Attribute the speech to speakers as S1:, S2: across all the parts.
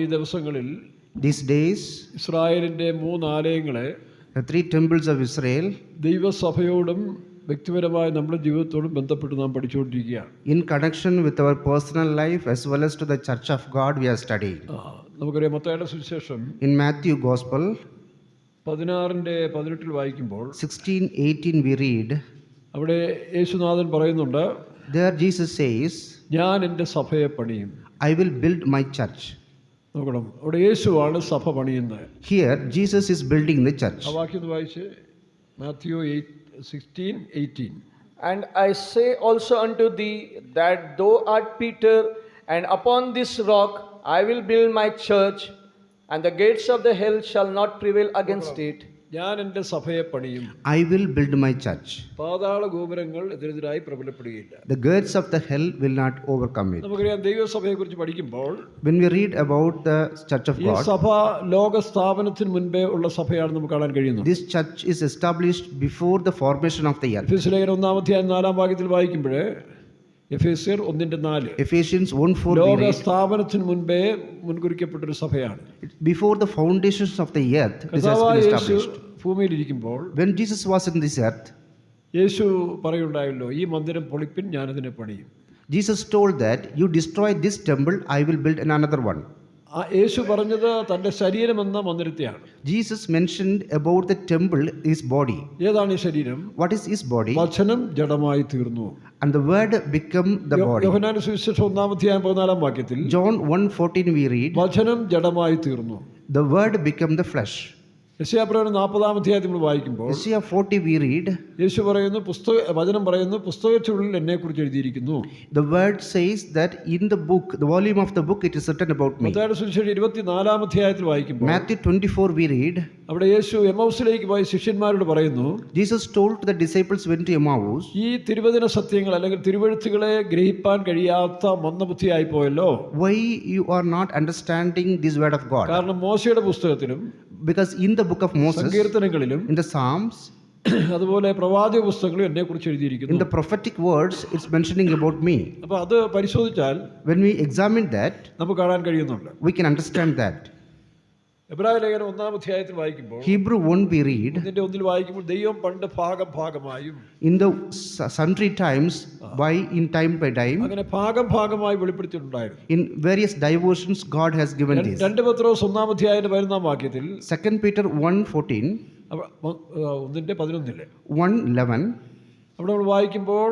S1: ഈ ദിവസങ്ങളിൽ
S2: These days,
S1: ഇസ്രായേലിൻ്റെ 3 ആലയങ്ങളെ
S2: the 3 temples of Israel,
S1: ദൈവസഭയോടും വ്യക്തിപരമായ നമ്മുടെ ജീവിതത്തോടും ബന്ധപ്പെട്ട് നാം പഠിച്ചുകൊണ്ടിരിക്കുകയാണ്.
S2: in connection with our personal life as well as to the Church of God, we are studying.
S1: നമുക്കറിയാം മത്തായിയുടെ സുവിശേഷം
S2: In Matthew Gospel
S1: 16:18 വായിക്കുമ്പോൾ
S2: 16:18 we read,
S1: അവിടെ യേശുനാഥൻ പറയുന്നുണ്ട്,
S2: there Jesus says,
S1: ഞാൻ എൻ്റെ സഭയെ പണിയും.
S2: I will build my church.
S1: നോക്കണം, അവിടെ യേശുവാണ് സഭ പണിയുന്നത്.
S2: Here Jesus is building the church.
S1: ആ വാക്യം ഒന്ന് വായിച്ച്. Mathew 16:18.
S3: And I say also unto thee that thou art Peter, and upon this rock I will build my church, and the gates of the hell shall not prevail against it.
S1: ഞാൻ എൻ്റെ സഭയെ പണിയും.
S2: I will build my church.
S1: പാതാള ഗോപുരങ്ങൾ എതിരെതിരായി പ്രബലപ്പെടുകയില്ല.
S2: The gates of the hell will not overcome it.
S1: നമുക്കറിയാം ദൈവസഭയെക്കുറിച്ച് പഠിക്കുമ്പോൾ
S2: When we read about the Church of
S1: ഈ
S2: God,
S1: സഭ ലോക സ്ഥാപനത്തിന് മുൻപേ ഉള്ള സഭയാണ് നമുക്ക് കാണാൻ കഴിയുന്നത്.
S2: this church is established before the formation of the earth.
S1: എഫേസ്യ ലേഖനം 1-4 വാക്യത്തിൽ വായിക്കുമ്പോൾ എഫേസ്യർ 1:4
S2: Ephesians 1:4 we
S1: ലോക
S2: read,
S1: സ്ഥാപനത്തിന് മുൻപേ മുൻകുറിക്കപ്പെട്ടൊരു സഭയാണ്.
S2: before the foundations of the earth this has
S1: കർത്താവായ
S2: been
S1: Yeshu
S2: established.
S1: ഭൂമിയിലിരിക്കുമ്പോൾ
S2: When Jesus was in this earth,
S1: യേശു പറയുണ്ടായല്ലോ, ഈ മന്ദിരം പൊളിപ്പിൻ, ഞാനതിനെ പണിയും.
S2: Jesus told that you destroy this temple, I will build another one.
S1: യേശു പറഞ്ഞത് തൻ്റെ ശരീരമെന്ന മന്ദിരത്തെയാണ്.
S2: Jesus mentioned about the temple, his body.
S1: ഏതാണ് ഈ ശരീരം?
S2: What is his body?
S1: വചനം ജഡമായി തീർന്നു.
S2: And the word become the body.
S1: യോഹന്നാന്റെ സുവിശേഷം 1-14 വാക്യത്തിൽ
S2: John 1:14 we read,
S1: വചനം ജഡമായി തീർന്നു.
S2: the word become the flesh.
S1: യെശയ്യാപ്രവചനം 40 നമ്മൾ വായിക്കുമ്പോൾ
S2: Isaiah 40 we read,
S1: യേശു പറയുന്നു, വചനം പറയുന്നു, പുസ്തകച്ചുള്ളിൽ എന്നെക്കുറിച്ച് എഴുതിയിരിക്കുന്നു.
S2: the word says that in the book, the volume of the book, it is written about me.
S1: മത്തായിയുടെ സുവിശേഷം 24 വായിക്കുമ്പോൾ
S2: Matthew 24 we read,
S1: അവിടെ യേശു എമ്മൗസിലേക്ക് പോയി ശിഷ്യന്മാരോട് പറയുന്നു,
S2: Jesus told to the disciples went to Emmaus,
S1: ഈ തിരുവചന സത്യങ്ങൾ അല്ലെങ്കിൽ തിരുവെഴുത്തുകളെ ഗ്രഹിപ്പാൻ കഴിയാത്ത മന്ദബുദ്ധിയായി പോയല്ലോ.
S2: why you are not understanding this word of God?
S1: കാരണം മോശയുടെ പുസ്തകത്തിലും
S2: Because in the book of Moses,
S1: സങ്കീർത്തനങ്ങളിലും
S2: in the Psalms,
S1: അതുപോലെ പ്രവാചക പുസ്തകങ്ങളും എന്നെക്കുറിച്ച്
S2: in
S1: എഴുതിയിരിക്കുന്നു.
S2: the prophetic words, it's mentioning about me.
S1: അപ്പോൾ അത് പരിശോധിച്ചാൽ
S2: When we examine that,
S1: നമുക്ക് കാണാൻ കഴിയുന്നുണ്ട്.
S2: we can understand that.
S1: എബ്രായ ലേഖനം 1 വായിക്കുമ്പോൾ
S2: Hebrew 1 we read,
S1: ഇതിന്റെ 1 വായിക്കുമ്പോൾ ദൈവം പണ്ട് ഭാഗമായും
S2: in the sundry times, by in time by time,
S1: അങ്ങനെ ഭാഗമായി വെളിപ്പെടുത്തിയിട്ടുണ്ടായിരുന്നു.
S2: in various diversions God has given this.
S1: 2 പത്രോസ് 1 വാക്യത്തിൽ
S2: 2 Peter 1:14,
S1: 1:11
S2: 1:11,
S1: അവിടെ നമ്മൾ വായിക്കുമ്പോൾ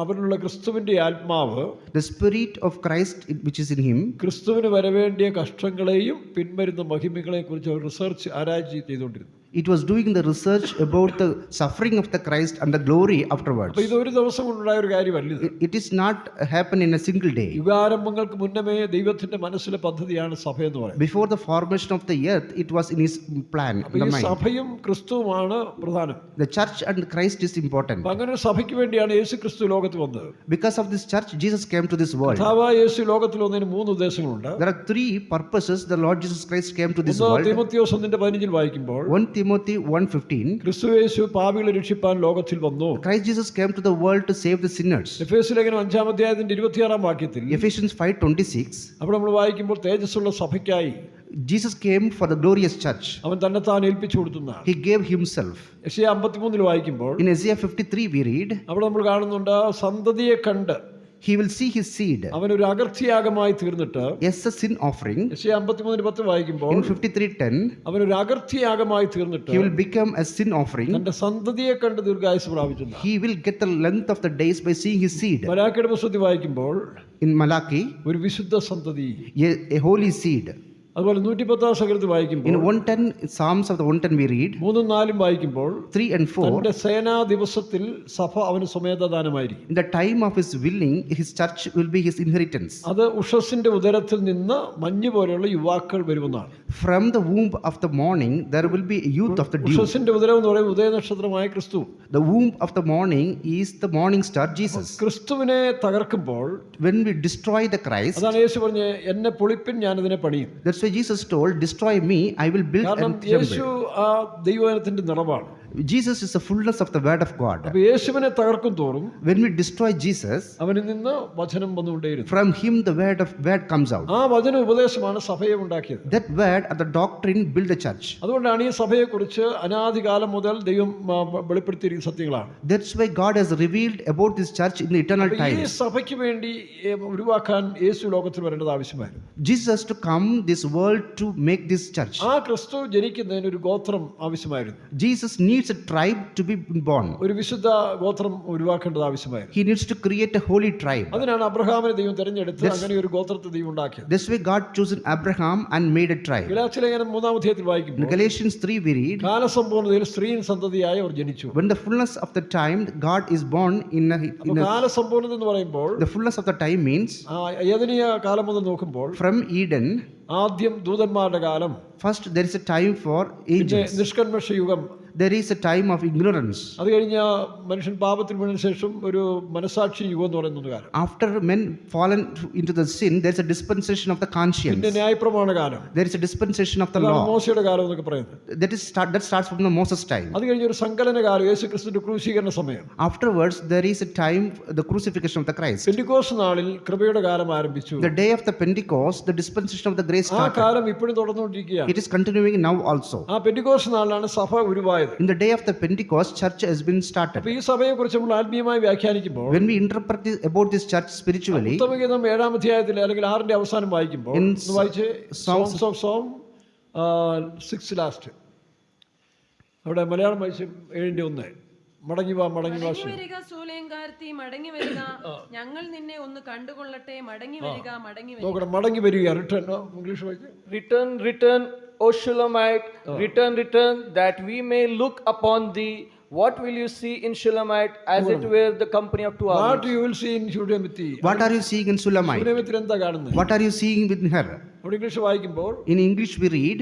S1: അവനുള്ള ക്രിസ്തുവിന്റെ ആത്മാവ്,
S2: the spirit of Christ which is in him,
S1: ക്രിസ്തുവിന് വരവേണ്ടിയ കഷ്ടങ്ങളെയും പിൻവരുന്ന മഹിമകളെയും കുറിച്ച് റിസർച്ച് ആരാய்ச்சி ചെയ്തുകൊണ്ടിരുന്നു.
S2: it was doing the research about the suffering of the Christ and the glory afterwards.
S1: അപ്പോൾ ഇത് ഒരു ദിവസം കൊണ്ടുണ്ടായ ഒരു കാര്യമല്ല.
S2: It is not happen in a single day.
S1: യുഗാരംഭങ്ങൾക്ക് മുന്നമേ ദൈവത്തിന്റെ മനസ്സിലെ പദ്ധതിയാണ് സഭ എന്ന് പറയുന്നത്.
S2: Before the formation of the earth, it was in his plan, in the
S1: ഈ
S2: mind.
S1: സഭയും ക്രിസ്തുവുമാണ് പ്രധാനം.
S2: The church and Christ is important.
S1: അപ്പോൾ അങ്ങനെ ഒരു സഭയ്ക്ക് വേണ്ടിയാണ് യേശു ക്രിസ്തു ലോകത്ത് വന്നത്.
S2: Because of this church, Jesus came to this world.
S1: കർത്താവായ യേശു ലോകത്തിൽ വന്നതിന് 3 ഉദ്ദേശങ്ങളുണ്ട്.
S2: There are 3 purposes the Lord Jesus Christ came to this
S1: 1
S2: world.
S1: തീമോഥെയോസ് 1:15 വായിക്കുമ്പോൾ
S2: 1 Timothy 1:15,
S1: ക്രിസ്തു യേശു പാപികളെ രക്ഷിപ്പാൻ ലോകത്തിൽ വന്നു.
S2: Christ Jesus came to the world to save the sinners.
S1: എഫേസ്യ ലേഖനം 5-26 വാക്യത്തിൽ
S2: Ephesians 5:26,
S1: അവിടെ നമ്മൾ വായിക്കുമ്പോൾ തേജസ്സുള്ള സഭയ്ക്കായി
S2: Jesus came for the glorious church.
S1: അവൻ തന്നെത്താൻ ഏൽപ്പിച്ചു കൊടുത്തുന്ന
S2: He gave himself.
S1: യെശയ്യാ 53 വായിക്കുമ്പോൾ
S2: In Isaiah 53 we read,
S1: അവിടെ നമ്മൾ കാണുന്നുണ്ട്, സന്തതിയെ കണ്ട്
S2: he will see his seed
S1: അവനൊരു അകൃത്യയാഗമായി തീർന്നിട്ട്.
S2: as a sin offering.
S1: യെശയ്യാ 53:10 വായിക്കുമ്പോൾ
S2: In 53:10,
S1: അവനൊരു അകൃത്യയാഗമായി തീർന്നിട്ട്
S2: he will become a sin offering.
S1: തന്റെ സന്തതിയെ കണ്ട് ദീർഘായുസ് പ്രാപിച്ചു.
S2: He will get the length of the days by seeing his seed.
S1: മലാക്കിയുടെ പുസ്തകത്തിൽ വായിക്കുമ്പോൾ
S2: In Malachi,
S1: ഒരു വിശുദ്ധ സന്തതി.
S2: a holy seed.
S1: അതുപോലെ 110 സങ്കീർത്തനത്തിൽ വായിക്കുമ്പോൾ
S2: In 110 Psalms of the 110 we read,
S1: 3-4 വായിക്കുമ്പോൾ
S2: 3 and 4,
S1: തന്റെ സേനാ ദിവസത്തിൽ സഭ അവന് സ്വമേധദാനമായിരിക്കും.
S2: in the time of his willing, his church will be his inheritance.
S1: അത് ഉഷസ്സിന്റെ ഉദരത്തിൽ നിന്ന് മഞ്ഞ് പോലെയുള്ള യുവാക്കൾ വരുമെന്നാണ്.
S2: From the womb of the morning there will be a youth of the dew.
S1: ഉഷസ്സിന്റെ ഉദരം എന്ന് പറയുന്നത് ഉദയനക്ഷത്രമായ ക്രിസ്തു.
S2: The womb of the morning is the morning star Jesus.
S1: ക്രിസ്തുവിനെ തകർക്കുമ്പോൾ
S2: When we destroy the Christ,
S1: അതാണ് യേശു പറഞ്ഞ, എന്നെ പൊളിപ്പിൻ, ഞാനതിനെ പണിയും.
S2: that's why Jesus told, destroy me, I will build
S1: കാരണം
S2: and
S1: യേശു
S2: temple.
S1: ആ ദൈവവചനത്തിന്റെ നിറവാണ്.
S2: Jesus is the fullness of the word of God.
S1: അപ്പൊ യേശുവിനെ തകർക്കും തോറും
S2: When we destroy Jesus,
S1: അവനിൽ നിന്ന് വചനം വന്നുകൊണ്ടേയിരുന്നു.
S2: from him the word comes out.
S1: ആ വചന ഉപദേശമാണ് സഭയെ ഉണ്ടാക്കിയത്.
S2: That word and the doctrine build a church.
S1: അതുകൊണ്ടാണ് ഈ സഭയെക്കുറിച്ച് അനാദികാലം മുതൽ ദൈവം വെളിപ്പെടുത്തിയിരിക്കുന്ന സത്യങ്ങളാണ്.
S2: That's why God has revealed about this church in the eternal
S1: ഈ
S2: times.
S1: സഭയ്ക്ക് വേണ്ടി ഉരുവാക്കാൻ യേശു ലോകത്തിൽ വരേണ്ടത് ആവശ്യമായിരുന്നു.
S2: Jesus to come this world to make this church.
S1: ആ ക്രിസ്തു ജനിക്കുന്നതിന് ഒരു ഗോത്രം ആവശ്യമായിരുന്നു.
S2: Jesus needs a tribe to be born.
S1: ഒരു വിശുദ്ധ ഗോത്രം ഉരുവാക്കേണ്ടത് ആവശ്യമായിരുന്നു.
S2: He needs to create a holy tribe.
S1: അതിനാണ് അബ്രഹാമിനെ ദൈവം തിരഞ്ഞെടുത്ത് അങ്ങനെ ഒരു ഗോത്രത്തെ ദൈവം ഉണ്ടാക്കിയത്.
S2: This way God chosen Abraham and made a tribe.
S1: ഗലാത്യലേഖനം 3-ാം അധ്യായത്തിൽ
S2: In
S1: വായിക്കുമ്പോൾ
S2: Galatians 3 we read,
S1: കാലസമ്പൂർണ്ണതയിൽ സ്ത്രീயின் സന്തതിയായി അവർ ജനിച്ചു.
S2: when the fullness of the time God is born in a
S1: കാലസമ്പൂർണ്ണത എന്ന് പറയുമ്പോൾ
S2: the fullness of the time means
S1: ഏദനീയ കാലം മുതൽ നോക്കുമ്പോൾ
S2: from Eden,
S1: ആദ്യം ദൂതന്മാരുടെ കാലം,
S2: first there is a time for
S1: പിന്നെ
S2: angels,
S1: നിഷ്കന്മഷ യുഗം,
S2: there is a time of ignorance,
S1: അത് കഴിഞ്ഞ മനുഷ്യൻ പാപത്തിൽ വീണതിന് ശേഷം ഒരു മനസാക്ഷി യുഗം എന്ന് പറയുന്ന കാലം,
S2: after men fallen into the sin there is a dispensation of the conscience,
S1: പിന്നെ ന്യായപ്രമാണ കാലം,
S2: there is a dispensation of the law,
S1: മോശയുടെ കാലം എന്നൊക്കെ പറയുന്നത്.
S2: that starts from the Moses time.
S1: അത് കഴിഞ്ഞ ഒരു സങ്കലന കാലം, യേശു ക്രിസ്തുവിന്റെ ക്രൂശീകരണ സമയം.
S2: Afterwards there is a time, the crucifixion of the Christ.
S1: പെന്തിക്കോസ്ത് നാളിൽ കൃപയുടെ കാലം ആരംഭിച്ചു.
S2: The day of the Pentecost, the dispensation of the grace
S1: ആ
S2: started.
S1: കാലം ഇപ്പോഴും തുടർന്നുകൊണ്ടിരിക്കുകയാണ്.
S2: It is continuing now also.
S1: ആ പെന്തിക്കോസ്ത് നാളിലാണ് സഭ ഉരുവായത്.
S2: In the day of the Pentecost, church has been started.
S1: അപ്പൊ ഈ സഭയെ കുറിച്ച് നമ്മൾ ആത്മീയമായി വ്യാഖ്യാനിക്കുമ്പോൾ
S2: When we interpret about this church spiritually,
S1: ഉത്തമഗീതം 7-ാം അധ്യായത്തിൽ അല്ലെങ്കിൽ 6-ന്റെ അവസാനം വായിക്കുമ്പോൾ
S2: In
S1: വായിച്ച്
S2: Songs
S1: songs of song 6 last, അവിടെ മലയാളം വായിച്ച് 7-ന്റെ 1 മടങ്ങി വാ
S4: വരിക സൂലേങ്കാർത്തി മടങ്ങി വരിക, ഞങ്ങൾ നിന്നെ ഒന്ന് കണ്ടുകൊള്ളട്ടെ, മടങ്ങി വരിക മടങ്ങി വരിക.
S1: നോക്കണം, മടങ്ങി വരിക. റിട്ടേൺ ഇംഗ്ലീഷ് വായിച്ച്
S3: Return, return, O Shulamite, return, return, that we may look upon thee. What will you see in Shulamite, as it were the company of two
S1: what
S3: armies?
S1: You will see in ശൂലമിത്തി.
S2: what are you seeing in Sulamite?
S1: ശൂലമിത്തിൽ എന്താ കാണുന്നത്?
S2: What are you seeing with her?
S1: അവിടെ English വായിക്കുമ്പോൾ
S2: In English we read,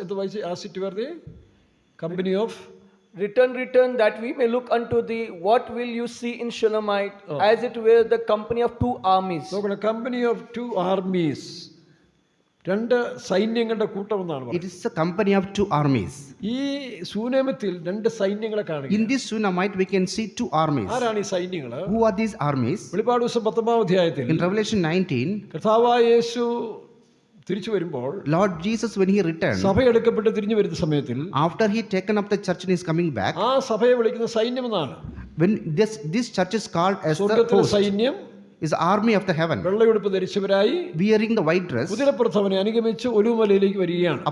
S1: എന്ത് വായിച്ച് as it were the company of
S3: Return, return, that we may look unto thee. What will you see in Shulamite, as it were the company of two armies?
S1: നോക്കണം, company of 2 armies, 2 സൈന്യങ്ങളുടെ കൂട്ടം എന്നാണ്
S2: it
S1: പറയുന്നത്.
S2: is a company of 2 armies.
S1: ഈ ശൂനേമത്തിൽ 2 സൈന്യങ്ങളെ കാണുക.
S2: In this Shulamite we can see 2 armies.
S1: ആരാണ് ഈ സൈന്യങ്ങള്?
S2: Who are these armies?
S1: വെളിപ്പാട് ദിവസം 19-ാം അധ്യായത്തിൽ
S2: In Revelation 19,
S1: കർത്താവായ യേശു തിരിച്ചു വരുമ്പോൾ,
S2: Lord Jesus when he returned,
S1: സഭ എടുക്കപ്പെട്ട് തിരിഞ്ഞു വരുന്ന സമയത്തിൽ
S2: after he taken up the church and is coming back,
S1: ആ സഭയെ വിളിക്കുന്ന സൈന്യം എന്നാണ്.
S2: when this church is called as the
S1: സ്വർഗ്ഗത്തിലെ
S2: host,
S1: സൈന്യം
S2: is the army of the heaven,
S1: വെള്ളയുടുപ്പ് ധരിച്ചവരായി
S2: wearing the white dress.
S1: കുതിരപ്പുറത്ത് അവനെ അനുഗമിച്ച് ഒലിവുമലയിലേക്ക് വരികയാണ്.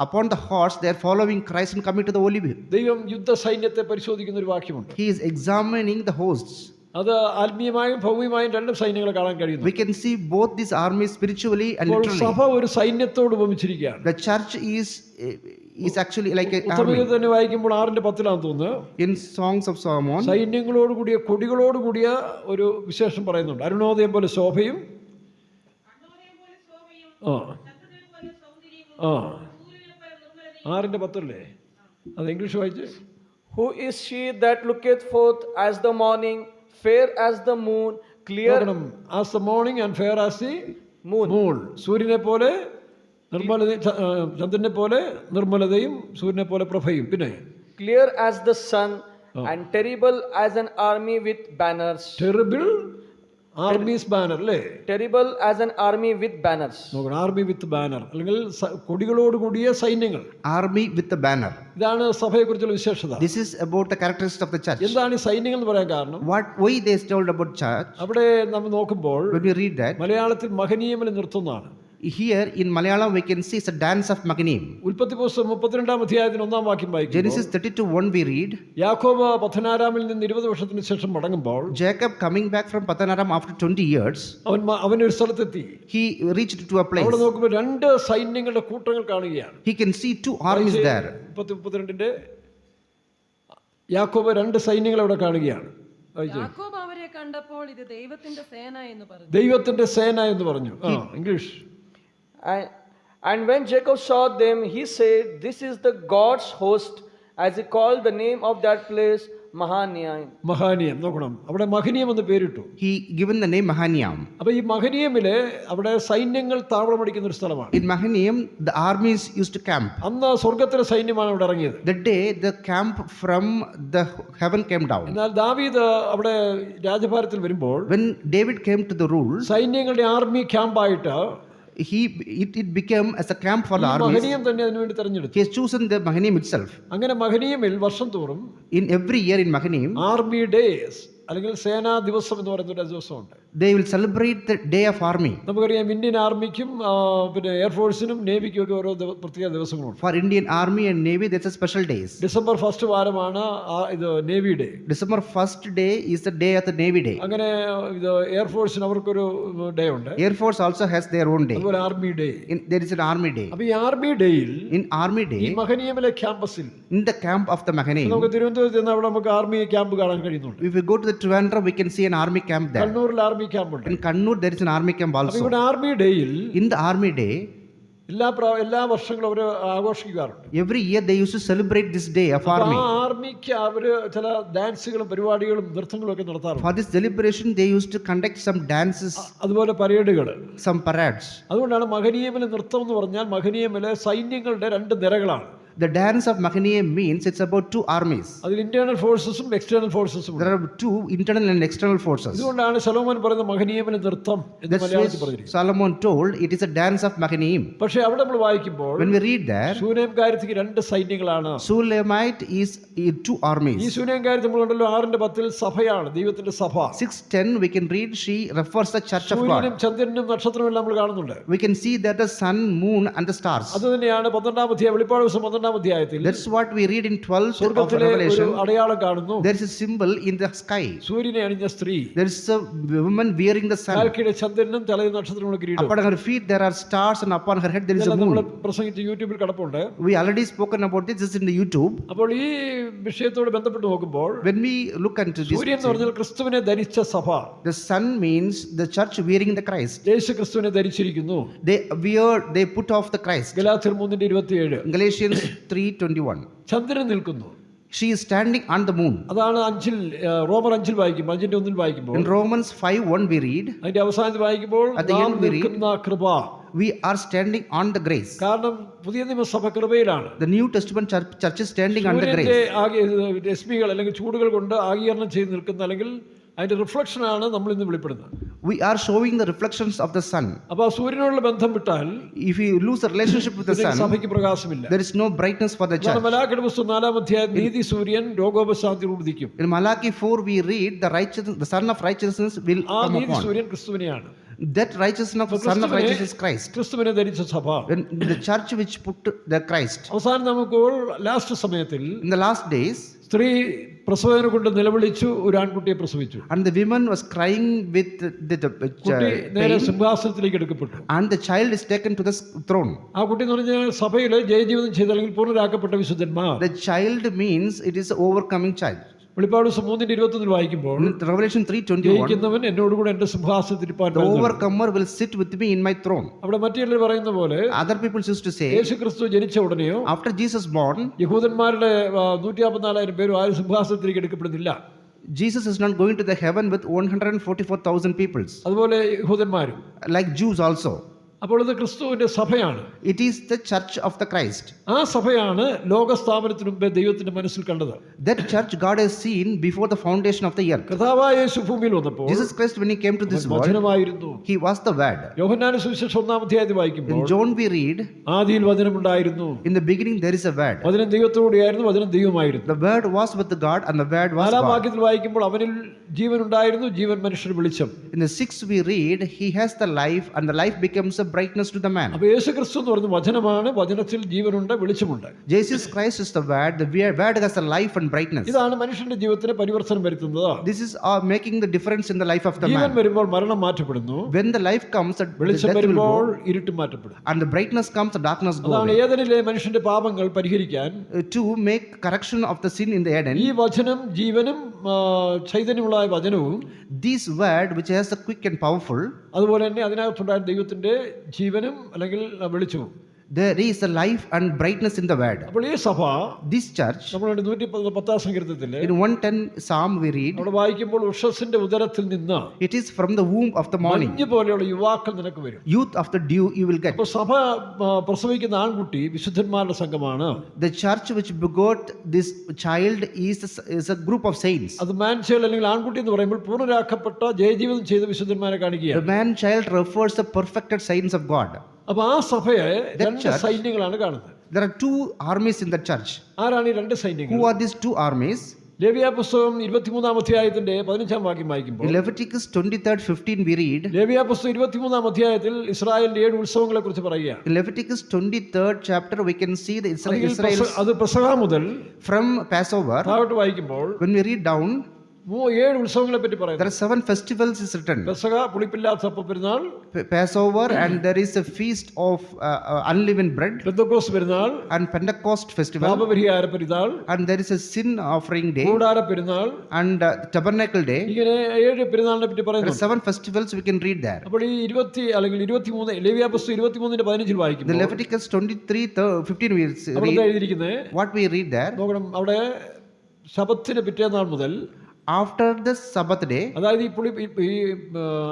S2: Upon the horse they are following Christ and coming to the Olive.
S1: ദൈവം യുദ്ധ സൈന്യത്തെ പരിശോധിക്കുന്ന ഒരു വാക്യമുണ്ട്.
S2: He is examining the hosts.
S1: അത് ആത്മീയമായും ഭൗമികമായും 2 സൈന്യങ്ങളെ കാണാൻ കഴിയുന്നു.
S2: We can see both these armies spiritually and
S1: അപ്പോൾ
S2: literally.
S1: സഭ ഒരു സൈന്യത്തോട് ഉപമിച്ചിരിക്കുകയാണ്.
S2: The church is actually like an army.
S1: ഉത്തമഗീതം തന്നെ വായിക്കുമ്പോൾ 6-ന്റെ 10-ലാണെന്ന് തോന്നുന്നു,
S2: In Songs of Solomon,
S1: സൈന്യങ്ങളോട് കൂടിയ കൊടികളോട് കൂടിയ ഒരു വിശേഷം പറയുന്നുണ്ട്. അരുണോദയം പോലെ ശോഭയും ആ ആ 6-ന്റെ 10-ല്ലേ? അത് ഇംഗ്ലീഷ് വായിച്ച്.
S3: Who is she that looketh forth as the morning, fair as the moon, clear
S1: as the morning and fair as the
S3: moon?
S1: Moon. സൂര്യനെ പോലെ നിർമ്മലത, ചന്ദ്രനെ പോലെ നിർമ്മലതയും സൂര്യനെ പോലെ പ്രഭയും. പിന്നെ
S3: Clear as the sun, and terrible as an army with banners.
S1: Terrible armies banner അല്ലേ?
S3: Terrible as an army with banners.
S1: നോക്കണം, army വിത്ത് banner അല്ലെങ്കിൽ കൊടികളോട് കൂടിയ സൈന്യങ്ങൾ.
S2: army with the banner.
S1: ഇതാണ് സഭയെ കുറിച്ചുള്ള വിശേഷത.
S2: This is about the characteristics of the church.
S1: എന്താണ് ഈ സൈന്യങ്ങൾ എന്ന് പറയാൻ കാരണം?
S2: Why they told about church?
S1: അവിടെ നമ്മൾ നോക്കുമ്പോൾ
S2: When we read that,
S1: മലയാളത്തിൽ മഹനീയമിൽ നിർത്തുന്നതാണ്.
S2: here in Malayalam we can see it's a dance of Maghanim.
S1: ഉൽപ്പത്തി പുസ്തകം 32-ാം അധ്യായത്തിന് 1-ാം വാക്യം വായിക്കും.
S2: Genesis 32:1 we read,
S1: യാക്കോബ് പദ്ദൻഅരാമിൽ നിന്ന് 20 വർഷത്തിന് ശേഷം മടങ്ങുമ്പോൾ
S2: Jacob coming back from Padanaram after 20 years,
S1: അവൻ ഒരു സ്ഥലത്തെത്തി.
S2: he reached to a place.
S1: അവിടെ നോക്കുമ്പോൾ 2 സൈന്യങ്ങളുടെ കൂട്ടങ്ങൾ കാണുകയാണ്.
S2: He can see 2 armies there.
S1: 32-ന്റെ യാക്കോബ് 2 സൈന്യങ്ങൾ അവിടെ കാണുകയാണ്.
S4: യാക്കോബ് അവരെ കണ്ടപ്പോൾ ഇത് ദൈവത്തിന്റെ സേന എന്ന് പറഞ്ഞു.
S1: ദൈവത്തിന്റെ സേന എന്ന് പറഞ്ഞു. English.
S3: And when Jacob saw them, he said, This is the God's host, as he called the name of that place Mahanaim.
S1: മഹാനിയം നോക്കണം, അവിടെ മഹനീയം എന്ന് പേരിട്ടു.
S2: He given the name Mahanaim.
S1: അപ്പൊ ഈ മഹനീയമില് അവിടെ സൈന്യങ്ങൾ താവളമടിക്കുന്ന ഒരു സ്ഥലമാണ്.
S2: In Mahanaim, the armies used to camp.
S1: അന്ന് സ്വർഗത്തിലെ സൈന്യമാണ് അവിടെ ഇറങ്ങിയത്.
S2: The day the camp from the heaven came down.
S1: എന്നാൽ ദാവീദ് അവിടെ രാജഭാരത്തിൽ വരുമ്പോൾ
S2: When David came to the rule,
S1: സൈന്യങ്ങളുടെ ആർമി ക്യാമ്പായിട്ട്
S2: it became as a camp for the armies.
S1: മഹനീയം തന്നെ അതിനുവേണ്ടി തെരഞ്ഞെടുത്തു.
S2: He has chosen the Mahanaim itself.
S1: അങ്ങനെ മഹനീയമിൽ വർഷം തോറും
S2: In every year in Mahanaim,
S1: army days അല്ലെങ്കിൽ സേനാ ദിവസം എന്ന് പറയുന്ന ഒരു ദിവസമുണ്ട്.
S2: they will celebrate the day of army.
S1: നമുക്കറിയാം ഇന്ത്യൻ ആർമിക്കും പിന്നെ എയർഫോഴ്സിനും നേവിക്കും ഒക്കെ ഓരോ പ്രത്യേക ദിവസങ്ങളുണ്ട്.
S2: For Indian army and navy, there's a special days.
S1: December 1 വാരമാണ് ഇത് navy day.
S2: December 1st day is the day of the navy day.
S1: അങ്ങനെ ഇത് എയർഫോഴ്സിന് അവർക്കൊരു ഡേ ഉണ്ട്.
S2: Air force also has their own day.
S1: അതുപോലെ army day.
S2: There is an army day.
S1: അപ്പൊ ഈ army ഡേയിൽ
S2: In army
S1: ഈ
S2: day,
S1: മഹനീയമിലെ ക്യാമ്പസിൽ
S2: in the camp of the Mahanaim,
S1: നമുക്ക് തിരുവനന്തപുരത്ത് ചെന്ന് അവിടെ നമുക്ക് ആർമി ക്യാമ്പ് കാണാൻ കഴിയുന്നുണ്ട്.
S2: if we go to the Trivandrum, we can see an army camp there.
S1: കണ്ണൂരിൽ ആർമി ക്യാമ്പ് ഉണ്ട്.
S2: In Kannur, there is an army camp
S1: അപ്പൊ
S2: also.
S1: ഇവിടെ ആർമി ഡേയിൽ
S2: In the army day,
S1: എല്ലാ വർഷങ്ങളും അവർ ആഘോഷിക്കാറുണ്ട്.
S2: every year they used to celebrate this day of
S1: അപ്പൊ
S2: army.
S1: ആ ആർമിക്ക് അവര് ചില ഡാൻസുകളും പരിപാടികളും നൃത്തങ്ങളും ഒക്കെ നടത്താറുണ്ട്.
S2: For this celebration, they used to conduct some dances,
S1: അതുപോലെ പരേഡുകൾ.
S2: some parades.
S1: അതുകൊണ്ടാണ് മഹനീയമിലെ നൃത്തം എന്ന് പറഞ്ഞാൽ മഹനീയമിലെ സൈന്യങ്ങളുടെ രണ്ട് നിരകളാണ്.
S2: The dance of Mahanaim means it's about two armies.
S1: അതിൽ ഇന്റേണൽ ഫോഴ്സസും എക്സ്റ്റേണൽ ഫോഴ്സസും.
S2: There are two internal and external forces.
S1: ഇതുകൊണ്ടാണ് ശലോമോൻ പറയുന്ന മഹനീയമിലെ നൃത്തം എന്ന്
S2: That's
S1: മലയാളത്തിൽ
S2: why
S1: പറഞ്ഞിരിക്കുന്നത്.
S2: Solomon told it is a dance of Mahanaim.
S1: പക്ഷേ അവിടെ നമ്മൾ വായിക്കുമ്പോൾ
S2: When we read there,
S1: ശൂനേംകാര്യത്തിക്ക് രണ്ട് സൈന്യങ്ങളാണ്.
S2: Sulamite is two
S1: ഈ
S2: armies.
S1: ശൂനേംകാര്യത്തിൽ നമ്മൾ കണ്ടല്ലോ 6:10 സഭയാണ്, ദൈവത്തിന്റെ സഭ.
S2: 6:10 we can read she refers the church of
S1: സൂര്യനും
S2: God.
S1: ചന്ദ്രനും നക്ഷത്രവും എല്ലാം നമ്മൾ കാണുന്നുണ്ട്.
S2: We can see that the sun, moon and the stars.
S1: അത് തന്നെയാണ് 12-ാം അധ്യായം വെളിപ്പാട് പുസ്തകം 12-ാം അധ്യായത്തിൽ
S2: That's what we read in 12th of
S1: സ്വർഗ്ഗത്തിലെ ഒരു
S2: Revelation.
S1: അടയാളം കാണുന്നു.
S2: There is a symbol in the sky.
S1: സൂര്യനെ അണിഞ്ഞ സ്ത്രീ,
S2: There is a woman wearing the sun.
S1: കാൽക്കീഴിൽ ചന്ദ്രനും തലയിൽ നക്ഷത്രങ്ങളും കിരീടം.
S2: Upon her feet there are stars and upon her head there is a
S1: നമ്മൾ
S2: moon.
S1: പ്രസംഗിച്ച് യൂട്യൂബിൽ കിടപ്പുണ്ട്.
S2: We already spoken about this. This is in the YouTube.
S1: അപ്പോൾ ഈ വിഷയത്തോട് ബന്ധപ്പെട്ട് നോക്കുമ്പോൾ
S2: When we look into this,
S1: സൂര്യൻ എന്ന് പറഞ്ഞാൽ ക്രിസ്തുവിനെ ധരിച്ച സഭ.
S2: the sun means the church wearing the Christ.
S1: യേശു ക്രിസ്തുവിനെ ധരിച്ചിരിക്കുന്നു.
S2: They put off the Christ.
S1: ഗലാത്യർ 3:27.
S2: Galatians 3:21.
S1: ചന്ദ്രൻ നിൽക്കുന്നു.
S2: She is standing on the moon.
S1: അതാണ് റോമർ 5 വായിക്കുമ്പോൾ 5:1 വായിക്കുമ്പോൾ
S2: In Romans 5:1 we read,
S1: അതിന്റെ അവസാനത്തിൽ വായിക്കുമ്പോൾ
S2: At the
S1: നാം
S2: end we read,
S1: നിൽക്കുന്ന കൃപ.
S2: we are standing on the grace.
S1: കാരണം പുതിയ നിയമസഭ കൃപയിലാണ്.
S2: The New Testament church is standing on the
S1: സൂര്യന്റെ
S2: grace.
S1: രശ്മികൾ അല്ലെങ്കിൽ ചൂടുകൾ കൊണ്ട് ആഗീകരണം ചെയ്ത് നിൽക്കുന്ന അല്ലെങ്കിൽ അതിന്റെ റിഫ്ലക്ഷൻ ആണ് നമ്മൾ ഇന്ന് വെളിപ്പെടുന്നത്.
S2: We are showing the reflections of the sun.
S1: അപ്പൊ ആ സൂര്യനോടുള്ള ബന്ധം വിട്ടാൽ
S2: If you lose the relationship with the sun,
S1: സഭയ്ക്ക് പ്രകാശമില്ല.
S2: there is no brightness for the church.
S1: മലാഖിയുടെ പുസ്തകം 4-ാം അധ്യായം നീതി സൂര്യൻ രോഗോപശാന്തിയോട് ഉദിക്കും.
S2: In Malachi 4 we read the son of righteousness will
S1: ആ
S2: come
S1: നീതി
S2: upon.
S1: സൂര്യൻ ക്രിസ്തുവിനെയാണ്.
S2: That righteousness of son of righteousness is Christ.
S1: ക്രിസ്തുവിനെ ധരിച്ച സഭ.
S2: When the church which put the Christ.
S1: അവസാനം നമുക്ക് ലാസ്റ്റ് സമയത്തിൽ
S2: In the last days,
S1: സ്ത്രീ പ്രസവവേദന കൊണ്ട് നിലവിളിച്ചു, ഒരു ആൺകുട്ടിയെ പ്രസവിച്ചു.
S2: and the woman was crying with the
S1: കുട്ടി നേരെ
S2: pain,
S1: സിംഹാസനത്തിലേക്ക് എടുക്കപ്പെട്ടു.
S2: and the child is taken to the throne.
S1: ആ കുട്ടി എന്ന് പറഞ്ഞാൽ സഭയിലെ ജയജീവിതം ചെയ്ത അല്ലെങ്കിൽ പൂർണ്ണരാക്കപ്പെട്ട വിശുദ്ധന്മാർ.
S2: The child means it is an overcoming child.
S1: വെളിപ്പാട് 3:21 വായിക്കുമ്പോൾ
S2: In Revelation 3:21,
S1: ജയിക്കുന്നവൻ എന്നോടുകൂടെ എന്റെ സിംഹാസനത്തിൽ ഇരിപ്പാൻ
S2: the
S1: വരുന്നു.
S2: overcomer will sit with me in my throne.
S1: അവിടെ മറ്റുള്ളവർ പറയുന്ന പോലെ
S2: Other people used to say,
S1: യേശു ക്രിസ്തു ജനിച്ച ഉടനെയോ
S2: after Jesus born,
S1: യഹൂദന്മാരുടെ 154,000 പേരും ആരും സിംഹാസനത്തിലേക്ക് എടുക്കപ്പെടുന്നില്ല.
S2: Jesus is not going to the heaven with 144,000 peoples,
S1: അതുപോലെ യഹൂദന്മാരും.
S2: like Jews also.
S1: അപ്പോൾ ഇത് ക്രിസ്തുവിന്റെ സഭയാണ്.
S2: It is the church of the Christ.
S1: ആ സഭയാണ് ലോകസ്ഥാപനത്തിന് മുമ്പേ ദൈവത്തിന്റെ മനസ്സിൽ കണ്ടത്.
S2: That church God has seen before the foundation of the earth.
S1: കർത്താവായ യേശു ഭൂമിയിൽ വന്നപ്പോൾ
S2: Jesus Christ, when he came to this world,
S1: വചനമായിരുന്നു.
S2: he was the word.
S1: യോഹന്നാന്റെ സുവിശേഷം 1-ാം അധ്യായത്തിൽ വായിക്കുമ്പോൾ
S2: In John we read,
S1: ആദിയിൽ വചനമുണ്ടായിരുന്നു,
S2: in the beginning there is a word.
S1: വചനം ദൈവത്തോടെയായിരുന്നു, വചനം ദൈവമായിരുന്നു.
S2: The word was with the God and the word was
S1: 4-ാം
S2: God.
S1: വാക്യത്തിൽ വായിക്കുമ്പോൾ അവനിൽ ജീവൻ ഉണ്ടായിരുന്നു, ജീവൻ മനുഷ്യന് വെളിച്ചം.
S2: In the 6th we read, he has the life and the life becomes a brightness to the man.
S1: അപ്പൊ യേശു ക്രിസ്തു എന്ന് പറയുന്നത് വചനമാണ്, വചനത്തിൽ ജീവനുണ്ട്, വെളിച്ചമുണ്ട്.
S2: Jesus Christ is the word word has the life and brightness.
S1: ഇതാണ് മനുഷ്യന്റെ ജീവിതത്തിന് പരിവർത്തനം വരുത്തുന്നത്.
S2: This is making the difference in the life of the
S1: Jeevan
S2: man.
S1: വരുമ്പോൾ മരണം മാറ്റപ്പെടുന്നു,
S2: When the life comes, the
S1: വെളിച്ചം
S2: death will
S1: വരുമ്പോൾ
S2: go,
S1: ഇരുട്ട് മാറ്റപ്പെടും.
S2: and the brightness comes, the darkness go
S1: അതാണ്
S2: away.
S1: ഏദനിലെ മനുഷ്യന്റെ പാപങ്ങൾ പരിഹരിക്കാൻ
S2: To make correction of the sin in the Eden,
S1: ഈ വചനം ജീവനും ചൈതന്യമുള്ള വചനവും
S2: this word which has the quick and powerful,
S1: അതുപോലെ തന്നെ അതിനകത്തുണ്ടായ ദൈവത്തിന്റെ ജീവനും അല്ലെങ്കിൽ വെളിച്ചവും
S2: there is a life and brightness in the word.
S1: അപ്പോൾ ഈ സഭ
S2: This church,
S1: നമ്മൾ 110 സങ്കീർത്തനത്തില്
S2: in 110 Psalm we read,
S1: അവിടെ വായിക്കുമ്പോൾ ഉഷസ്സിന്റെ ഉദരത്തിൽ നിന്ന്
S2: it is from the womb of the morning.
S1: മഞ്ഞ് പോലെയുള്ള യുവാക്കൾ നിനക്ക് വരും.
S2: Youth of the dew you will get.
S1: അപ്പോൾ സഭ പ്രസവിക്കുന്ന ആൺകുട്ടി വിശുദ്ധന്മാരുടെ സംഘമാണ്.
S2: The church which begot this child is a group of saints.
S1: അത് മാൻ ചൈൽഡ് അല്ലെങ്കിൽ ആൺകുട്ടി എന്ന് പറയുമ്പോൾ പൂർണ്ണരാക്കപ്പെട്ട ജയജീവിതം ചെയ്ത വിശുദ്ധന്മാരെ
S2: The
S1: കാണിക്കുകയാണ്.
S2: man child refers to perfected saints of God.
S1: അപ്പോൾ ആ സഭയെ രണ്ട്
S2: church-
S1: സൈന്യങ്ങളാണ് കാണുന്നത്.
S2: There are two armies in the church.
S1: ആരാണ് ഈ രണ്ട് സൈന്യങ്ങൾ?
S2: Who are these two armies?
S1: ലേവ്യ പുസ്തകം 23-ാം അധ്യായത്തിന്റെ 15-ാം വാക്യം വായിക്കുമ്പോൾ
S2: In Leviticus 23:15 we read.
S1: ലേവ്യ പുസ്തകം 23-ാം അധ്യായത്തിൽ ഇസ്രായേലിന്റെ 7 ഉത്സവങ്ങളെ കുറിച്ച് പറയുകയാണ്.
S2: In Leviticus 23rd chapter we can see the Israel
S1: അത് പെസഹ മുതൽ
S2: from Passover.
S1: താഴോട്ട് വായിക്കുമ്പോൾ
S2: When we read down,
S1: 7 ഉത്സവങ്ങളെ പറ്റി
S2: there
S1: പറയുന്നത്.
S2: are 7 festivals is written.
S1: പെസഹ പുളിപ്പില്ലാത്ത അപ്പ പെരുന്നാൾ,
S2: Passover, and there is a feast of unleavened bread,
S1: Pentecost പെരുന്നാൾ,
S2: and Pentecost festival,
S1: പാപപരിഹാര പെരുന്നാൾ,
S2: and there is a sin offering day,
S1: കൂടാര പെരുന്നാൾ.
S2: and tabernacle day.
S1: ഇങ്ങനെ 7 പെരുന്നാളിനെ പറ്റി
S2: There are
S1: പറയുന്നു.
S2: 7 festivals we can read there.
S1: അപ്പോൾ ഈ 20 അല്ലെങ്കിൽ 23 ലേവ്യ പുസ്തകം 23-15
S2: The
S1: വായിക്കുമ്പോൾ
S2: Leviticus 23:15 we
S1: അവിടെ
S2: read.
S1: എഴുതിയിരിക്കുന്നത്
S2: What we read there?
S1: നോക്കണം, അവിടെ ശബത്തിന് പിറ്റേന്നാൾ മുതൽ,
S2: After the Sabbath day,
S1: അതായത് ഈ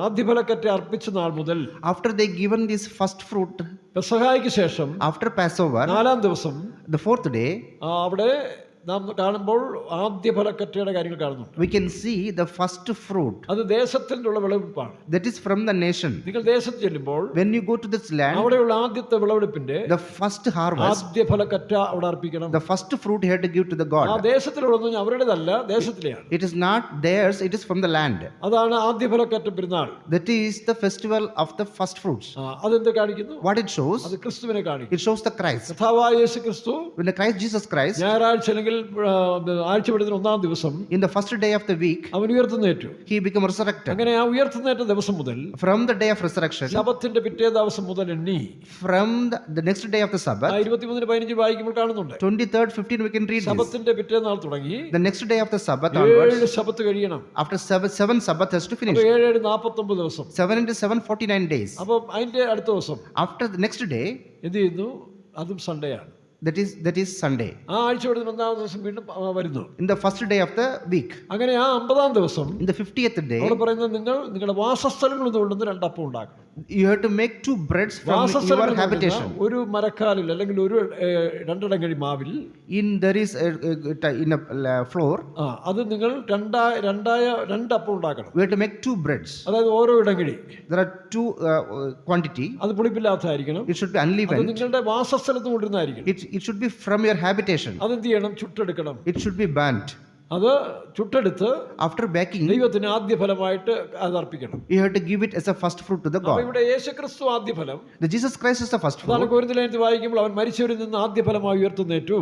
S1: ആദ്യഫലക്കറ്റ അർപ്പിച്ച നാൾ മുതൽ
S2: after they given this first fruit,
S1: പെസഹായ്ക്ക് ശേഷം
S2: after Passover,
S1: 4-ാം ദിവസം
S2: the 4th day,
S1: അവിടെ നാം കാണുമ്പോൾ ആദ്യഫലക്കറ്റയുടെ കാര്യങ്ങൾ കാണുന്നുണ്ട്.
S2: we can see the first fruit.
S1: അത് ദേശത്തിലുള്ള വിളവെടുപ്പാണ്.
S2: That is from the nation.
S1: നിങ്ങൾ ദേശത്ത് ചെല്ലുമ്പോൾ
S2: When you go to this land,
S1: അവിടെയുള്ള ആദ്യത്തെ വിളവെടുപ്പിന്റെ
S2: the first harvest,
S1: ആദ്യഫലക്കറ്റ അവിടെ അർപ്പിക്കണം.
S2: the first fruit you have to give to the
S1: ആ
S2: God.
S1: ദേശത്തിലുള്ളതൊന്നും അവരുടേതല്ല, ദേശത്തിലെയാണ്.
S2: It is not theirs, it is from the land.
S1: അതാണ് ആദ്യഫലക്കറ്റ പെരുന്നാൾ.
S2: That is the festival of the first fruits.
S1: അതെന്ത് കാണിക്കുന്നു?
S2: What it shows?
S1: അത് ക്രിസ്തുവിനെ കാണിക്കും.
S2: It shows the Christ.
S1: കർത്താവായ യേശു ക്രിസ്തു
S2: When the Christ Jesus Christ,
S1: ഞായറാഴ്ച അല്ലെങ്കിൽ ആഴ്ചവെടുത്തിന് 1-ാം ദിവസം
S2: in the first day of the week,
S1: അവൻ ഉയർത്തുന്നേറ്റു.
S2: he became resurrected.
S1: അങ്ങനെ ആ ഉയർത്തുന്നേറ്റ ദിവസം മുതൽ
S2: From the day of resurrection,
S1: ശബത്തിന്റെ പിറ്റേ ദിവസം മുതൽ എണ്ണി
S2: from the next day of the Sabbath,
S1: 23-15 വായിക്കുമ്പോൾ കാണുന്നുണ്ട്.
S2: 23rd, 15 we can read this.
S1: ശബത്തിന്റെ പിറ്റേന്നാൾ തുടങ്ങി
S2: The next day of the Sabbath onwards,
S1: 7 ശബത്ത് കഴിയണം.
S2: after seven Sabbath has to finish.
S1: അപ്പോൾ 7 49 ദിവസം.
S2: 7 into 7, 49 days.
S1: അപ്പം അതിന്റെ അടുത്ത ദിവസം
S2: After the next day,
S1: എന്ത് ചെയ്യുന്നു? അതും സൺഡേ ആണ്.
S2: that is Sunday.
S1: ആ ആഴ്ചവെടുത്തിന് 1-ാം ദിവസം വീണ്ടും വരുന്നു.
S2: In the first day of the week,
S1: അങ്ങനെ ആ 50-ാം ദിവസം
S2: in the 50th day,
S1: അവിടെ പറയുന്നത് നിങ്ങളുടെ വാസസ്ഥലങ്ങളിൽ കൊണ്ടുവന്ന് 2 അപ്പം ഉണ്ടാക്കണം.
S2: you have to make 2 breads from your
S1: വാസസ്ഥലങ്ങളിൽ
S2: habitation.
S1: ഒരു മരക്കാലിൽ അല്ലെങ്കിൽ ഒരു 2 ഇടങ്ങഴി മാവിൽ
S2: There is in a floor,
S1: അത് നിങ്ങൾ 2 അപ്പം ഉണ്ടാക്കണം.
S2: we have to make 2 breads.
S1: അതായത് ഓരോ ഇടങ്ങഴി
S2: There are 2 quantity.
S1: അത് പുളിപ്പില്ലാത്തതായിരിക്കണം.
S2: It should be
S1: അത്
S2: unleavened.
S1: നിങ്ങളുടെ വാസസ്ഥലത്ത് കൊണ്ടിരുന്നായിരിക്കണം.
S2: It should be from your habitation.
S1: അതെന്ത് ചെയ്യണം? ചുട്ടെടുക്കണം.
S2: It should be burnt.
S1: അത് ചുട്ടെടുത്ത്
S2: After baking,
S1: ദൈവത്തിന് ആദ്യ ഫലമായിട്ട് അത് അർപ്പിക്കണം.
S2: you have to give it as a first fruit to the
S1: അപ്പോൾ
S2: God.
S1: ഇവിടെ യേശുക്രിസ്തു ആദ്യ ഫലം.
S2: The Jesus Christ is the first
S1: അതാണ്
S2: fruit.
S1: കൊരിന്ത്യലേഖനത്തിൽ വായിക്കുമ്പോൾ അവൻ മരിച്ചവരിൽ നിന്ന് ആദ്യ ഫലമായി ഉയർത്തുന്നേറ്റു.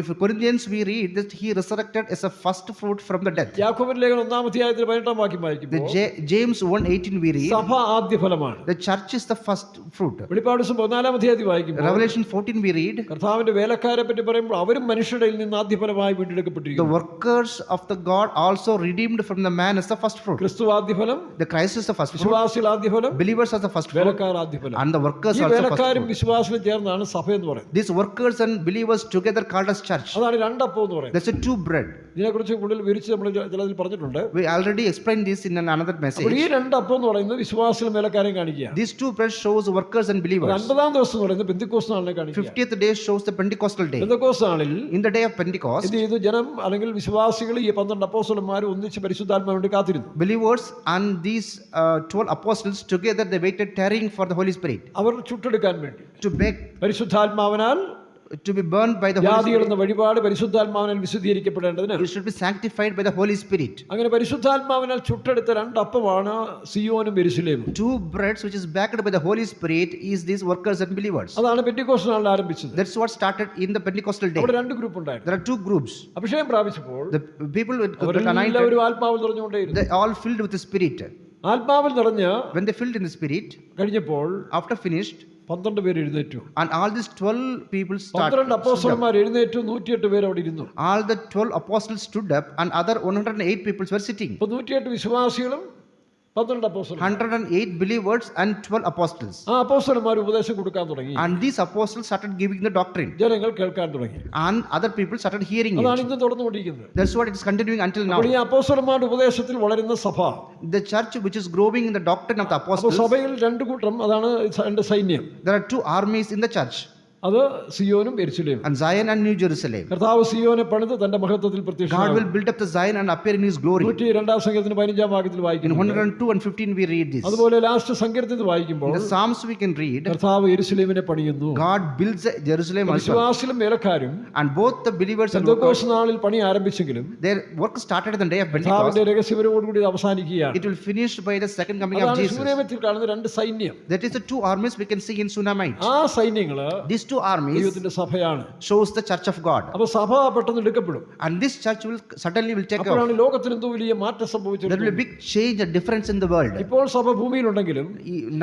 S2: If Corinthians we read that he resurrected as a first fruit from the death.
S1: യാക്കോബിന്റെ ലേഖനം 1-ാം അധ്യായത്തിൽ 18-ാം വാക്യം വായിക്കുമ്പോൾ
S2: James 1:18 we read,
S1: സഭ ആദ്യ ഫലമാണ്.
S2: the church is the first fruit.
S1: വെളിപ്പാട് പുസ്തകം 14-ാം അധ്യായത്തിൽ വായിക്കുമ്പോൾ
S2: Revelation 14 we read,
S1: കർത്താവിന്റെ വേലക്കാരെ പറ്റി പറയുമ്പോൾ അവരും മനുഷ്യരുടെ നിന്ന് ആദ്യ ഫലമായി
S2: the
S1: വീണ്ടെടുക്കപ്പെട്ടിരിക്കുന്നു.
S2: workers of the God also redeemed from the man as the first fruit.
S1: ക്രിസ്തു ആദ്യ ഫലം,
S2: The Christ is the first fruit.
S1: വിശ്വാസികൾ ആദ്യ ഫലം,
S2: Believers are the first fruit,
S1: വേലക്കാർ ആദ്യ ഫലം.
S2: and the workers
S1: ഈ
S2: also first
S1: വേലക്കാരും
S2: fruit.
S1: വിശ്വാസികളും ചേർന്നാണ് സഭ എന്ന് പറയുന്നത്.
S2: These workers and believers together called as church.
S1: അതാണ് 2 അപ്പം എന്ന് പറയുന്നത്.
S2: That's a 2 bread.
S1: ഇതിനെക്കുറിച്ച് കൂടുതൽ വിവരിച്ച് നമ്മൾ ചിലതിൽ പറഞ്ഞിട്ടുണ്ട്.
S2: We already explained this in another
S1: അപ്പോൾ
S2: message.
S1: ഈ 2 അപ്പം എന്ന് പറയുന്നത് വിശ്വാസികളും വേലക്കാരെയും കാണിക്കുകയാണ്.
S2: These 2 bread shows workers and believers.
S1: 50-ാം ദിവസം എന്ന് പറയുന്നത് പെന്തക്കോസ്ത് നാളിനെ കാണിക്കുക.
S2: 50th day shows the Pentecostal day.
S1: Pentecost നാളിൽ
S2: In the day of Pentecost,
S1: എന്ത് ചെയ്തു? ജനം അല്ലെങ്കിൽ വിശ്വാസികൾ ഈ 12 അപ്പോസ്തലന്മാർ ഒന്നിച്ച് പരിശുദ്ധാത്മാവിന് വേണ്ടി കാത്തിരുന്നു.
S2: believers and these 12 apostles together they waited tarrying for the Holy Spirit
S1: അവർ ചുട്ടെടുക്കാൻ വേണ്ടി
S2: to beg
S1: പരിശുദ്ധാത്മാവിനാൽ
S2: to be burned by the Holy
S1: ജാതികൾ
S2: Spirit.
S1: എന്ന വഴിപാട് പരിശുദ്ധാത്മാവിനാൽ വിശുദ്ധീകരിക്കപ്പെടേണ്ടതിന്
S2: It should be sanctified by the Holy Spirit.
S1: അങ്ങനെ പരിശുദ്ധാത്മാവിനാൽ ചുട്ടെടുത്ത 2 അപ്പമാണ് സിയോനും യെരൂശലേമും.
S2: 2 breads which is backed by the Holy Spirit is these workers and believers.
S1: അതാണ് പെന്തക്കോസ്ത് നാളിൽ ആരംഭിച്ചത്.
S2: That's what started in the Pentecostal day.
S1: അവിടെ 2 ഗ്രൂപ്പ് ഉണ്ടായിരുന്നു.
S2: There are 2 groups.
S1: അഭിഷേകം പ്രാപിച്ചപ്പോൾ
S2: The people with anointed,
S1: അവരെല്ലാവരും ആത്മാവിൽ നിറഞ്ഞുകൊണ്ടേയിരുന്നു.
S2: they all filled with the Spirit.
S1: ആത്മാവിൽ നിറഞ്ഞ്
S2: When they filled in the Spirit,
S1: കഴിഞ്ഞപ്പോൾ
S2: after finished,
S1: 12 പേര് എഴുന്നേറ്റു.
S2: and all these 12 people
S1: 12
S2: started.
S1: അപ്പോസ്തലന്മാർ എഴുന്നേറ്റു, 108 പേര് അവിടെ ഇരുന്നു.
S2: All the 12 apostles stood up and other 108 people were sitting.
S1: അപ്പോൾ 108 വിശ്വാസികളും 12 അപ്പോസ്തലന്മാർ.
S2: 108 believers and 12 apostles.
S1: ആ അപ്പോസ്തലന്മാർ ഉപദേശം കൊടുക്കാൻ തുടങ്ങി.
S2: And these apostles started giving the doctrine.
S1: ജനങ്ങൾ കേൾക്കാൻ തുടങ്ങി.
S2: And other people started hearing
S1: അതാണ്
S2: it.
S1: ഇന്നും തുടർന്നുകൊണ്ടിരിക്കുന്നത്.
S2: That's what it is continuing until now.
S1: അപ്പോൾ ഈ അപ്പോസ്തലന്മാരുടെ ഉപദേശത്തിൽ വളരുന്ന സഭ,
S2: The church which is growing in the doctrine of the
S1: അപ്പോൾ
S2: apostles,
S1: സഭയിൽ രണ്ട് കൂട്ടം, അതാണ് രണ്ട് സൈന്യം.
S2: there are two armies in the church,
S1: അത് സിയോനും യെരൂശലേമും.
S2: and Zion and New Jerusalem.
S1: കർത്താവ് സിയോനെ പണിത് തന്റെ മഹത്വത്തിൽ
S2: God
S1: പ്രത്യക്ഷനാകും.
S2: will build up the Zion and appear in his glory.
S1: 102 സങ്കീർത്തനത്തിന്റെ 15 വാക്യത്തിൽ
S2: In
S1: വായിക്കുന്നു.
S2: 102 and 15 we read this.
S1: അതുപോലെ ലാസ്റ്റ് സങ്കീർത്തനത്തിൽ വായിക്കുമ്പോൾ
S2: In the Psalms we can read,
S1: കർത്താവ് യെരൂശലേമിനെ പണിയുന്നു.
S2: God builds Jerusalem also.
S1: വിശ്വാസികളും വേലക്കാരും
S2: And both the believers and workers,
S1: Pentecost നാളിൽ പണി ആരംഭിച്ചെങ്കിലും
S2: their work started on the day of Pentecost.
S1: കർത്താവിന്റെ രഹസ്യപരമോടുകൂടി ഇത് അവസാനിക്കുകയാണ്.
S2: It will finish by the second coming of
S1: അതാണ്
S2: Jesus.
S1: ശൂന്യമത്തിൽ കാണുന്ന രണ്ട് സൈന്യം.
S2: That is the two armies we can see in Sunamite.
S1: ആ സൈന്യങ്ങള്
S2: These two armies
S1: ദൈവത്തിന്റെ സഭയാണ്.
S2: shows the church of God.
S1: അപ്പൊ സഭ പെട്ടെന്ന് എടുക്കപ്പെടും.
S2: And this church will suddenly take off.
S1: അപ്പോഴാണ് ലോകത്തിന് എന്തോ വലിയ മാറ്റം
S2: There
S1: സംഭവിച്ചത്.
S2: will be a big change, a difference in the world.
S1: ഇപ്പോൾ സഭ ഭൂമിയിലുണ്ടെങ്കിലും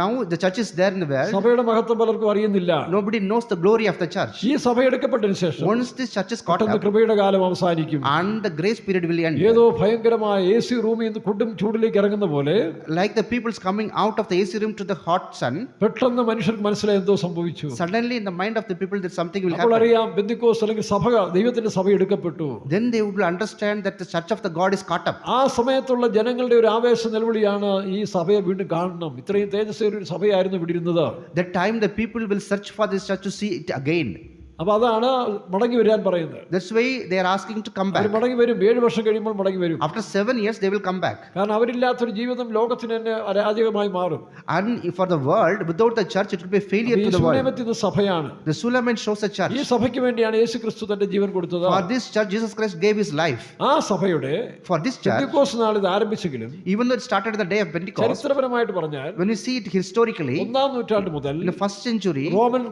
S2: Now the church is there in the world.
S1: സഭയുടെ മഹത്വം പലർക്കും അറിയുന്നില്ല.
S2: Nobody knows the glory of the church.
S1: ഈ സഭ എടുക്കപ്പെട്ടതിന് ശേഷം
S2: Once this church is caught
S1: പെട്ടെന്ന്
S2: up,
S1: കൃപയുടെ കാലം അവസാനിക്കും.
S2: and the grace period will end.
S1: ഏതോ ഭയങ്കരമായ AC റൂമിൽ നിന്ന് കൊടും ചൂടിലേക്ക് ഇറങ്ങുന്ന പോലെ
S2: Like the people's coming out of the AC room to the hot sun,
S1: പെട്ടെന്ന് മനുഷ്യർക്ക് മനസ്സിലായി എന്തോ സംഭവിച്ചു.
S2: suddenly in the mind of the people that something will
S1: അപ്പോൾ
S2: happen.
S1: അറിയാം പെന്തക്കോസ്ത് അല്ലെങ്കിൽ സഭ, ദൈവത്തിന്റെ സഭ എടുക്കപ്പെട്ടു.
S2: Then they will understand that the church of the God is caught up.
S1: ആ സമയത്തുള്ള ജനങ്ങളുടെ ഒരു ആവേശ നിലവിളിയാണ് ഈ സഭയെ വീണ്ടും കാണണം. ഇത്രയും തേജസ്സേറിയ ഒരു സഭയായിരുന്നു ഇവിടെ ഇരുന്നത്.
S2: That time the people will search for this church to see it again.
S1: അപ്പൊ അതാണ് മടങ്ങി വരാൻ പറയുന്നത്.
S2: That's why they are asking to come
S1: our
S2: back.
S1: മടങ്ങി വരും. 7 വർഷം കഴിയുമ്പോൾ മടങ്ങി വരും.
S2: After 7 years they will come back.
S1: കാരണം അവരില്ലാത്തൊരു ജീവിതം ലോകത്തിന് തന്നെ അരാജകമായി മാറും.
S2: And for the world, without the church, it will be a failure
S1: ഈ
S2: to the world.
S1: ശൂന്യമത്തിൽ സഭയാണ്.
S2: The Sulamite shows the church.
S1: ഈ സഭയ്ക്ക് വേണ്ടിയാണ് യേശു ക്രിസ്തു തന്റെ ജീവൻ കൊടുത്തത്.
S2: For this church, Jesus Christ gave his life.
S1: ആ സഭയുടെ
S2: For this church,
S1: പെന്തക്കോസ്ത് നാൾ ഇത് ആരംഭിച്ചെങ്കിലും
S2: even though it started on the day of Pentecost,
S1: ചരിത്രപരമായിട്ട് പറഞ്ഞാൽ
S2: when we see it historically,
S1: 1-ാം നൂറ്റാണ്ട് മുതൽ
S2: in the first century,
S1: Roman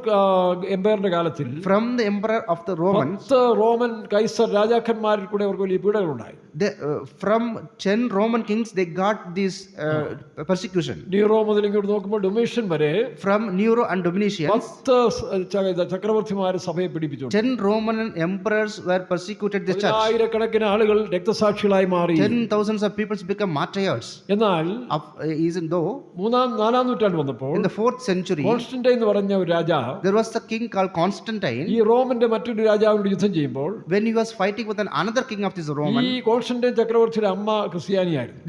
S1: എംപയറിന്റെ കാലത്തിൽ
S2: from the emperor of the Romans,
S1: 10 Roman കൈസർ രാജാക്കന്മാരിൽ കൂടെ അവർക്ക് വലിയ പീഡകളുണ്ടായി.
S2: from 10 Roman kings, they got this persecution.
S1: Nero മുതൽ ഇങ്ങോട്ട് നോക്കുമ്പോൾ ഡൊമേഷ്യൻ വരെ
S2: From Nero and Domitian,
S1: 10 ചക്രവർത്തിമാര് സഭയെ പിടിപ്പിച്ചു.
S2: 10 Roman emperors were persecuted the church.
S1: ആയിരക്കണക്കിന് ആളുകൾ രക്തസാക്ഷികളായി മാറി.
S2: 10,000s of people become martyrs.
S1: എന്നാൽ
S2: Even though
S1: 4-ാം നൂറ്റാണ്ട് വന്നപ്പോൾ
S2: in the 4th century,
S1: Constantine എന്ന് പറഞ്ഞ ഒരു രാജാവ്
S2: there was a king called Constantine.
S1: ഈ റോമിന്റെ മറ്റൊരു രാജാവിനോട് യുദ്ധം ചെയ്യുമ്പോൾ
S2: When he was fighting with another king of this Roman,
S1: ഈ കോൺസ്റ്റന്റൈൻ ചക്രവർത്തിയുടെ അമ്മ ക്രിസ്ത്യാനിയായിരുന്നു.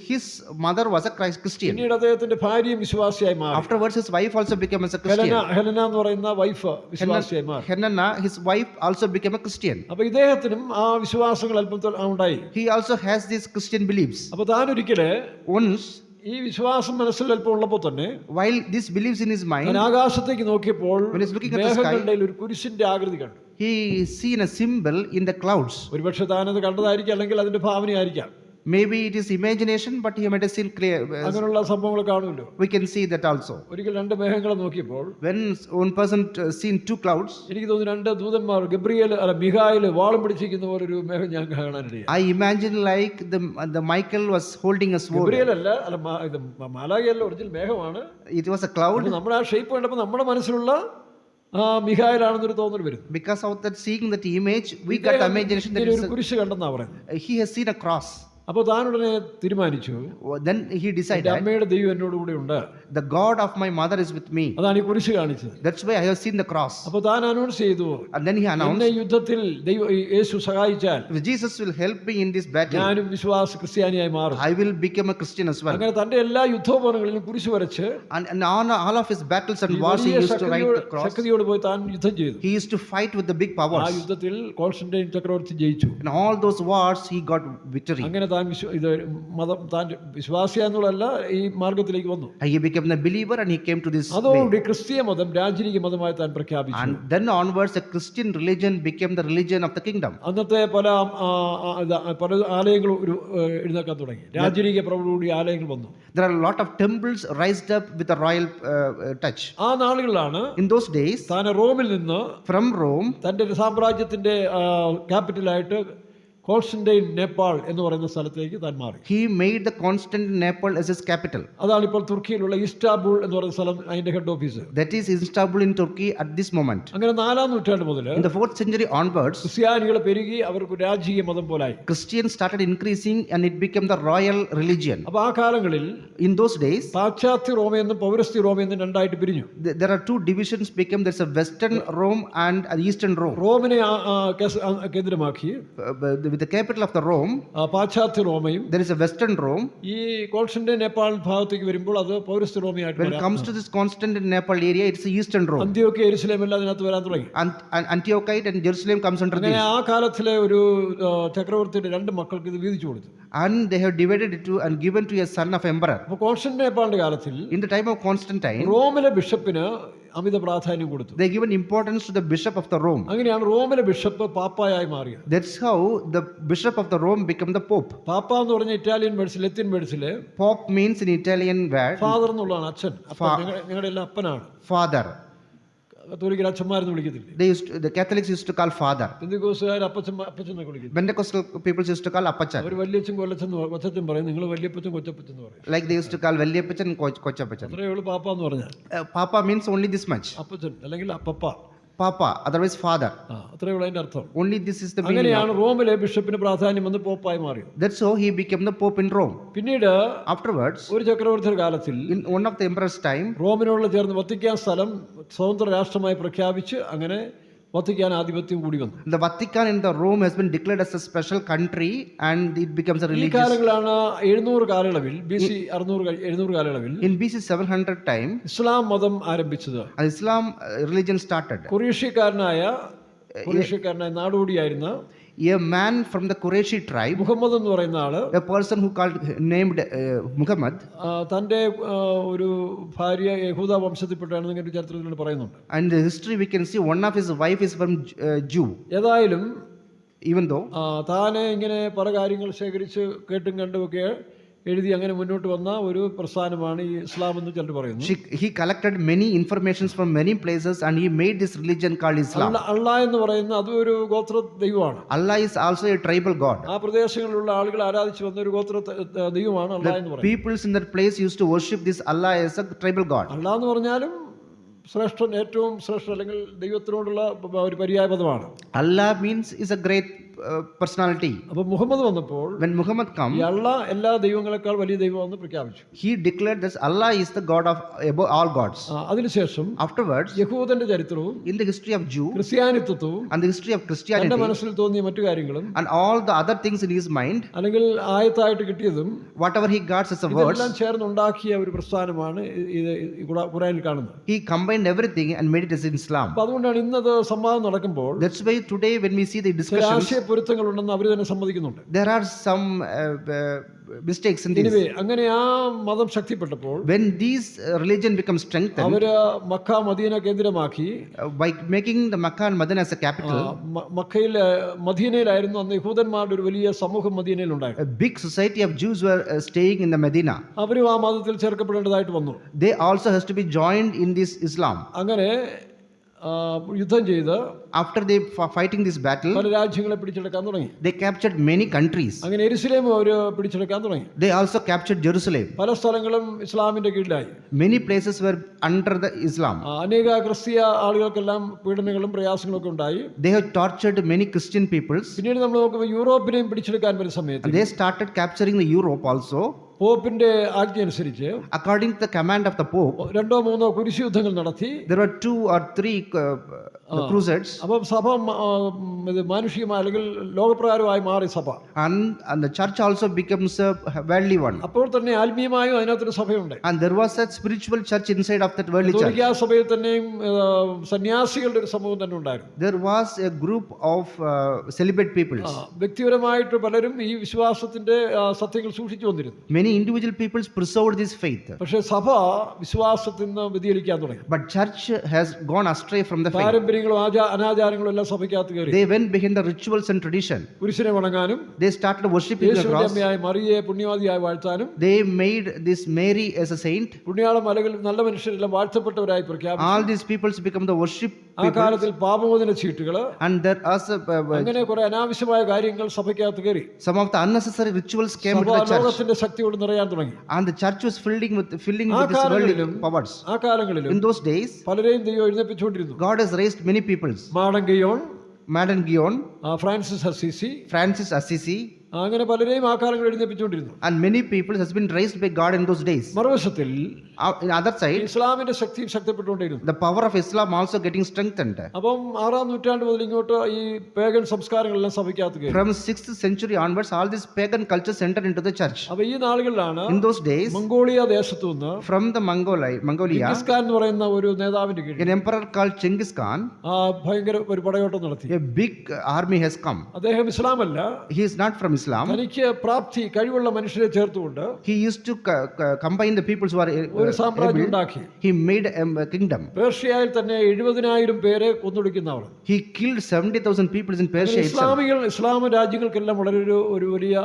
S2: his mother was a Christian.
S1: പിന്നീട് അദ്ദേഹത്തിന്റെ ഭാര്യയും വിശ്വാസിയായി മാറി.
S2: Afterwards, his wife also became as a Christian.
S1: Helena എന്ന് പറയുന്ന വൈഫ് വിശ്വാസിയായി മാറി.
S2: Helena, his wife, also became a Christian.
S1: അപ്പൊ ഇദ്ദേഹത്തിനും ആ വിശ്വാസങ്ങൾ അല്പം ഉണ്ടായി.
S2: He also has these Christian beliefs.
S1: അപ്പൊ താൻ ഒരിക്കല്
S2: Once,
S1: ഈ വിശ്വാസം മനസ്സിൽ അല്പം ഉള്ളപ്പോൾ തന്നെ
S2: while this believes in his mind,
S1: ഞാൻ ആകാശത്തേക്ക് നോക്കിയപ്പോൾ
S2: When he's looking at the sky,
S1: മേഘങ്ങളുടെ ഒരു കുരിശിന്റെ ആകൃതി കണ്ടു.
S2: he seen a symbol in the clouds.
S1: ഒരുപക്ഷെ താനത് കണ്ടതായിരിക്കും, അല്ലെങ്കിൽ അതിന്റെ ഭാവനയായിരിക്കാം.
S2: Maybe it is imagination, but he might have seen clear.
S1: അങ്ങനെയുള്ള സംഭവങ്ങൾ കാണുമല്ലോ.
S2: We can see that also.
S1: ഒരിക്കൽ 2 മേഘങ്ങളെ നോക്കിയപ്പോൾ
S2: When one person seen 2 clouds,
S1: എനിക്ക് തോന്നുന്നു 2 ദൂതന്മാർ മിഖായേൽ വാളും പിടിച്ചിരിക്കുന്ന പോലെ ഒരു മേഘം ഞാൻ കാണാനിടയായി.
S2: I imagine like the Michael was holding a sword.
S1: Gabriel അല്ല, ഇത് മാലാഖയല്ല, original മേഘമാണ്.
S2: It was a cloud.
S1: നമ്മുടെ ആ ഷേപ്പ് കണ്ടപ്പോൾ നമ്മുടെ മനസ്സിലുള്ള മിഖായേലാണെന്നൊരു തോന്നൽ വരും.
S2: Because of that, seeing that image, we got imagination that
S1: ഒരു കുരിശ് കണ്ടെന്നാ പറയുന്നത്.
S2: he has seen a cross.
S1: അപ്പോൾ താൻ ഉടനെ തീരുമാനിച്ചു,
S2: Then he
S1: എൻ്റെ
S2: decided,
S1: അമ്മയുടെ ദൈവം എന്നോട് കൂടെ ഉണ്ട്.
S2: the God of my mother is with me.
S1: അതാണ് ഈ കുരിശ് കാണിച്ചത്.
S2: That's why I have seen the cross.
S1: അപ്പോൾ താൻ അനൗൺസ് ചെയ്തു,
S2: And then he
S1: എന്നെ
S2: announced,
S1: യുദ്ധത്തിൽ യേശു സഹായിച്ചാൽ
S2: if Jesus will help me in this battle,
S1: ഞാനും വിശ്വാസ ക്രിസ്ത്യാനിയായി മാറും.
S2: I will become a Christian as well.
S1: അങ്ങനെ തന്റെ എല്ലാ യുദ്ധോപകരണങ്ങളിലും കുരിശ് വരച്ച്
S2: And on all of his battles and wars, he used to write the cross.
S1: ശക്തിയോട് പോയി താൻ യുദ്ധം ചെയ്തു.
S2: He used to fight with the big
S1: ആ
S2: powers.
S1: യുദ്ധത്തിൽ കോൺസ്റ്റന്റൈൻ ചക്രവർത്തി ജയിച്ചു.
S2: In all those wars, he got victory.
S1: അങ്ങനെ താൻ താൻ വിശ്വാസിയാന്നുള്ളതല്ല, ഈ മാർഗത്തിലേക്ക് വന്നു.
S2: He became a believer and he came to this way.
S1: അതോടുകൂടി ക്രിസ്തീയ മതം രാജരീക മതമായി താൻ പ്രഖ്യാപിച്ചു.
S2: And then onwards, the Christian religion became the religion of the kingdom.
S1: അന്നത്തെ പല ആലയങ്ങളും എഴുന്നേക്കാൻ തുടങ്ങി. രാജരീക പ്രഭുകൂടി ആലയങ്ങൾ വന്നു.
S2: There are a lot of temples raised up with a royal touch.
S1: ആ നാളുകളിലാണ്
S2: In those days,
S1: താൻ റോമിൽ നിന്ന്
S2: from Rome,
S1: തന്റെ സാമ്രാജ്യത്തിന്റെ ക്യാപിറ്റലായിട്ട് കോൺസ്റ്റന്റൈൻ നേപ്പാൾ എന്ന് പറയുന്ന സ്ഥലത്തേക്ക് താൻ മാറി.
S2: He made the Constantinople as his capital.
S1: അതാണ് ഇപ്പോൾ തുർക്കിയിലുള്ള ഇസ്താംബുൾ എന്ന് പറയുന്ന സ്ഥലം, അതിന്റെ head office.
S2: That is Istanbul in Turkey at this moment.
S1: അങ്ങനെ 4-ാം നൂറ്റാണ്ട് മുതൽ
S2: In the 4th century onwards,
S1: ക്രിസ്ത്യാനികൾ പെരുകി, അവർക്ക് രാജകീയ മതം പോലായി.
S2: Christians started increasing and it became the royal religion.
S1: അപ്പൊ ആ കാലങ്ങളിൽ
S2: In those days,
S1: പാശ്ചാത്യ റോമയെന്നും പൗരസ്ത്യ റോമയെന്നും രണ്ടായിട്ട് പിരിഞ്ഞു.
S2: there are two divisions became. There's a Western Rome and an Eastern Rome.
S1: റോമിനെ കേന്ദ്രമാക്കി
S2: With the capital of the Rome,
S1: പാശ്ചാത്യ റോമയും,
S2: there is a Western Rome.
S1: ഈ കോൺസ്റ്റന്റൈൻ നേപ്പാൾ ഭാഗത്തേക്ക് വരുമ്പോൾ അത് പൗരസ്ത്യ റോമയായിട്ട്
S2: When it comes to this Constantinople area, it's the Eastern Rome.
S1: അന്ത്യോക്യ യെരുശലേം എല്ലാം അതിനകത്ത് വരാൻ തുടങ്ങി.
S2: Antiochite and Jerusalem comes under
S1: അങ്ങനെ
S2: this.
S1: ആ കാലത്തിലെ ഒരു ചക്രവർത്തിയുടെ 2 മക്കൾക്ക് ഇത് വീതിച്ചു കൊടുത്തു.
S2: And they have divided it to and given to a son of emperor.
S1: അപ്പൊ കോൺസ്റ്റന്റൈൻ നേപ്പാളിന്റെ കാലത്തിൽ
S2: In the time of Constantine,
S1: റോമിലെ ബിഷപ്പിന് അമിത പ്രാധാന്യം കൊടുത്തു.
S2: they given importance to the bishop of the Rome.
S1: അങ്ങനെയാണ് റോമിലെ ബിഷപ്പ് പാപ്പായായി മാറിയത്.
S2: That's how the bishop of the Rome became the pope.
S1: പാപ്പ എന്ന് പറഞ്ഞ ഇറ്റാലിയൻ വേർഡ്സ്, ലത്തീൻ വേർഡ്സില്
S2: Pope means in Italian word
S1: father എന്നുള്ളതാണ്, അച്ഛൻ. നിങ്ങളുടെ എല്ലാം അപ്പനാണ്.
S2: father.
S1: കത്തോലിക്കൽ അച്ഛന്മാരെന്ന് വിളിക്കത്തില്ലേ?
S2: The Catholics used to call father.
S1: പെന്തക്കോസ്തുകാർ അപ്പച്ചനെ വിളിക്കും.
S2: Pentecostal people used to call appachan.
S1: അവർ വല്യച്ഛൻ കൊച്ചച്ഛൻ പറയും, നിങ്ങൾ വല്യപ്പച്ചൻ കൊച്ചപ്പച്ചൻ എന്ന് പറയും.
S2: Like they used to call Valliyapachan and Kochapachan.
S1: അത്രയേ ഉള്ളൂ പാപ്പ എന്ന് പറഞ്ഞാൽ.
S2: Papa means only this much.
S1: അപ്പച്ചൻ അല്ലെങ്കിൽ അപ്പപ്പ,
S2: Papa, otherwise father.
S1: അത്രയേ ഉള്ളൂ അതിന്റെ അർത്ഥം.
S2: Only this is the meaning.
S1: അങ്ങനെയാണ് റോമിലെ ബിഷപ്പിന് പ്രാധാന്യം വന്ന് പോപ്പായി മാറിയത്.
S2: That's how he became the pope in Rome.
S1: പിന്നീട്
S2: Afterwards,
S1: ഒരു ചക്രവർത്തിയുടെ കാലത്തിൽ
S2: in one of the emperor's time,
S1: റോമിനോട് ചേർന്ന് വത്തിക്കാൻ സ്ഥലം സ്വതന്ത്ര രാഷ്ട്രമായി പ്രഖ്യാപിച്ച് അങ്ങനെ വത്തിക്കാൻ ആധിപത്യം കൂടി വന്നു.
S2: the Vatican in the Rome has been declared as a special country and it becomes a
S1: ഈ
S2: religious.
S1: കാലങ്ങളാണ് 700 കാലയളവിൽ, BC 700 കാലയളവിൽ
S2: In BC 700 time,
S1: ഇസ്ലാം മതം ആരംഭിച്ചത്.
S2: Islam religion started.
S1: കുറേഷ്യക്കാരനായ നാടോടിയായിരുന്ന
S2: A man from the Qurayshi tribe,
S1: Muhammad എന്ന് പറയുന്ന ആള്,
S2: a person who named Muhammad,
S1: തൻ്റെ ഒരു ഭാര്യ യഹൂദ വംശത്തിൽപ്പെട്ടാണെന്ന് ഇങ്ങനെ ഒരു ചരിത്രത്തിൽ പറയുന്നുണ്ട്.
S2: and the history we can see one of his wife is from Jew.
S1: ഏതായാലും
S2: Even though
S1: താനെ ഇങ്ങനെ പല കാര്യങ്ങൾ ശേഖരിച്ച് കേട്ടും കണ്ടുമൊക്കെ എഴുതി അങ്ങനെ മുന്നോട്ട് വന്ന ഒരു പ്രസ്ഥാനമാണ് ഈ ഇസ്ലാം എന്ന് ചിലർ പറയുന്നു.
S2: he collected many informations from many places and he made this religion called Islam.
S1: അള്ളാ എന്ന് പറയുന്ന അതൊരു ഗോത്ര ദൈവമാണ്.
S2: Allah is also a tribal god.
S1: ആ പ്രദേശങ്ങളിലുള്ള ആളുകൾ ആരാധിച്ചു വന്ന ഒരു ഗോത്ര ദൈവമാണ് അള്ളാ എന്ന് പറയുന്നത്.
S2: Peoples in that place used to worship this Allah as a tribal god.
S1: അള്ളാ എന്ന് പറഞ്ഞാലും ശ്രേഷ്ഠൻ, ഏറ്റവും ശ്രേഷ്ഠ അല്ലെങ്കിൽ ദൈവത്തിനോടുള്ള ഒരു പര്യായ പദമാണ്.
S2: Allah means is a great personality.
S1: അപ്പൊ മുഹമ്മദ് വന്നപ്പോൾ
S2: When Muhammad come,
S1: ഈ അള്ളാ എല്ലാ ദൈവങ്ങളെക്കാൾ വലിയ ദൈവമെന്ന് പ്രഖ്യാപിച്ചു.
S2: he declared that Allah is the god of above all gods.
S1: അതിനുശേഷം
S2: Afterwards,
S1: യഹൂദന്റെ ചരിത്രവും
S2: in the history of Jew
S1: ക്രിസ്ത്യാനിത്വവും
S2: and the history of
S1: തന്റെ
S2: Christianity
S1: മനസ്സിൽ തോന്നിയ മറ്റു കാര്യങ്ങളും
S2: and all the other things in his mind,
S1: അല്ലെങ്കിൽ ആയത്തായിട്ട് കിട്ടിയതും
S2: whatever he got as a words,
S1: ഇതെല്ലാം ചേർന്നുണ്ടാക്കിയ ഒരു പ്രസ്ഥാനമാണ് ഇത് ഖുർആനിൽ കാണുന്നത്.
S2: he combined everything and made it as Islam.
S1: അപ്പൊ അതുകൊണ്ടാണ് ഇന്നത് സംവാദം നടക്കുമ്പോൾ
S2: That's why today when we see the discussions,
S1: ആശയ പൊരുത്തങ്ങളുണ്ടെന്ന് അവർ തന്നെ സമ്മതിക്കുന്നുണ്ട്.
S2: there are some mistakes in this.
S1: Anyway, അങ്ങനെ ആ മതം ശക്തിപ്പെട്ടപ്പോൾ
S2: When these religion becomes strengthened,
S1: അവര് മക്ക മദീന കേന്ദ്രമാക്കി,
S2: by making the Makkah and Medina as a capital,
S1: മക്കയിൽ മദീനയിലായിരുന്നു അന്ന് യഹൂദന്മാരുടെ ഒരു വലിയ സമൂഹം മദീനയിൽ ഉണ്ടായിരുന്നു.
S2: a big society of Jews were staying in the Medina.
S1: അവരും ആ മതത്തിൽ ചേർക്കപ്പെടേണ്ടതായിട്ട് വന്നു.
S2: They also has to be joined in this Islam.
S1: അങ്ങനെ യുദ്ധം ചെയ്ത്
S2: After they fighting this battle,
S1: പല രാജ്യങ്ങളെ പിടിച്ചെടുക്കാൻ തുടങ്ങി.
S2: they captured many countries.
S1: അങ്ങനെ യെരുശലേം അവർ പിടിച്ചെടുക്കാൻ തുടങ്ങി.
S2: They also captured Jerusalem.
S1: പല സ്ഥലങ്ങളും ഇസ്ലാമിന്റെ കീഴിലായി.
S2: Many places were under the Islam.
S1: അനേക ക്രിസ്തീയ ആളുകൾക്കെല്ലാം പീഡനങ്ങളും പ്രയാസങ്ങളും ഒക്കെ ഉണ്ടായി.
S2: They have tortured many Christian peoples.
S1: പിന്നീട് നമ്മൾ നോക്കുമ്പോൾ യൂറോപ്പിനെയും പിടിച്ചെടുക്കാൻ വരുന്ന സമയത്ത്
S2: And they started capturing the Europe also.
S1: പോപ്പിന്റെ ആജ്ഞ അനുസരിച്ച്
S2: According to the command of the Pope,
S1: 2-3 കുരിശ് യുദ്ധങ്ങൾ നടത്തി.
S2: there were 2 or 3 crusades.
S1: അപ്പം സഭ ഇത് മാനുഷികമായ അല്ലെങ്കിൽ ലോകപ്രകാരമായി മാറി സഭ.
S2: And the church also becomes a worldly one.
S1: അപ്പോൾ തന്നെ ആത്മീയമായും അതിനകത്തൊരു സഭയുണ്ട്.
S2: And there was a spiritual church inside of that worldly church.
S1: കത്തോലിക്കാ സഭയിൽ തന്നെയും സന്യാസികളുടെ ഒരു സമൂഹം തന്നെ ഉണ്ടായിരുന്നു.
S2: There was a group of celibate peoples.
S1: വ്യക്തിപരമായിട്ട് പലരും ഈ വിശ്വാസത്തിന്റെ സത്യങ്ങൾ സൂക്ഷിച്ചു വന്നിരുന്നു.
S2: Many many individual peoples preserved this faith.
S1: പക്ഷേ സഭ വിശ്വാസത്തിൽ നിന്ന് വ്യതിചലിക്കാൻ തുടങ്ങി.
S2: But church has gone astray from the faith.
S1: പാരമ്പര്യങ്ങളും അനാചാരങ്ങളും എല്ലാം സഭയ്ക്കകത്ത് കയറി.
S2: They went behind the rituals and tradition.
S1: കുരിശിനെ വണങ്ങാനും
S2: They started worshiping the
S1: യേശുവിന്റെ
S2: cross.
S1: അമ്മയായ മറിയയെ പുണ്യവാദിയായി വാഴ്ത്താനും
S2: They made this Mary as a saint.
S1: പുണ്യാള മലകൾ നല്ല മനുഷ്യരെല്ലാം വാഴ്ത്തപ്പെട്ടവരായി പ്രഖ്യാപിച്ചു.
S2: All these peoples become the worship
S1: ആ കാലത്തിൽ പാപമോചന ചീട്ടുകള്
S2: and there also
S1: അങ്ങനെ കുറെ അനാവശ്യമായ കാര്യങ്ങൾ സഭയ്ക്കകത്ത് കയറി.
S2: some of the unnecessary rituals came
S1: സഭ
S2: into the church.
S1: ലോകത്തിന്റെ ശക്തിയോട് നിറയാൻ തുടങ്ങി.
S2: And the church was filling with
S1: ആ
S2: this
S1: കാലങ്ങളിലും
S2: worldly powers.
S1: ആ കാലങ്ങളിലും
S2: In those days,
S1: പലരെയും ദൈവം എഴുന്നേൽപ്പിച്ചുകൊണ്ടിരുന്നു.
S2: God has raised many peoples.
S1: Madden Guyon,
S2: Madden Guyon,
S1: Francis Assisi,
S2: Francis Assisi,
S1: അങ്ങനെ പലരെയും ആ കാലങ്ങളിൽ എഴുന്നേൽപ്പിച്ചുകൊണ്ടിരുന്നു.
S2: and many people has been raised by God in those days.
S1: മറുവശത്തിൽ
S2: In other side,
S1: ഇസ്ലാമിന്റെ ശക്തി ശക്തിപ്പെട്ടുകൊണ്ടിരുന്നു.
S2: the power of Islam also getting strengthened.
S1: അപ്പം 6-ാം നൂറ്റാണ്ട് മുതൽ ഇങ്ങോട്ട് ഈ പേഗൻ സംസ്കാരങ്ങളെല്ലാം സഭയ്ക്കകത്ത് കയറി.
S2: From 6th century onwards, all these pagan cultures entered into the church.
S1: അപ്പൊ ഈ നാളുകളിലാണ്
S2: In those days,
S1: മംഗോളിയ ദേശത്തു നിന്ന്
S2: from the Mongolia,
S1: ജിംഗിസ് ഖാൻ എന്ന് പറയുന്ന ഒരു നേതാവിന്റെ കീഴിൽ
S2: an emperor called Genghis Khan,
S1: ഭയങ്കര ഒരു പടയോട്ടം നടത്തി.
S2: a big army has come.
S1: അദ്ദേഹം ഇസ്ലാമല്ല,
S2: He is not from Islam.
S1: തനിക്ക് പ്രാപ്തി കഴിവുള്ള മനുഷ്യരെ ചേർത്തുകൊണ്ട്
S2: He used to combine the peoples who are
S1: ഒരു സാമ്രാജ്യം
S2: able.
S1: ഉണ്ടാക്കി.
S2: He made a kingdom.
S1: പേർഷ്യയിൽ തന്നെ 70,000 പേരെ കൊന്നൊടുക്കുന്നവർ.
S2: He killed 70,000 people in Persia itself.
S1: ഇസ്ലാം രാജ്യങ്ങൾക്കെല്ലാം വളരെ ഒരു വലിയ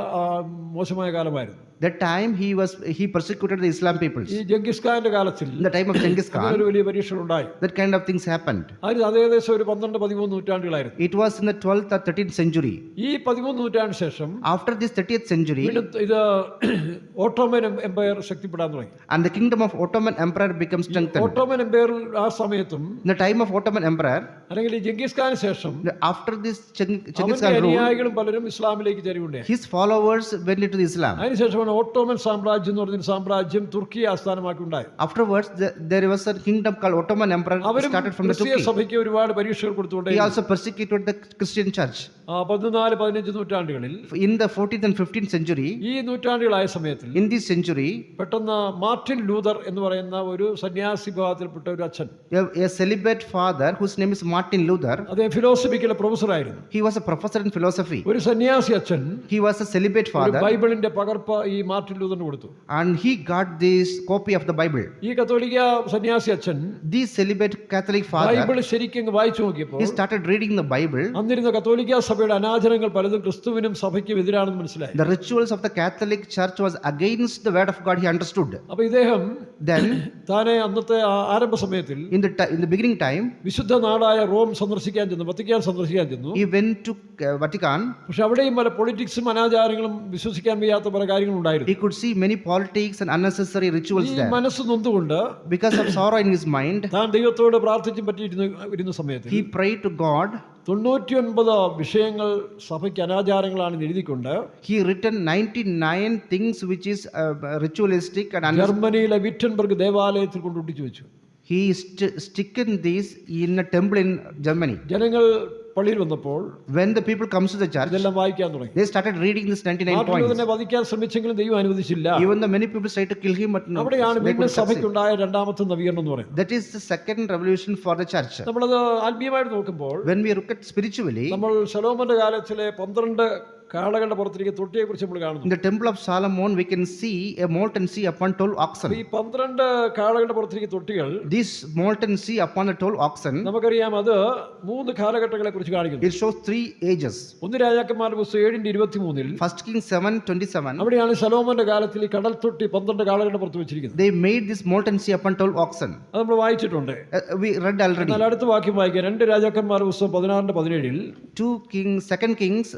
S1: മോശമായ കാലമായിരുന്നു.
S2: That time he persecuted the Islam peoples.
S1: ഈ ജംഗിസ് ഖാന്റെ കാലത്തിൽ
S2: In the time of Genghis Khan,
S1: ഒരു വലിയ പരീക്ഷകൾ ഉണ്ടായി.
S2: that kind of things happened.
S1: അത് ഏകദേശം ഒരു 12-13 നൂറ്റാണ്ടുകളായിരുന്നു.
S2: It was in the 12th or 13th century.
S1: ഈ 13 നൂറ്റാണ്ടിന് ശേഷം
S2: After this 30th century,
S1: വീണ്ടും ഇത് ഓട്ടോമൻ എംപയർ ശക്തിപ്പെടാൻ തുടങ്ങി.
S2: and the kingdom of Ottoman Empire becomes strengthened.
S1: Ottoman എംപയറിൽ ആ സമയത്തും
S2: In the time of Ottoman Empire,
S1: അല്ലെങ്കിൽ ഈ ജംഗിസ് ഖാന് ശേഷം
S2: after this Genghis
S1: അവന്റെ
S2: Khan rule,
S1: അനുയായികളും പലരും ഇസ്ലാമിലേക്ക് ചരിവുണ്ടായി.
S2: his followers went into the Islam.
S1: അതിനുശേഷമാണ് ഓട്ടോമൻ സാമ്രാജ്യം എന്ന് പറഞ്ഞ സാമ്രാജ്യം തുർക്കിയെ ആസ്ഥാനമാക്കി ഉണ്ടായി.
S2: Afterwards, there was a kingdom called Ottoman Empire
S1: അവരും
S2: started from the
S1: ക്രിസ്തീയ
S2: Turkey.
S1: സഭയ്ക്ക് ഒരുപാട് പരീക്ഷകൾ കൊടുത്തുകൊണ്ടേ.
S2: He also persecuted the Christian church.
S1: 14-15 നൂറ്റാണ്ടുകളിൽ
S2: In the 14th and 15th century,
S1: ഈ നൂറ്റാണ്ടുകളായ സമയത്തിൽ
S2: in this century,
S1: പെട്ടെന്ന് മാർട്ടിൻ ലൂതർ എന്ന് പറയുന്ന ഒരു സന്യാസി വിഭാഗത്തിൽപ്പെട്ട ഒരു അച്ഛൻ,
S2: a celibate father whose name is Martin Luther,
S1: അദ്ദേഹം ഫിലോസഫിക്കലെ പ്രൊഫസറായിരുന്നു.
S2: he was a professor in philosophy.
S1: ഒരു സന്യാസി അച്ഛൻ
S2: He was a celibate
S1: ഒരു
S2: father,
S1: ബൈബിളിന്റെ പകർപ്പ് ഈ മാർട്ടിൻ ലൂതറിന് കൊടുത്തു.
S2: and he got this copy of the Bible.
S1: ഈ കത്തോലിക്ക സന്യാസി അച്ഛൻ
S2: This celibate Catholic father,
S1: Bible ശരിക്കും വായിച്ചു നോക്കിയപ്പോൾ
S2: he started reading the Bible.
S1: അന്നിരുന്ന കത്തോലിക്ക സഭയുടെ അനാചാരങ്ങൾ പലതും ക്രിസ്തുവിനും സഭയ്ക്കും എതിരാണെന്ന് മനസ്സിലായി.
S2: The rituals of the Catholic Church was against the word of God. He understood.
S1: അപ്പൊ ഇദ്ദേഹം
S2: Then,
S1: താനെ അന്നത്തെ ആരംഭ സമയത്തിൽ
S2: in the beginning time,
S1: വിശുദ്ധ നാടായ റോം സന്ദർശിക്കാൻ ചെന്നു, വത്തിക്കാൻ സന്ദർശിക്കാൻ ചെന്നു.
S2: he went to Vatican.
S1: പക്ഷെ അവിടെയും പല പൊളിറ്റിക്സും അനാചാരങ്ങളും വിശ്വസിക്കാൻ വയ്യാത്ത പല കാര്യങ്ങളും ഉണ്ടായിരുന്നു.
S2: He could see many politics and unnecessary rituals
S1: ഈ
S2: there.
S1: മനസ്സ് നൊന്തുകൊണ്ട്
S2: Because of sorrow in his mind,
S1: താൻ ദൈവത്തോട് പ്രാർത്ഥിച്ചും പറ്റിയിരുന്ന സമയത്ത്
S2: he prayed to God.
S1: 99 വിഷയങ്ങൾ സഭയ്ക്ക് അനാചാരങ്ങളാണെന്ന് എഴുതിക്കൊണ്ട്
S2: He written 99 things which is ritualistic and unnecessary.
S1: ജർമ്മനിയിലെ വിറ്റൻബർഗ് ദേവാലയത്തിൽ കൊണ്ട് ഒട്ടിച്ചു വെച്ചു.
S2: He sticken this in a temple in Germany.
S1: ജനങ്ങൾ പള്ളിയിൽ വന്നപ്പോൾ
S2: When the people comes to the church,
S1: ഇതെല്ലാം വായിക്കാൻ തുടങ്ങി.
S2: they started reading this 99
S1: Martin
S2: points.
S1: ലൂതറിനെ വധിക്കാൻ ശ്രമിച്ചെങ്കിലും ദൈവം അനുവദിച്ചില്ല.
S2: Even though many people tried to kill him, but no,
S1: അവിടെയാണ്
S2: they
S1: വീണ്ടും
S2: couldn't succeed.
S1: സഭയ്ക്കുണ്ടായ രണ്ടാമത്തെ നവീകരണം എന്ന് പറയുന്നത്.
S2: That is the second revolution for the church.
S1: നമ്മളത് ആത്മീയമായിട്ട് നോക്കുമ്പോൾ
S2: When we look at spiritually,
S1: നമ്മൾ ശലോമോന്റെ കാലത്തിലെ 12 കാളകളുടെ പുറത്തിരിക്കുന്ന തൊട്ടിയെ കുറിച്ച് നമ്മൾ കാണുന്നു.
S2: in the temple of Solomon, we can see a molten sea upon 12 oxen.
S1: ഈ 12 കാളകളുടെ പുറത്തിരിക്കുന്ന തൊട്ടികൾ,
S2: This molten sea upon the 12 oxen,
S1: നമുക്കറിയാം അത് 3 കാലഘട്ടങ്ങളെ കുറിച്ച് കാണിക്കുന്നു.
S2: it shows 3 ages.
S1: 1 രാജാക്കന്മാരുടെ പുസ്തകം 7:23
S2: First Kings 7:27,
S1: അവിടെയാണ് ശലോമോന്റെ കാലത്തിൽ ഈ കടൽ തൊട്ടി 12 കാളകളുടെ പുറത്ത് വെച്ചിരിക്കുന്നത്.
S2: they made this molten sea upon 12 oxen.
S1: അത് നമ്മൾ വായിച്ചിട്ടുണ്ട്.
S2: We read already.
S1: എന്നാൽ അടുത്ത വാക്യം വായിക്കാം. 2 രാജാക്കന്മാരുടെ പുസ്തകം 16:17
S2: 2 Kings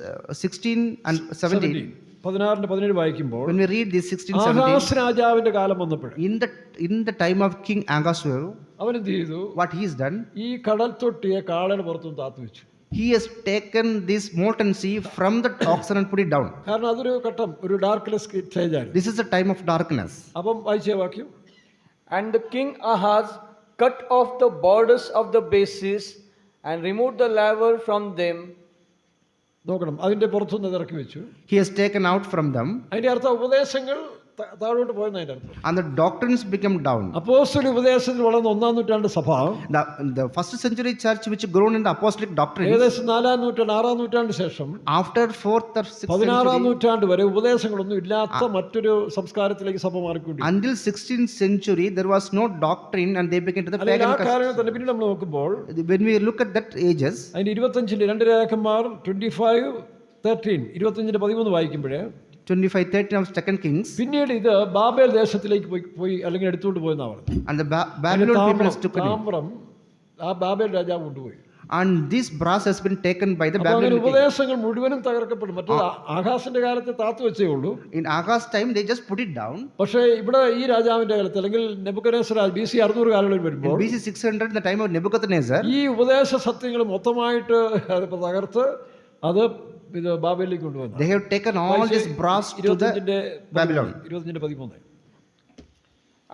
S2: 16 and 17.
S1: 16:17 വായിക്കുമ്പോൾ
S2: When we read this 16, 17,
S1: Ahaz രാജാവിന്റെ കാലം വന്നപ്പോൾ
S2: in the time of King Ahasuerus,
S1: അവൻ എന്ത് ചെയ്തു?
S2: what he has done,
S1: ഈ കടൽ തൊട്ടിയെ കാളയുടെ പുറത്തും താത്തു വെച്ചു.
S2: he has taken this molten sea from the oxen and put it down.
S1: കാരണം അതൊരു ഘട്ടം, ഒരു ഡാർക്ക്നെസ് സ്റ്റേജ് ആയിരുന്നു.
S2: This is the time of darkness.
S1: അപ്പം വായിച്ച വാക്യം,
S3: And the king Ahaz cut off the borders of the bases and removed the laver from them.
S1: നോക്കണം, അതിന്റെ പുറത്തുനിന്ന് ഇറക്കി വെച്ചു.
S2: He has taken out from them.
S1: അതിന്റെ അർത്ഥം ഉപദേശങ്ങൾ താഴോട്ട് പോയെന്ന് അതിൻ്റെ അർത്ഥം.
S2: And the doctrines became down.
S1: അപ്പോസ്തല ഉപദേശത്തിൽ വളർന്ന 1-ാം നൂറ്റാണ്ട് സഭ
S2: The first century church which grown in the apostolic doctrines,
S1: ഏകദേശം 4-ാം നൂറ്റാണ്ട് 6-ാം നൂറ്റാണ്ട് ശേഷം
S2: after 4th or 6th
S1: 16-ാം
S2: century,
S1: നൂറ്റാണ്ട് വരെ ഉപദേശങ്ങളൊന്നും ഇല്ലാത്ത മറ്റൊരു സംസ്കാരത്തിലേക്ക് സഭ മാറിക്കൊണ്ടി.
S2: until 16th century, there was no doctrine and they began to the
S1: അല്ലെങ്കിൽ
S2: pagan
S1: ആ കാലങ്ങൾ തന്നെ പിന്നീട് നമ്മൾ നോക്കുമ്പോൾ
S2: When we look at that ages,
S1: അതിന്റെ 25-ന്റെ 2 രാജാക്കന്മാർ 25:13 25-13 വായിക്കുമ്പോഴേ
S2: 25:13 of 2nd Kings,
S1: പിന്നീട് ഇത് ബാബേൽ ദേശത്തിലേക്ക് പോയി അല്ലെങ്കിൽ എടുത്തുകൊണ്ട് പോയെന്നാ പറഞ്ഞു.
S2: and the Babylon people has taken it.
S1: താമ്രം ആ ബാബേൽ രാജാവ് കൊണ്ടുപോയി.
S2: And this brass has been taken by the
S1: അപ്പൊ അങ്ങനെ
S2: Babylonian king.
S1: ഉപദേശങ്ങൾ മുഴുവനും തകർക്കപ്പെടും. മറ്റേ ആകാശിന്റെ കാലത്ത് താത്തു വെച്ചേ ഉള്ളൂ.
S2: In Agag's time, they just put it down.
S1: പക്ഷേ ഇവിടെ ഈ രാജാവിന്റെ കാലത്ത് അല്ലെങ്കിൽ നെബൂഖദ്നേസർ BC 600 കാലങ്ങളിൽ
S2: In
S1: വരുമ്പോൾ
S2: BC 600, in the time of Nebuchadnezzar,
S1: ഈ ഉപദേശ സത്യങ്ങൾ മൊത്തമായിട്ട് തകർത്ത് അത് ഇത് ബാബേലിലേക്ക് കൊണ്ടുവന്നു.
S2: they have taken all this brass to the
S1: 25-ന്റെ
S2: Babylon.
S1: 13.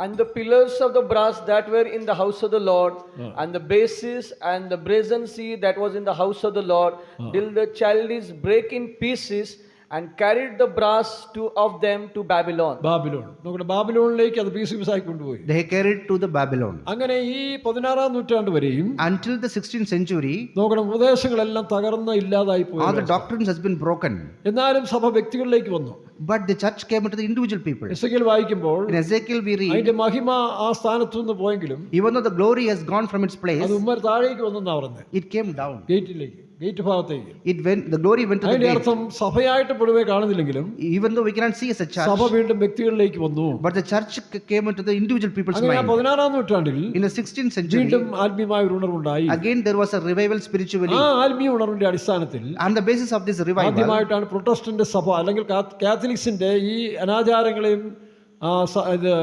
S3: And the pillars of the brass that were in the house of the Lord, and the bases and the brazen sea that was in the house of the Lord, till the Chaldees break in pieces and carried the brass of them to Babylon.
S1: Babylon നോക്കട്ടെ, ബാബിലോണിലേക്ക് അത് പീസായി കൊണ്ടുപോയി.
S2: They carried to the Babylon.
S1: അങ്ങനെ ഈ 16-ാം നൂറ്റാണ്ട് വരെയും
S2: Until the 16th century,
S1: നോക്കണം ഉപദേശങ്ങളെല്ലാം തകർന്ന് ഇല്ലാതായി പോയി.
S2: all the doctrines has been broken.
S1: എന്നാലും സഭ വ്യക്തികളിലേക്ക് വന്നു.
S2: But the church came into the individual people.
S1: Ezekiel വായിക്കുമ്പോൾ
S2: In Ezekiel we read,
S1: അതിന്റെ മഹിമ ആ സ്ഥാനത്തു നിന്ന് പോയെങ്കിലും
S2: even though the glory has gone from its place,
S1: അത് ഉമ്മർ താഴേക്ക് വന്നെന്നാ പറഞ്ഞത്.
S2: it came down.
S1: ഗേറ്റിലേക്ക്, ഗേറ്റ് ഭാഗത്തേക്ക്.
S2: It went, the glory went to the
S1: അതിന്റെ
S2: gate.
S1: അർത്ഥം സഭയായിട്ട് പൊതുവെ കാണുന്നില്ലെങ്കിലും
S2: Even though we cannot see as a church,
S1: സഭ വീണ്ടും വ്യക്തികളിലേക്ക് വന്നു.
S2: but the church came into the individual people's
S1: അങ്ങനെ
S2: mind.
S1: 16-ാം നൂറ്റാണ്ടിൽ
S2: In the 16th century,
S1: വീണ്ടും ആത്മീയമായ ഒരു ഉണർവുണ്ടായി.
S2: again there was a revival spiritually.
S1: ആ ആത്മീയ ഉണർവിന്റെ അടിസ്ഥാനത്തിൽ
S2: On the basis of this revival,
S1: ആദ്യമായിട്ടാണ് പ്രൊട്ടസ്റ്റന്റ് സഭ അല്ലെങ്കിൽ കാത്തലിക്സിന്റെ ഈ അനാചാരങ്ങളെയും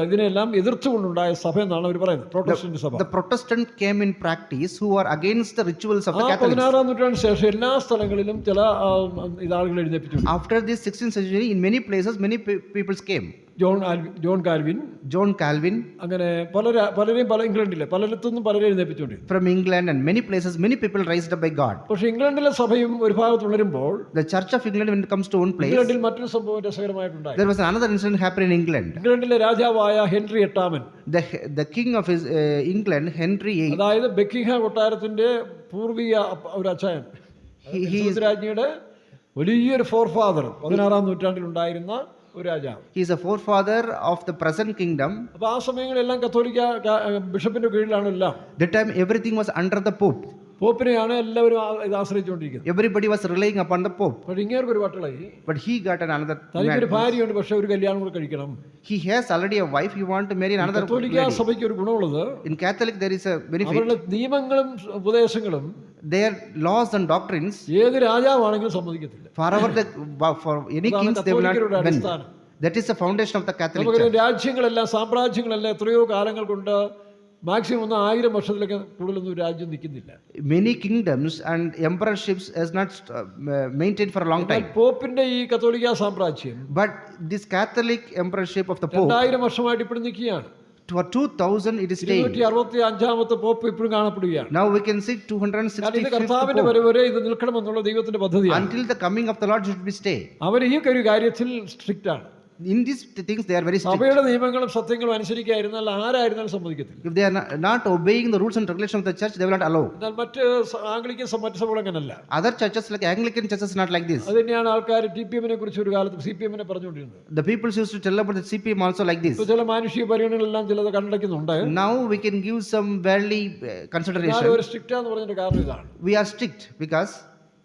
S1: ഇതിനെല്ലാം എതിർത്തുകൊണ്ടുണ്ടായ സഭ എന്നാണ് അവർ പറയുന്നത്, പ്രൊട്ടസ്റ്റന്റ് സഭ.
S2: the Protestant came in practice who are against the rituals of the
S1: ആ
S2: Catholics.
S1: 16-ാം നൂറ്റാണ്ടിന് ശേഷം എല്ലാ സ്ഥലങ്ങളിലും ചില ഇതാളുകൾ എഴുന്നേപ്പിച്ചു.
S2: After this 16th century, in many places, many people came.
S1: John Calvin,
S2: John Calvin
S1: അങ്ങനെ പലരെയും ഇംഗ്ലണ്ടിലെ പലയിടത്തുനിന്നും പലരെ എഴുന്നേപ്പിച്ചുകൊണ്ടിരുന്നു.
S2: from England and many places, many people raised up by God.
S1: പക്ഷെ ഇംഗ്ലണ്ടിലെ സഭയും ഒരു ഭാഗത്ത് ഉണരുമ്പോൾ
S2: The Church of England, when it comes to one place,
S1: ഇംഗ്ലണ്ടിൽ മറ്റൊരു സംഭവം രസകരമായിട്ടുണ്ടായി.
S2: there was another incident happened in England.
S1: ഇംഗ്ലണ്ടിലെ രാജാവായ ഹെൻറി 8-ാമൻ,
S2: The king of England, Henry VIII,
S1: അതായത് ബക്കിംഗ്ഹാം കൊട്ടാരത്തിന്റെ പൂർവിക ഒരു അച്ചായൻ, രാജ്ഞിയുടെ വലിയൊരു ഫോർഫാദർ, 16-ാം നൂറ്റാണ്ടിൽ ഉണ്ടായിരുന്ന ഒരു രാജാവ്.
S2: he is a forefather of the present kingdom.
S1: അപ്പൊ ആ സമയങ്ങളെല്ലാം കത്തോലിക്ക ബിഷപ്പിന്റെ കീഴിലാണ് എല്ലാം.
S2: That time everything was under the Pope.
S1: പോപ്പിനെയാണ് എല്ലാവരും ഇത് ആശ്രയിച്ചുകൊണ്ടിരിക്കുന്നത്.
S2: Everybody was relying upon the Pope.
S1: പക്ഷെ ഇങ്ങേർക്ക് ഒരു വട്ടളായി,
S2: But he got another
S1: തനിക്കൊരു
S2: man.
S1: ഭാര്യയുണ്ട്, പക്ഷെ ഒരു കല്യാണം കൂടെ കഴിക്കണം.
S2: He has already a wife. He want to marry another
S1: കത്തോലിക്ക
S2: lady.
S1: സഭയ്ക്ക് ഒരു ഗുണമുള്ളത്,
S2: In Catholic there is a benefit.
S1: അവരുടെ നിയമങ്ങളും ഉപദേശങ്ങളും
S2: Their laws and doctrines,
S1: ഏത് രാജാവാണെങ്കിലും സമ്മതിക്കത്തില്ല.
S2: for any
S1: അതാണ്
S2: kings they will not
S1: കത്തോലിക്കരുടെ
S2: bend.
S1: അടിസ്ഥാനം.
S2: That is the foundation of the Catholic
S1: നമുക്കൊരു
S2: Church.
S1: രാജ്യങ്ങളെല്ലാം സാമ്രാജ്യങ്ങളെല്ലാം എത്രയോ കാലങ്ങൾ കൊണ്ട് മാക്സിമം 1000 വർഷത്തിലൊക്കെ കൂടുതലൊന്നും ഒരു രാജ്യം നിൽക്കുന്നില്ല.
S2: Many kingdoms and emperorships has not maintained for a long time.
S1: പോപ്പിന്റെ ഈ കത്തോലിക്ക സാമ്രാജ്യം
S2: But this Catholic emperorship of the Pope,
S1: 2000 വർഷമായിട്ട് ഇപ്പോഴും നിൽക്കുകയാണ്.
S2: for 2000 it is staying.
S1: 265-ാമത്തെ pop ഇപ്പോഴും കാണപ്പെടുകയാണ്.
S2: Now we can see
S1: കാരണം ഇത്
S2: 265th
S1: കർത്താവിന്റെ
S2: Pope.
S1: വരെ ഇത് നിൽക്കണമെന്നുള്ള ദൈവത്തിന്റെ പദ്ധതിയാണ്.
S2: Until the coming of the Lord should be stay.
S1: അവർ ഈ ഒരു കാര്യത്തിൽ സ്ട്രിക്റ്റ് ആണ്.
S2: In these things they are very strict.
S1: സഭയുടെ നിയമങ്ങളും സത്യങ്ങളും അനുസരിക്കായിരുന്നാൽ ആരായിരുന്നാലും സമ്മതിക്കത്തില്ല.
S2: If they are not obeying the rules and regulations of the church, they will not allow.
S1: എന്നാൽ മറ്റ് Anglican മറ്റ് സഭകൾ അങ്ങനല്ല.
S2: Other churches like Anglican churches not like this.
S1: അത് തന്നെയാണ് ആൾക്കാർ TPM-നെ കുറിച്ച് ഒരു കാലത്ത് CPM പറഞ്ഞുകൊണ്ടിരുന്നത്.
S2: The people used to tell about the CPM also like this.
S1: ഇപ്പൊ ചില മാനുഷിക പരിഗണനകളെല്ലാം ചിലത് കണ്ടടയ്ക്കുന്നുണ്ട്.
S2: Now we can give some worldly consideration.
S1: ഒരു സ്ട്രിക്റ്റ് എന്ന് പറഞ്ഞതിന്റെ കാരണം ഇതാണ്.
S2: We are strict because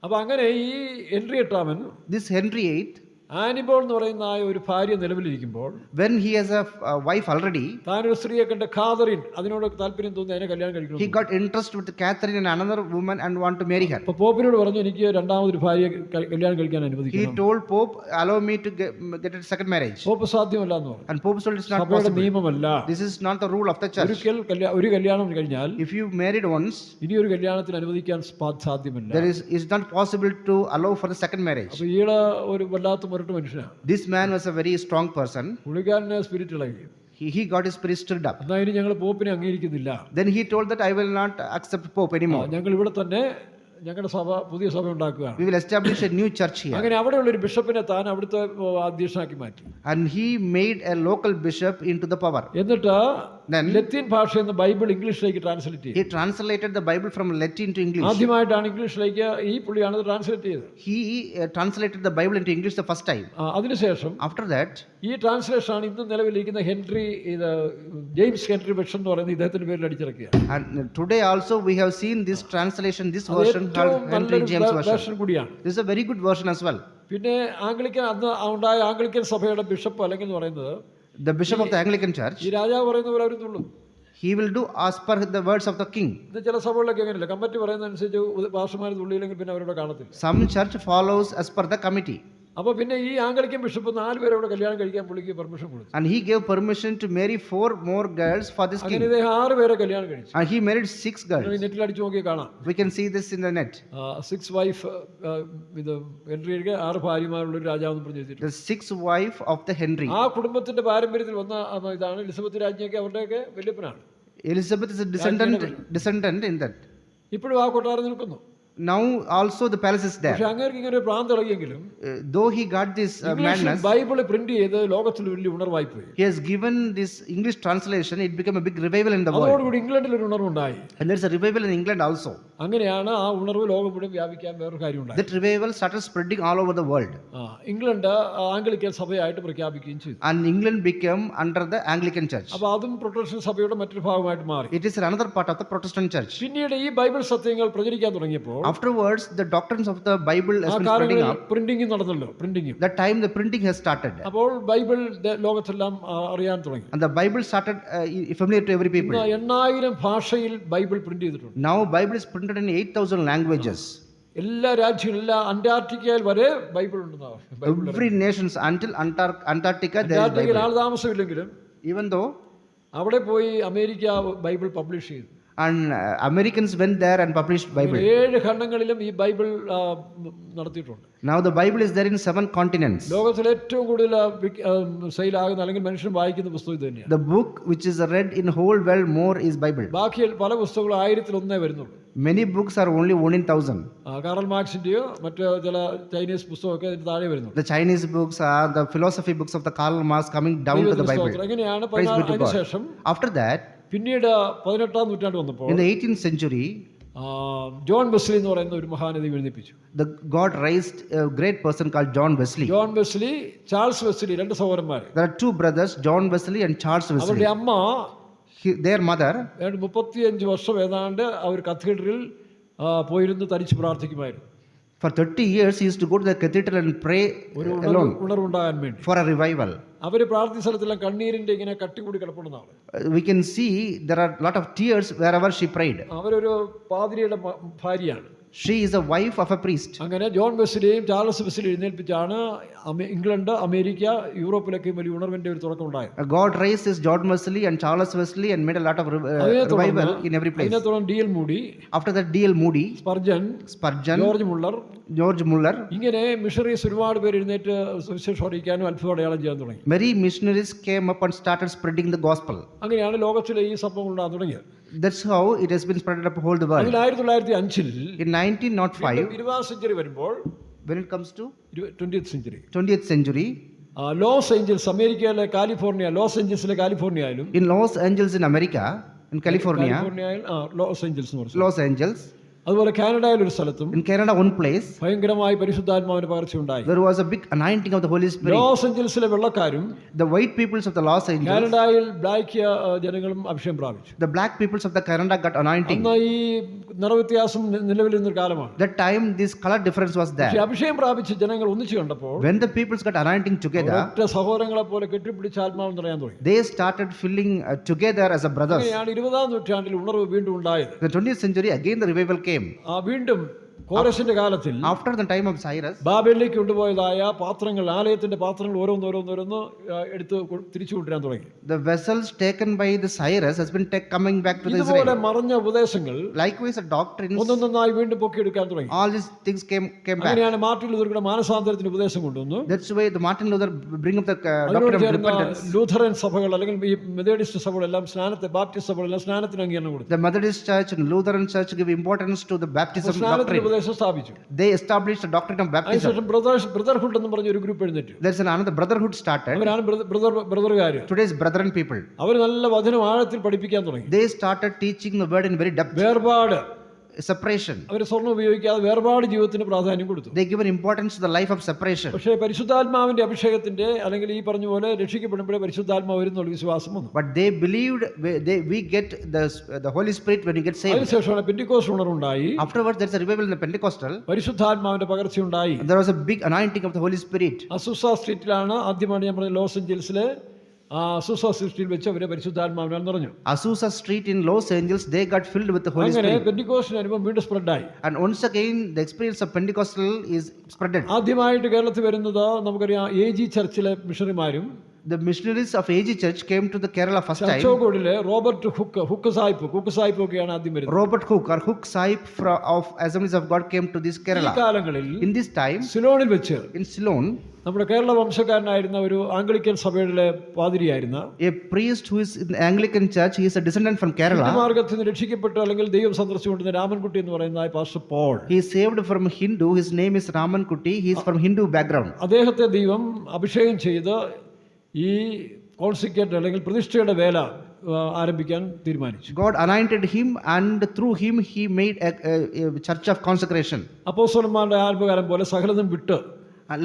S1: അപ്പൊ അങ്ങനെ ഈ ഹെൻറി 8-ാമൻ
S2: this Henry VIII,
S1: ആനിബോൾ എന്ന് പറയുന്ന ആ ഒരു ഭാര്യ നിലവിലിരിക്കുമ്പോൾ
S2: when he has a wife already,
S1: താനൊരു സ്ത്രീയെ കണ്ട കാതറിൻ അതിനോട് താല്പര്യം തോന്നി അതിനെ കല്യാണം
S2: he
S1: കഴിക്കണം.
S2: got interest with Catherine and another woman and want to marry her.
S1: അപ്പൊ പോപ്പിനോട് പറഞ്ഞു, എനിക്ക് രണ്ടാമതൊരു ഭാര്യ കല്യാണം കഴിക്കാൻ
S2: He
S1: അനുവദിക്കണം.
S2: told Pope, allow me to get a second marriage.
S1: Pope സാധ്യമല്ല എന്ന് പറഞ്ഞു.
S2: And Pope told it's not
S1: സഭയുടെ
S2: possible.
S1: നിയമമല്ല.
S2: This is not the rule of the church.
S1: ഒരു കല്യാണം കഴിഞ്ഞാൽ
S2: If you married once,
S1: ഇനി ഒരു കല്യാണത്തിന് അനുവദിക്കാൻ സാധ്യമല്ല.
S2: it's not possible to allow for the second marriage.
S1: അപ്പൊ ഈള് ഒരു വല്ലാത്ത മുരട്ട് മനുഷ്യനാണ്.
S2: This man was a very strong person.
S1: പുള്ളിക്കാരനെ സ്പിരിറ്റ് ഇളകി.
S2: He got his spirit stirred up.
S1: എന്നാൽ ഇനി ഞങ്ങൾ പോപ്പിനെ അംഗീകരിക്കുന്നില്ല.
S2: Then he told that I will not accept Pope anymore.
S1: ഞങ്ങൾ ഇവിടെ തന്നെ ഞങ്ങളുടെ സഭ പുതിയ സഭ ഉണ്ടാക്കുകയാണ്.
S2: We will establish a new church here.
S1: അങ്ങനെ അവിടെയുള്ള ഒരു ബിഷപ്പിനെ താൻ അവിടുത്തെ അധ്യക്ഷനാക്കി മാറ്റി.
S2: And he made a local bishop into the power.
S1: എന്നിട്ട്
S2: Then
S1: ലത്തീൻ ഭാഷയിൽ നിന്ന് ബൈബിൾ ഇംഗ്ലീഷിലേക്ക് ട്രാൻസ്ലേറ്റ് ചെയ്തു.
S2: he translated the Bible from Latin to English.
S1: ആദ്യമായിട്ടാണ് ഇംഗ്ലീഷിലേക്ക് ഈ പുള്ളിയാണ് ട്രാൻസ്ലേറ്റ് ചെയ്തത്.
S2: He translated the Bible into English the first time.
S1: അതിനുശേഷം
S2: After that,
S1: ഈ ട്രാൻസ്ലേഷൻ ആണ് ഇന്ന് നിലവിലിരിക്കുന്ന ഹെൻറി ജെയിംസ് ഹെൻറി വെർഷൻ എന്ന് പറയുന്ന ഇദ്ദേഹത്തിന്റെ പേരിൽ അടിച്ചിറക്കുക.
S2: and today also we have seen this translation, this version called Henry James version.
S1: Version കൂടിയാണ്.
S2: This is a very good version as well.
S1: പിന്നെ ആംഗ്ലിക്കൻ അന്ന് ഉണ്ടായ ആംഗ്ലിക്കൻ സഭയുടെ ബിഷപ്പ് അല്ലെങ്കിൽ എന്ന് പറയുന്നത്
S2: The bishop of the Anglican Church,
S1: ഈ രാജാവ് പറയുന്ന പോലെ അവർ തുള്ളും.
S2: he will do as per the words of the king.
S1: ഇത് ചില സഭകളിലൊക്കെ അങ്ങനെയല്ല, കമ്മിറ്റി പറയുന്നതനുസരിച്ച് പാസ്റ്റർമാർ തുള്ളിയില്ലെങ്കിൽ പിന്നെ അവരുടെ കാണത്തില്ല.
S2: Some church follows as per the committee.
S1: അപ്പോൾ പിന്നെ ഈ ആംഗ്ലിക്കൻ ബിഷപ്പ് 4 പേരോട് കല്യാണം കഴിക്കാൻ പുള്ളിക്ക് പെർമിഷൻ കൊടുത്തു.
S2: And he gave permission to marry 4 more girls for this
S1: അങ്ങനെ
S2: king.
S1: ഇദ്ദേഹം 6 പേരെ കല്യാണം കഴിച്ചു.
S2: And he married 6 girls.
S1: നെറ്റിൽ അടിച്ചു നോക്കി കാണാം.
S2: We can see this in the net.
S1: 6 wife ഇത് ഹെൻറിയുടെ 6 ഭാര്യമാരുള്ള ഒരു രാജാവെന്ന് പറഞ്ഞു വെച്ചിട്ടുണ്ട്.
S2: The 6th wife of the Henry.
S1: ആ കുടുംബത്തിന്റെ പാരമ്പര്യത്തിൽ വന്ന ഇതാണ് എലിസബത്ത് രാജ്ഞിയൊക്കെ അവരുടെയൊക്കെ വല്യപ്പനാണ്.
S2: Elizabeth is a descendant in that.
S1: ഇപ്പോഴും ആ കൊട്ടാരം നിൽക്കുന്നു.
S2: Now also the palace is there.
S1: പക്ഷെ അങ്ങേർക്ക് ഇങ്ങനെ ഒരു ഭ്രാന്ത് ഇളകിയെങ്കിലും
S2: Though he got this madness,
S1: Bible print ചെയ്ത് ലോകത്തിൽ വലിയ ഉണർവായി പോയി.
S2: he has given this English translation. It became a big revival in the world.
S1: അതോടുകൂടി ഇംഗ്ലണ്ടിൽ ഒരു ഉണർവുണ്ടായി.
S2: And there's a revival in England also.
S1: അങ്ങനെയാണ് ആ ഉണർവ് ലോകം മുഴുവൻ വ്യാപിക്കാൻ വേറൊരു കാര്യം ഉണ്ടായി.
S2: That revival started spreading all over the world.
S1: England Anglican സഭയായിട്ട് പ്രഖ്യാപിക്കുകയും ചെയ്തു.
S2: And England became under the Anglican Church.
S1: അപ്പൊ അതും പ്രൊട്ടസ്റ്റന്റ് സഭയുടെ മറ്റൊരു ഭാഗമായിട്ട് മാറി.
S2: It is another part of the Protestant Church.
S1: പിന്നീട് ഈ ബൈബിൾ സത്യങ്ങൾ പ്രചരിക്കാൻ തുടങ്ങിയപ്പോൾ
S2: Afterwards, the doctrines of the Bible has been spreading up.
S1: Printing നടന്നല്ലോ. Printing
S2: That time the printing has started.
S1: അപ്പോൾ ബൈബിൾ ലോകത്തെല്ലാം അറിയാൻ തുടങ്ങി.
S2: And the Bible started familiar to every people.
S1: 8000 ഭാഷയിൽ ബൈബിൾ പ്രിന്റ് ചെയ്തിട്ടുണ്ട്.
S2: Now Bible is printed in 8,000 languages.
S1: എല്ലാ രാജ്യങ്ങളും എല്ലാ അന്റാർട്ടിക്കയിൽ വരെ ബൈബിൾ ഉണ്ടെന്നാണ്.
S2: Every nations until Antarctica there is
S1: അന്റാർട്ടിക്കയിൽ
S2: Bible.
S1: All താമസമില്ലെങ്കിലും
S2: Even though
S1: അവിടെ പോയി അമേരിക്ക ബൈബിൾ പബ്ലിഷ് ചെയ്തു.
S2: and Americans went there and published Bible.
S1: 7 ഖണ്ഡങ്ങളിലും ഈ ബൈബിൾ നടത്തിയിട്ടുണ്ട്.
S2: Now the Bible is there in 7 continents.
S1: ലോകത്തിൽ ഏറ്റവും കൂടുതൽ സെയിലാകുന്ന അല്ലെങ്കിൽ മനുഷ്യൻ വായിക്കുന്ന പുസ്തകം ഇത് തന്നെയാണ്.
S2: The book which is read in whole world more is Bible.
S1: ബാക്കി പല പുസ്തകങ്ങളും 1000-1 വരുന്നുള്ളൂ.
S2: Many books are only 1 in 1,000.
S1: Karl മാർക്സിന്റെയോ മറ്റ് ചില ചൈനീസ് പുസ്തകമൊക്കെ ഇതിന് താഴെ വരുന്നുള്ളൂ.
S2: The Chinese books are the philosophy books of the Karl Marx coming down to the Bible.
S1: എങ്ങനെയാണ്
S2: Praise be to God.
S1: ശേഷം
S2: After that,
S1: പിന്നീട് 18ാം നൂറ്റാണ്ട് വന്നപ്പോൾ
S2: in the 18th century,
S1: John Wesley എന്ന് പറയുന്ന ഒരു മഹാനതി എഴുന്നേൽപ്പിച്ചു.
S2: God raised a great person called John Wesley.
S1: John Wesley, Charles Wesley, 2 സഹോദരന്മാർ.
S2: There are 2 brothers, John Wesley and Charles Wesley.
S1: അവരുടെ അമ്മ
S2: Their mother,
S1: 35 വർഷം ഏതാണ്ട് അവർ കത്തീഡ്രലിൽ പോയിരുന്ന് തനിച്ച് പ്രാർത്ഥിക്കുമായിരുന്നു.
S2: for 30 years he used to go to the cathedral and pray alone
S1: ഉണർവുണ്ടാകാൻ വേണ്ടി.
S2: for a revival.
S1: അവർ പ്രാർത്ഥന സ്ഥലത്തെല്ലാം കണ്ണീരിന്റെ ഇങ്ങനെ കട്ടികൂടി കിടപ്പുണ്ടെന്നാണ്.
S2: We can see there are lot of tears wherever she prayed.
S1: അവരൊരു പാതിരിയുടെ ഭാര്യയാണ്.
S2: She is a wife of a priest.
S1: അങ്ങനെ John വെസ്ലിയെയും Charles വെസ്ലിയും എഴുന്നേൽപ്പിച്ചാണ് England, America, യൂറോപ്പിലൊക്കെ വലിയ ഉണർവിന്റെ ഒരു തുടക്കം ഉണ്ടായത്.
S2: God raised this John Wesley and Charles Wesley and made a lot of revival in every place.
S1: അതിനെ തുടർന്ന് D.L. Moody,
S2: After that D.L. Moody, Spurgeon, George Muller,
S1: ഇങ്ങനെ missionaries ഒരുപാട് പേര് എഴുന്നേറ്റ് സുവിശേഷം അറിയിക്കാനും അത്ഭുത അടയാളം ചെയ്യാൻ തുടങ്ങി.
S2: many missionaries came up and started spreading the gospel.
S1: അങ്ങനെയാണ് ലോകത്തിലെ ഈ സംഭവം ഉണ്ടാകാൻ തുടങ്ങിയത്.
S2: That's how it has been spread up whole the world.
S1: 1905
S2: In 1905,
S1: 20th century വരുമ്പോൾ,
S2: when it comes to
S1: 20th century,
S2: 20th century,
S1: Los Angeles, അമേരിക്കയിലെ California, Los ഏഞ്ചൽസിലെ കാലിഫോർണിയയിലും,
S2: in Los Angeles in America, in California,
S1: Los Angeles എന്ന് പറഞ്ഞു,
S2: Los Angeles,
S1: അതുപോലെ കാനഡയിൽ ഒരു സ്ഥലത്തും
S2: in Canada one place,
S1: ഭയങ്കരമായി പരിശുദ്ധാത്മാവിന്റെ പകർച്ചയുണ്ടായി.
S2: there was a big anointing of the Holy Spirit.
S1: Los ഏഞ്ചൽസിലെ വെള്ളക്കാരും
S2: The white peoples of the Los Angeles,
S1: കാനഡയിൽ ബ്ലാക്ക് ജനങ്ങളും അഭിഷേകം പ്രാപിച്ചു.
S2: the black peoples of the Canada got anointing.
S1: അന്ന് ഈ നിറവ്യത്യാസം നിലവിലിരുന്നൊരു കാലമാണ്.
S2: That time this color difference was
S1: പക്ഷേ
S2: there.
S1: അഭിഷേകം പ്രാപിച്ച് ജനങ്ങൾ ഒന്നിച്ചു കണ്ടപ്പോൾ
S2: When the peoples got anointing together,
S1: ഒറ്റ സഹോദരങ്ങളെ പോലെ കെട്ടിപ്പിടിച്ച് ആത്മാവ് നിറയാൻ തുടങ്ങി.
S2: they started feeling together as a brothers.
S1: അങ്ങനെയാണ് 20ാം നൂറ്റാണ്ടിൽ ഉണർവ് വീണ്ടും ഉണ്ടായത്.
S2: The 20th century again the revival came.
S1: വീണ്ടും കോരസിന്റെ കാലത്തിൽ
S2: After the time of Cyrus,
S1: ബാബേലിലേക്ക് കൊണ്ടുപോയതായ പാത്രങ്ങൾ, ആലയത്തിന്റെ പാത്രങ്ങൾ ഓരോന്നോരോന്നോരോന്ന് എടുത്ത് തിരിച്ചു കൊണ്ടുവരാൻ തുടങ്ങി.
S2: the vessels taken by the Cyrus has been coming back to
S1: ഇതുപോലെ
S2: Israel.
S1: മറഞ്ഞ ഉപദേശങ്ങൾ
S2: Likewise, the doctrines,
S1: ഒന്നൊന്നായി വീണ്ടും പൊക്കിയെടുക്കാൻ തുടങ്ങി.
S2: all these things came back.
S1: അങ്ങനെയാണ് മാർട്ടിൻ ലൂഥറുടെ മാനസാന്തരത്തിന് ഉപദേശം കൊണ്ടുവന്നു.
S2: That's why the Martin Luther bring up the
S1: അതിനോട്
S2: doctrine of
S1: ചേർന്ന
S2: repentance.
S1: ലൂഥറൻ സഭകൾ അല്ലെങ്കിൽ ഈ മെതഡിസ്റ്റ് സഭകളെല്ലാം സ്നാനത്തെ, ബാപ്റ്റിസ്റ്റ് സഭകളെല്ലാം സ്നാനത്തിന് അംഗീകാരം കൊടുത്തു.
S2: The Methodist Church and Lutheran Church give importance to the baptism
S1: സ്നാനത്തിന്
S2: doctrine.
S1: ഉപദേശം സ്ഥാപിച്ചു.
S2: They established the doctrine of baptism.
S1: അതിനുശേഷം ബ്രദർഹുഡ് എന്ന് പറഞ്ഞ ഒരു ഗ്രൂപ്പ് എഴുന്നേറ്റു.
S2: There's another brotherhood started.
S1: അവരാണ് ബ്രദറുകാര്.
S2: Today's brethren people.
S1: അവർ നല്ല വചനം ആഴത്തിൽ പഠിപ്പിക്കാൻ തുടങ്ങി.
S2: They started teaching the word in very depth.
S1: വേർപാട്,
S2: separation.
S1: അവർ സ്വർണ്ണം ഉപയോഗിക്കാതെ വേർപാട് ജീവിതത്തിന് പ്രാധാന്യം കൊടുത്തു.
S2: They give an importance to the life of separation.
S1: പക്ഷേ പരിശുദ്ധാത്മാവിന്റെ അഭിഷേകത്തിന്റെ അല്ലെങ്കിൽ ഈ പറഞ്ഞ പോലെ രക്ഷിക്കപ്പെടുമ്പോഴേ പരിശുദ്ധാത്മാവ് വരുന്നുള്ള വിശ്വാസം വന്നു.
S2: But they believed we get the Holy Spirit when we get saved.
S1: അതിനുശേഷമാണ് Pentecost ഉണർവുണ്ടായി.
S2: Afterwards, there's a revival in the Pentecostal.
S1: പരിശുദ്ധാത്മാവിന്റെ പകർച്ചയുണ്ടായി.
S2: There was a big anointing of the Holy Spirit.
S1: അസൂസ സ്ട്രീറ്റിലാണ് ആദ്യമാണ് ഞാൻ പറഞ്ഞ ലോസ് ഏഞ്ചൽസിലെ അസൂസ സ്ട്രീറ്റിൽ വെച്ച് അവരെ പരിശുദ്ധാത്മാവിനാൽ നിറഞ്ഞു.
S2: Azusa Street in Los Angeles, they got filled with the Holy
S1: അങ്ങനെ
S2: Spirit.
S1: പെന്തിക്കോസ്റ്റിന് അനുഭവം വീണ്ടും സ്പ്രെഡായി.
S2: And once again, the experience of Pentecostal is spreaded.
S1: ആദ്യമായിട്ട് കേരളത്തിൽ വരുന്നത് നമുക്കറിയാം AG ചർച്ചിലെ മിഷണറിമാരും
S2: The missionaries of AG Church came to the Kerala first time.
S1: ചർച്ചോകോടിലെ Robert Cook സാഹിബ് ഒക്കെയാണ് ആദ്യം വരുന്നത്.
S2: Robert Hooke or Sahib of Assemblies of God came to this
S1: ഈ
S2: Kerala.
S1: കാലങ്ങളിൽ
S2: In this time,
S1: സിലോണിൽ വെച്ച്
S2: in Ceylon,
S1: നമ്മുടെ കേരള വംശക്കാരനായിരുന്ന ഒരു ആംഗ്ലിക്കൻ സഭയുടെ പാതിരിയായിരുന്ന
S2: a priest who is in the Anglican Church, he is a descendant from Kerala.
S1: മാർഗത്തിൽ നിന്ന് രക്ഷിക്കപ്പെട്ട അല്ലെങ്കിൽ ദൈവം സന്ദർശിച്ചുകൊണ്ടിരുന്ന രാമൻകുട്ടി എന്ന് പറയുന്ന pastor Paul,
S2: He is saved from Hindu. His name is Raman Kuti. He is from Hindu background.
S1: അദ്ദേഹത്തെ ദൈവം അഭിഷേകം ചെയ്ത് ഈ കോൺസിക്രേറ്റ് അല്ലെങ്കിൽ പ്രതിഷ്ഠയുടെ വേല ആരംഭിക്കാൻ തീരുമാനിച്ചു.
S2: God anointed him, and through him he made a church of consecration.
S1: അപ്പോസ്തലന്മാരുടെ ആരംഭകാലം പോലെ സകലതും വിട്ട്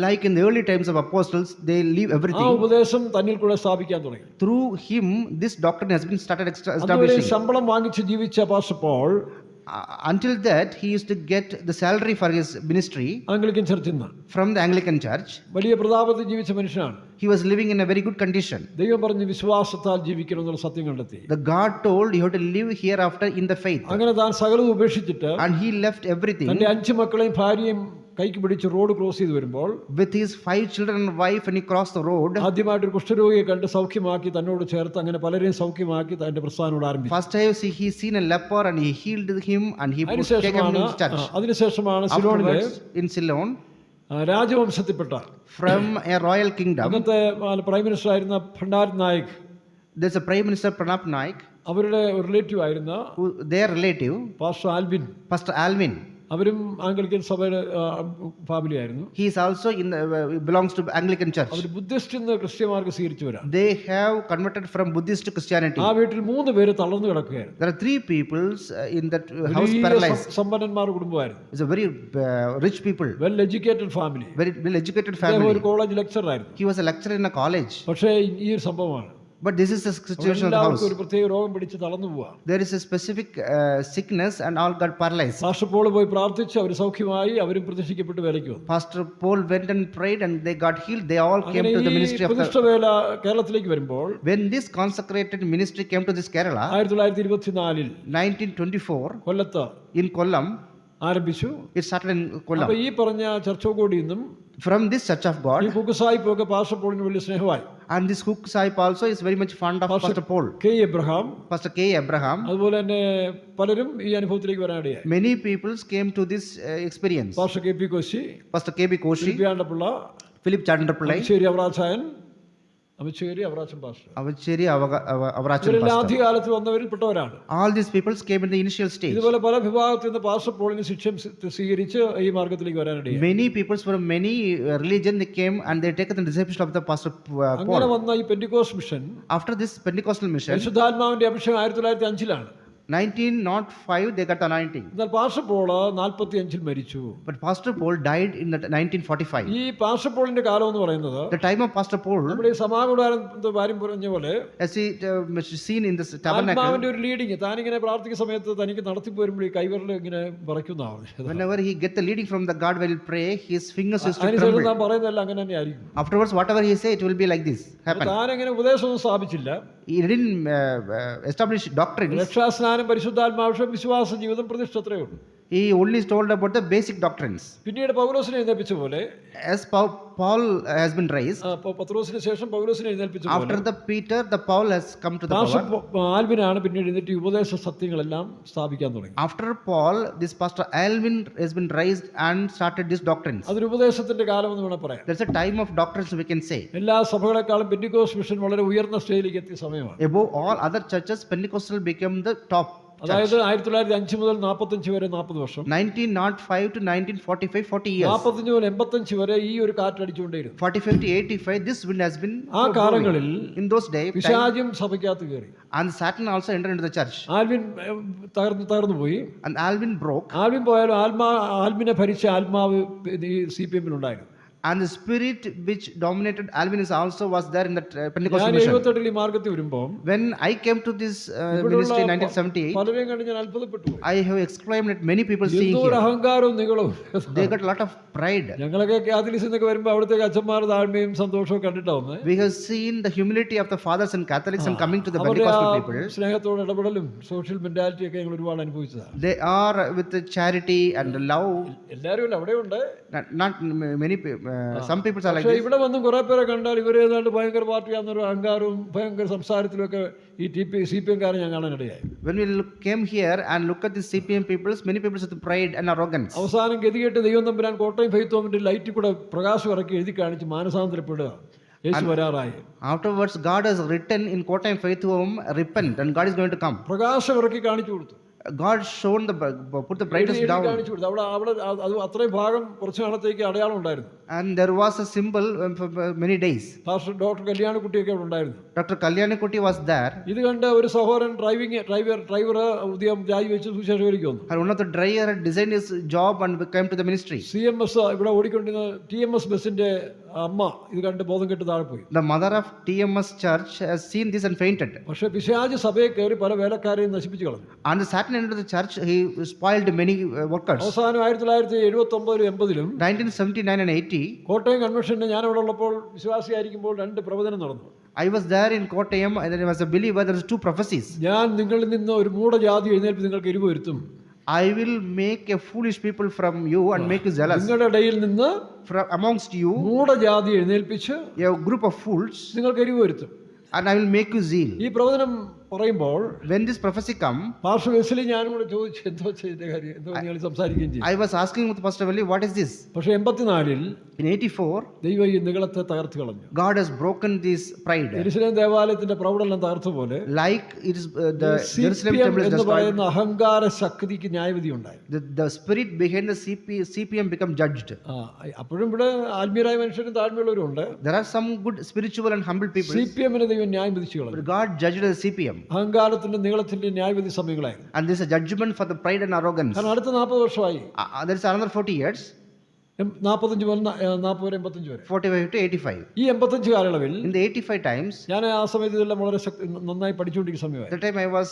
S2: Like in the early times of apostles, they leave
S1: ആ
S2: everything.
S1: ഉപദേശം തന്നിൽ കൂടെ സ്ഥാപിക്കാൻ തുടങ്ങി.
S2: Through him, this doctrine has been started
S1: അതുവരെ
S2: establishing.
S1: ശമ്പളം വാങ്ങിച്ച് ജീവിച്ച pastor Paul
S2: Until that, he used to get the salary for his ministry
S1: Anglican ചർച്ചിൽ നിന്ന്
S2: from the Anglican Church.
S1: വലിയ പ്രതാപത്തിൽ ജീവിച്ച മനുഷ്യനാണ്.
S2: He was living in a very good condition.
S1: ദൈവം പറഞ്ഞ് വിശ്വാസത്താൽ ജീവിക്കണം എന്നുള്ള സത്യം കണ്ടെത്തി.
S2: The God told you have to live hereafter in the faith.
S1: അങ്ങനെ താൻ സകലതും ഉപേക്ഷിച്ചിട്ട്
S2: And he left everything
S1: തന്റെ 5 മക്കളെയും ഭാര്യയും കൈക്ക് പിടിച്ച് റോഡ് ക്രോസ് ചെയ്ത് വരുമ്പോൾ
S2: with his 5 children and wife, when he crossed the road.
S1: ആദ്യമായിട്ടൊരു കുഷ്ഠരോഗിയെ കണ്ട് സൗഖ്യമാക്കി തന്നോട് ചേർത്ത് അങ്ങനെ പലരെയും സൗഖ്യമാക്കി തന്റെ പ്രസ്ഥാനോട് ആരംഭിച്ചു.
S2: First time he seen a leper and he healed him and he taken him to his church.
S1: അതിനുശേഷമാണ് സിലോണിലെ
S2: Afterwards, in Ceylon,
S1: രാജവംശത്തിൽപ്പെട്ട
S2: from a royal kingdom,
S1: അന്നത്തെ പ്രൈം മിനിസ്റ്റർ ആയിരുന്ന Bandaranaike,
S2: there's a Prime Minister Pranab Naik,
S1: അവരുടെ relative ആയിരുന്ന
S2: their relative,
S1: pastor Albin,
S2: Pastor Alvin.
S1: അവരും Anglican സഭയുടെ family ആയിരുന്നു.
S2: He is also belongs to Anglican Church.
S1: അവർ Buddhist നിന്ന് ക്രിസ്ത്യ മാർഗ്ഗം സ്വീകരിച്ചു വരാം.
S2: They have converted from Buddhist to Christianity.
S1: ആ വീട്ടിൽ 3 പേര് തളർന്നു കിടക്കുകയായിരുന്നു.
S2: There are 3 people in that house paralyzed.
S1: സമ്പന്നന്മാരുടെ കുടുംബമായിരുന്നു.
S2: It's a very rich people,
S1: well educated family.
S2: very well educated
S1: അദ്ദേഹം
S2: family.
S1: ഒരു കോളേജ് ലെക്ചറർ ആയിരുന്നു.
S2: He was a lecturer in a college.
S1: പക്ഷേ ഈ ഒരു സംഭവമാണ്.
S2: But this is the situation of the house.
S1: ഒരു പ്രത്യേക രോഗം പിടിച്ച് തളർന്നു പോവാ.
S2: There is a specific sickness and all got paralyzed.
S1: Pastor Paul പോയി പ്രാർത്ഥിച്ച് അവർ സൗഖ്യമായി, അവരും പ്രതിഷ്ഠിക്കപ്പെട്ട് വേലയ്ക്ക് വന്നു.
S2: Pastor Paul went and prayed and they got healed. They all came to the ministry of
S1: പ്രതിഷ്ഠ വേല കേരളത്തിലേക്ക് വരുമ്പോൾ
S2: when this consecrated ministry came to this Kerala,
S1: 1924
S2: 1924,
S1: കൊല്ലത്ത്
S2: in Kollam,
S1: ആരംഭിച്ചു.
S2: it started in Kollam.
S1: അപ്പൊ ഈ പറഞ്ഞ ചർച്ചോകോടിയിൽ നിന്നും
S2: From this Church of
S1: ഈ
S2: God,
S1: കുക്കുസായിപ്പൊക്കെ പാസ്റ്റർ പോളിന് വലിയ സ്നേഹമായി.
S2: and this Hook Sahib also is very much fond of Pastor Paul.
S1: K Abraham,
S2: Pastor K. Abraham,
S1: അതുപോലെ തന്നെ പലരും ഈ അനുഭവത്തിലേക്ക് വരാനിടയായി.
S2: many people came to this experience.
S1: Pastor K P Koshy,
S2: Pastor K. B. Koshi,
S1: പിയാണ്ടപ്പിള്ള,
S2: Philip Chandrapillai,
S1: ശരി അവറാച്ചായൻ, അമച്ചേരി Avarachan pastor,
S2: Avacheri Avarachan
S1: ഇവരെല്ലാം
S2: Pastor.
S1: ആദ്യകാലത്ത് വന്നവരിൽ പെട്ടവരാണ്.
S2: All these people came in the initial stage.
S1: ഇതുപോലെ പല വിഭാഗത്തിൽ നിന്ന് പാസ്റ്റർ പോളിന് ശിക്ഷ സ്വീകരിച്ച് ഈ മാർഗത്തിലേക്ക് വരാനിടയായി.
S2: Many people from many religion, they came and they taken the discipleship of the Pastor
S1: അങ്ങനെ
S2: Paul.
S1: വന്ന ഈ Pentecost mission
S2: After this Pentecostal mission,
S1: പരിശുദ്ധാത്മാവിന്റെ അഭിഷേകം 1905
S2: 1905, they got anointing.
S1: എന്നാൽ പാസ്റ്റർ പോള് 45 മരിച്ചു.
S2: But Pastor Paul died in 1945.
S1: ഈ pastor പോളിന്റെ കാലം എന്ന് പറയുന്നത്
S2: The time of Pastor Paul,
S1: നമ്മുടെ ഈ സമാഗുടാരം കാര്യം പറഞ്ഞ പോലെ
S2: as he seen in this tabernacle,
S1: ആത്മാവിന്റെ ഒരു ലീഡിങ് താനിങ്ങനെ പ്രാർത്ഥിക്കുന്ന സമയത്ത് തനിക്ക് നടത്തി പോരുമ്പോൾ ഈ കൈവിരൽ ഇങ്ങനെ വിറയ്ക്കുന്നതാണ്.
S2: whenever he get the leading from the God while he pray, his fingers used to
S1: അതിനുശേഷം
S2: tremble.
S1: താൻ പറയുന്നതല്ല അങ്ങനെ തന്നെ ആയിരിക്കും.
S2: Afterwards, whatever he say, it will be like this happen.
S1: താനെങ്ങനെ ഉപദേശമൊന്നും സ്ഥാപിച്ചില്ല.
S2: He didn't establish doctrines.
S1: രക്ഷാസ്നാനം, പരിശുദ്ധാത്മാവിഷം, വിശ്വാസ ജീവിതം, പ്രതിഷ്ഠ അത്രയേ ഉള്ളൂ.
S2: He only told about the basic doctrines.
S1: പിന്നീട് പൗലോസിനെ എഴുന്നേൽപ്പിച്ച പോലെ,
S2: As Paul has been raised,
S1: പത്രോസിന് ശേഷം പൗലോസിനെ എഴുന്നേൽപ്പിച്ച പോലെ
S2: after the Peter, the Paul has come to the
S1: pastor
S2: power.
S1: ആൽവിനാണ് പിന്നീട് എന്നിട്ട് ഉപദേശ സത്യങ്ങളെല്ലാം സ്ഥാപിക്കാൻ തുടങ്ങി.
S2: After Paul, this Pastor Alvin has been raised and started these doctrines.
S1: അതൊരു ഉപദേശത്തിന്റെ കാലം എന്ന് വേണം പറയാം.
S2: There's a time of doctrines, we can say.
S1: എല്ലാ സഭകളെക്കാളും പെന്തിക്കോസ്റ്റ് മിഷൻ വളരെ ഉയർന്ന സ്റ്റേജിലേക്ക് എത്തിയ സമയമാണ്.
S2: Above all other churches, Pentecostal became the top
S1: അതായത് 1905 മുതൽ 45 വരെ 40 വർഷം,
S2: 1905 to 1945, 40 years.
S1: 45 മുതൽ 85 വരെ ഈ ഒരു കാറ്റടിച്ചുകൊണ്ടേയിരുന്നു.
S2: 45 to 85, this wind has been
S1: ആ കാലങ്ങളിൽ
S2: in those days.
S1: പിശാചും സഭയ്ക്കകത്ത് കയറി.
S2: And Satan also entered into the church.
S1: Alvin തകർന്നു പോയി.
S2: And Alvin broke.
S1: ആൽവിൻ പോയാലും ആൽവിനെ ഭരിച്ച ആത്മാവ് ഈ CPM ഉണ്ടായിരുന്നു.
S2: And the spirit which dominated Alvin is also was there in the Pentecostal
S1: ഞാൻ
S2: mission.
S1: 78 ഈ മാർഗത്തിൽ വരുമ്പോൾ
S2: When I came to this ministry in 1978,
S1: പലരെയും കണ്ട് ഞാൻ അത്ഭുതപ്പെട്ടു പോയി.
S2: I have exclaimed at many people seeing
S1: എന്തോ ഒരു
S2: here.
S1: അഹങ്കാരവും നികളവും.
S2: They got a lot of pride.
S1: ഞങ്ങളൊക്കെ കാത്തലിക്സിൽ നിന്നൊക്കെ വരുമ്പോൾ അവിടുത്തെ അച്ഛന്മാർ താഴ്മയും സന്തോഷവും കണ്ടിട്ടാ വന്നേ.
S2: We have seen the humility of the fathers and Catholics and coming to the
S1: അവരുടെ ആ
S2: Pentecostal people.
S1: സ്നേഹത്തോട് ഇടപെടലും സോഷ്യൽ മെന്റാലിറ്റി ഒക്കെ ഞങ്ങൾ ഒരുപാട് അനുഭവിച്ചതാണ്.
S2: They are with the charity and the love.
S1: എല്ലാവരും ഇല്ല, അവിടെ ഉണ്ട്.
S2: Not many people. Some people are like
S1: പക്ഷേ
S2: this.
S1: ഇവിടെ വന്നും കുറെ പേരെ കണ്ടാൽ ഇവർ ഏതാണ്ട് ഭയങ്കര പാർട്ടിയാന്നൊരു അഹങ്കാരവും ഭയങ്കര സംസാരത്തിലൊക്കെ ഈ CPM കാരെ ഞാൻ കാണാനിടയായി.
S2: When we came here and look at the CPM peoples, many people with pride and arrogance.
S1: അവസാനം ഗതികെട്ട് ദൈവം തമ്പുരാൻ കോട്ടയം ഫെയ്ത്തോമിന്റെ ലൈറ്റിൽ കൂടെ പ്രകാശം ഇറക്കി എഴുതി കാണിച്ച് മാനസാന്തരപ്പെടുക, യേശു വരാറായി.
S2: Afterwards, God has written in Kottayam Faith Home, repent, and God is going to come.
S1: പ്രകാശം ഇറക്കി കാണിച്ചു കൊടുത്തു.
S2: God shown put the brightness down,
S1: കാണിച്ചു കൊടുത്തു. അവിടെ അത് അത്രയും ഭാഗം കുറച്ചു നാളത്തേക്ക് അടയാളം ഉണ്ടായിരുന്നു.
S2: and there was a symbol for many days.
S1: Doctor കല്യാണക്കുട്ടിയൊക്കെ അവിടെ ഉണ്ടായിരുന്നു.
S2: Dr. Kalyanikutti was there,
S1: ഇത് കണ്ട് ഒരു സഹോദരൻ ഡ്രൈവർ ഉദയം രാജിവെച്ച് സുശേഷകരിക്ക് വന്നു.
S2: and one of the driver had designed his job and came to the ministry.
S1: CMS ഇവിടെ ഓടിക്കൊണ്ടിരുന്ന TMS ബസിന്റെ അമ്മ ഇത് കണ്ട് ബോധം കെട്ട് താഴെ പോയി.
S2: The mother of TMS church has seen this and fainted.
S1: പക്ഷെ പിശാച് സഭയെ കയറി പല വേലക്കാരെയും നശിപ്പിച്ചു കളഞ്ഞു.
S2: And Satan entered the church, he spoiled many workers.
S1: അവസാനം 1979 80
S2: 1979 and 80,
S1: കോട്ടയം കൺവെൻഷന് ഞാൻ അവിടെ ഉള്ളപ്പോൾ വിശ്വാസിയായിരിക്കുമ്പോൾ 2 പ്രവചനം നടന്നു.
S2: I was there in Kottayam, and there was a believer, there was 2 prophecies.
S1: ഞാൻ നിങ്ങളിൽ നിന്ന് ഒരു മൂഢജാതി എഴുന്നേൽപ്പ് നിങ്ങൾക്ക് എരിവ് വരുത്തും.
S2: I will make a foolish people from you and make you jealous.
S1: നിങ്ങളുടെ ഇടയിൽ നിന്ന്
S2: From amongst you,
S1: മൂഢജാതി എഴുന്നേൽപ്പിച്ച്
S2: a group of fools,
S1: നിങ്ങൾക്ക് എരിവ് വരുത്തും.
S2: and I will make you zeal.
S1: ഈ പ്രവചനം പറയുമ്പോൾ
S2: When this prophecy come,
S1: pastor Wesley ഞാനും കൂടെ ചോദിച്ചു എന്തോ ചെയ്ത കാര്യം, എന്തോ നിങ്ങൾ സംസാരിക്കുകയും ചെയ്തു.
S2: I was asking with Pastor Welly, what is this?
S1: പക്ഷെ 84
S2: In 84,
S1: ദൈവം ഈ നികളത്തെ തകർത്ത് കളഞ്ഞു.
S2: God has broken this pride.
S1: യെരൂശലേം ദേവാലയത്തിന്റെ പ്രൗഢെല്ലാം തകർത്ത പോലെ
S2: Like it is the Jerusalem
S1: CPM
S2: temple is
S1: എന്ന്
S2: destroyed.
S1: പറയുന്ന അഹങ്കാര ശക്തിക്ക് ന്യായവിധി ഉണ്ടായി.
S2: The spirit behind the CPM become judged.
S1: അപ്പോഴും ഇവിടെ ആത്മീയരായ മനുഷ്യരും താഴ്മയുള്ളവരും ഉണ്ട്.
S2: There are some good spiritual and humble people,
S1: CPM-നെ ദൈവം ന്യായം വിധിച്ചു കളഞ്ഞു.
S2: but God judged the CPM.
S1: അഹങ്കാരത്തിന്റെ നീളത്തിന്റെ ന്യായവിധി സമയങ്ങളായിരുന്നു.
S2: And this is a judgment for the pride and arrogance.
S1: കാരണം അടുത്ത 40 വർഷമായി.
S2: There is another 40 years,
S1: 45 മുതൽ 40 വരെ 85 വരെ.
S2: 45 to 85.
S1: ഈ 85 കാലയളവിൽ
S2: In the 85 times,
S1: ഞാൻ ആ സമയത്ത് ഇതെല്ലാം വളരെ നന്നായി പഠിച്ചുകൊണ്ടിരിക്കുന്ന സമയമായി.
S2: the time I was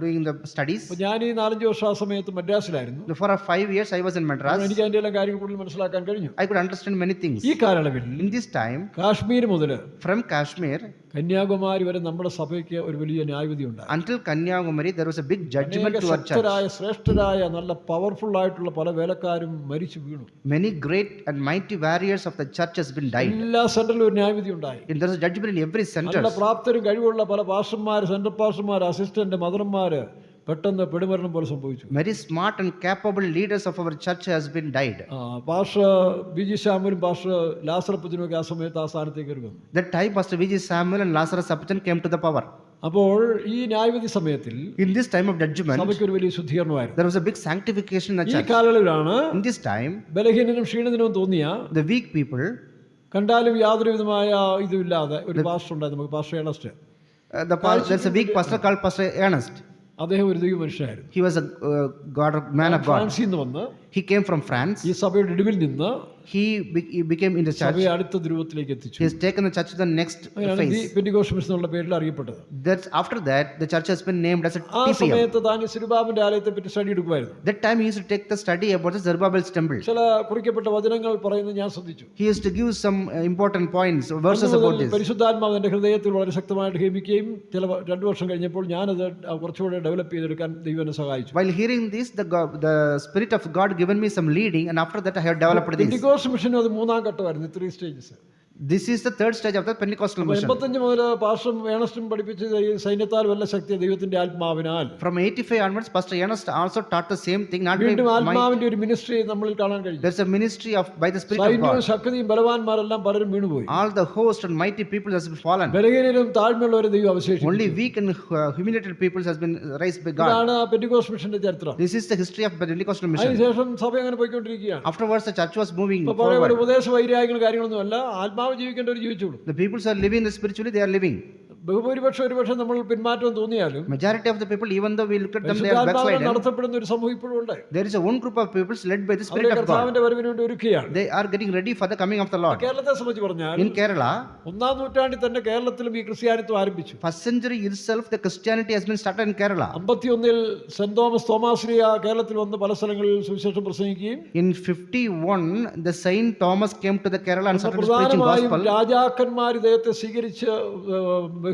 S2: doing the studies.
S1: അപ്പോൾ ഞാൻ ഈ 4-5 വർഷം ആ സമയത്ത് മദ്രാസിലായിരുന്നു.
S2: For 5 years I was in Madras.
S1: എനിക്ക് അതിൻ്റെ എല്ലാം കാര്യങ്ങൾ കൂടുതൽ മനസ്സിലാക്കാൻ കഴിഞ്ഞു.
S2: I could understand many things.
S1: ഈ കാലയളവിൽ
S2: In this time,
S1: കാശ്മീർ മുതൽ
S2: from Kashmir
S1: കന്യാകുമാരി വരെ നമ്മുടെ സഭയ്ക്ക് ഒരു വലിയ ന്യായവിധി ഉണ്ടായി.
S2: until Kanyakumari, there was a big judgment to our church.
S1: ശക്തരായ ശ്രേഷ്ഠരായ നല്ല പവർഫുൾ ആയിട്ടുള്ള പല വേലക്കാരും മരിച്ചു വീണു.
S2: Many great and mighty warriors of the church has been died.
S1: എല്ലാ സെന്ററിലും ഒരു ന്യായവിധി ഉണ്ടായി.
S2: And there is a judgment in every center.
S1: നല്ല പ്രാപ്തരും കഴിവുള്ള പല പാസ്റ്റർമാർ, സെൻട്രൽ പാസ്റ്റർമാർ, അസിസ്റ്റന്റ്, മദർമാര് പെട്ടെന്ന് പെടുമരണം പോലെ സംഭവിച്ചു.
S2: Very smart and capable leaders of our church has been died.
S1: Pastor BG ശാമുലും പാസ്റ്റർ ലാസറപ്പച്ചനും ഒക്കെ ആ സമയത്ത് ആ സ്ഥാനത്തേക്ക് വന്നു.
S2: That time Pastor V.G. Samuel and Lazarus Sapachan came to the power.
S1: അപ്പോൾ ഈ ന്യായവിധി സമയത്തിൽ
S2: In this time of judgment,
S1: സഭയ്ക്ക് ഒരു വലിയ ശുദ്ധീകരണമായിരുന്നു.
S2: there was a big sanctification in the
S1: ഈ
S2: church.
S1: കാലയളവിലാണ്
S2: In this time,
S1: ബലഹീനനും ക്ഷീണിതനും തോന്നിയ
S2: the weak people,
S1: കണ്ടാലും യാതൊരു വിധമായ ഇതുമില്ലാതെ ഒരു പാസ്റ്റർ ഉണ്ടായിരുന്നു, നമുക്ക് pastor Ernest.
S2: there's a weak pastor called Pastor Ernest.
S1: അദ്ദേഹം ഒരു ദൈവ മനുഷ്യനായിരുന്നു.
S2: He was a man of God.
S1: ഫ്രാൻസിൽ നിന്ന് വന്ന്
S2: He came from France.
S1: ഈ സഭയുടെ ഇടിവിൽ നിന്ന്
S2: He became in the church.
S1: സഭയെ അടുത്ത ധ്രുവത്തിലേക്ക് എത്തിച്ചു.
S2: He has taken the church to the next phase.
S1: Pentecost mission എന്നുള്ള പേരിൽ അറിയപ്പെട്ടത്.
S2: That's after that the church has been named as a
S1: ആ
S2: TPM.
S1: സമയത്ത് താൻ സിരുബാബിന്റെ ആലയത്തെ പറ്റി study എടുക്കുമായിരുന്നു.
S2: That time he used to take the study about the Zerubbabel's temple.
S1: ചില കുറിക്കപ്പെട്ട വചനങ്ങൾ പറയുന്നത് ഞാൻ ശ്രദ്ധിച്ചു.
S2: He used to give some important points, verses about this.
S1: പരിശുദ്ധാത്മാവ് എൻ്റെ ഹൃദയത്തിൽ വളരെ ശക്തമായിട്ട് ഹേമിക്കുകയും ചില 2 വർഷം കഴിഞ്ഞപ്പോൾ ഞാനത് കുറച്ചുകൂടെ ഡെവലപ്പ് ചെയ്തെടുക്കാൻ ദൈവം എന്നെ സഹായിച്ചു.
S2: While hearing this, the Spirit of God given me some leading, and after that I have developed this.
S1: പെന്തിക്കോസ്ത് മിഷനും അത് 3-ാം ഘട്ടമായിരുന്നു, 3 stages.
S2: This is the third stage of the Pentecostal mission.
S1: 85 മുതൽ പാസ്റ്ററും ഏണസ്റ്റും പഠിപ്പിച്ചത് ഈ സൈന്യത്താൽ വല്ല ശക്തി ദൈവത്തിന്റെ ആത്മാവിനാൽ.
S2: From 85 onwards, Pastor Ernest also taught the same thing. Not
S1: വീണ്ടും
S2: by might.
S1: ആത്മാവിന്റെ ഒരു മിനിസ്ട്രി നമ്മളിൽ കാണാൻ കഴിയും.
S2: There's a ministry of by the Spirit of
S1: സൈന്യവും
S2: God.
S1: ശക്തിയും ബലവാന്മാരെല്ലാം പലരും വീണുപോയി.
S2: All the host and mighty people has been fallen.
S1: ബലഹീനരും താഴ്മയുള്ളവരെ ദൈവം അവശേഷിപ്പിച്ചു.
S2: Only weak and humiliated people has been raised by God.
S1: ഇതാണ് പെന്തിക്കോസ്ത് മിഷന്റെ ചരിത്രം.
S2: This is the history of the Pentecostal mission.
S1: അതിനുശേഷം സഭ അങ്ങനെ പോയിക്കൊണ്ടിരിക്കുകയാണ്.
S2: Afterwards, the church was moving
S1: ഇപ്പൊ പഴയ
S2: forward.
S1: ഉപദേശ വൈരാഗ്യങ്ങൾ കാര്യങ്ങളൊന്നും അല്ല, ആത്മാവ് ജീവിക്കേണ്ടവർ ജീവിച്ചോളൂ.
S2: The people are living spiritually, they are living.
S1: ബഹുഭൂരിപക്ഷം ഒരുപക്ഷം നമ്മൾ പിന്മാറ്റം തോന്നിയാലും
S2: Majority of the people, even though we look at them, they are
S1: പരിശുദ്ധാത്മാവിനാൽ
S2: backslidden.
S1: നടത്തപ്പെടുന്ന ഒരു സമൂഹം ഇപ്പോഴും ഉണ്ട്.
S2: There is a one group of people led by the Spirit
S1: അവരെ
S2: of God.
S1: കർത്താവിന്റെ വരവിന് വേണ്ടി ഒരുക്കുകയാണ്.
S2: They are getting ready for the coming of the Lord.
S1: കേരളത്തെ സംബന്ധിച്ച് പറഞ്ഞാൽ
S2: In Kerala,
S1: 1-ാം നൂറ്റാണ്ടിൽ തന്നെ കേരളത്തിലും ഈ ക്രിസ്ത്യാനിത്വം ആരംഭിച്ചു.
S2: first century itself, the Christianity has been started in Kerala.
S1: 51 saint Thomas Thomasleeha കേരളത്തിൽ വന്ന് പല സ്ഥലങ്ങളിൽ സുവിശേഷം പ്രസംഗിക്കുകയും
S2: In 51, the Saint Thomas came to the Kerala and started preaching
S1: പ്രധാനമായും
S2: gospel.
S1: രാജാക്കന്മാർ ഇദ്ദേഹത്തെ സ്വീകരിച്ച്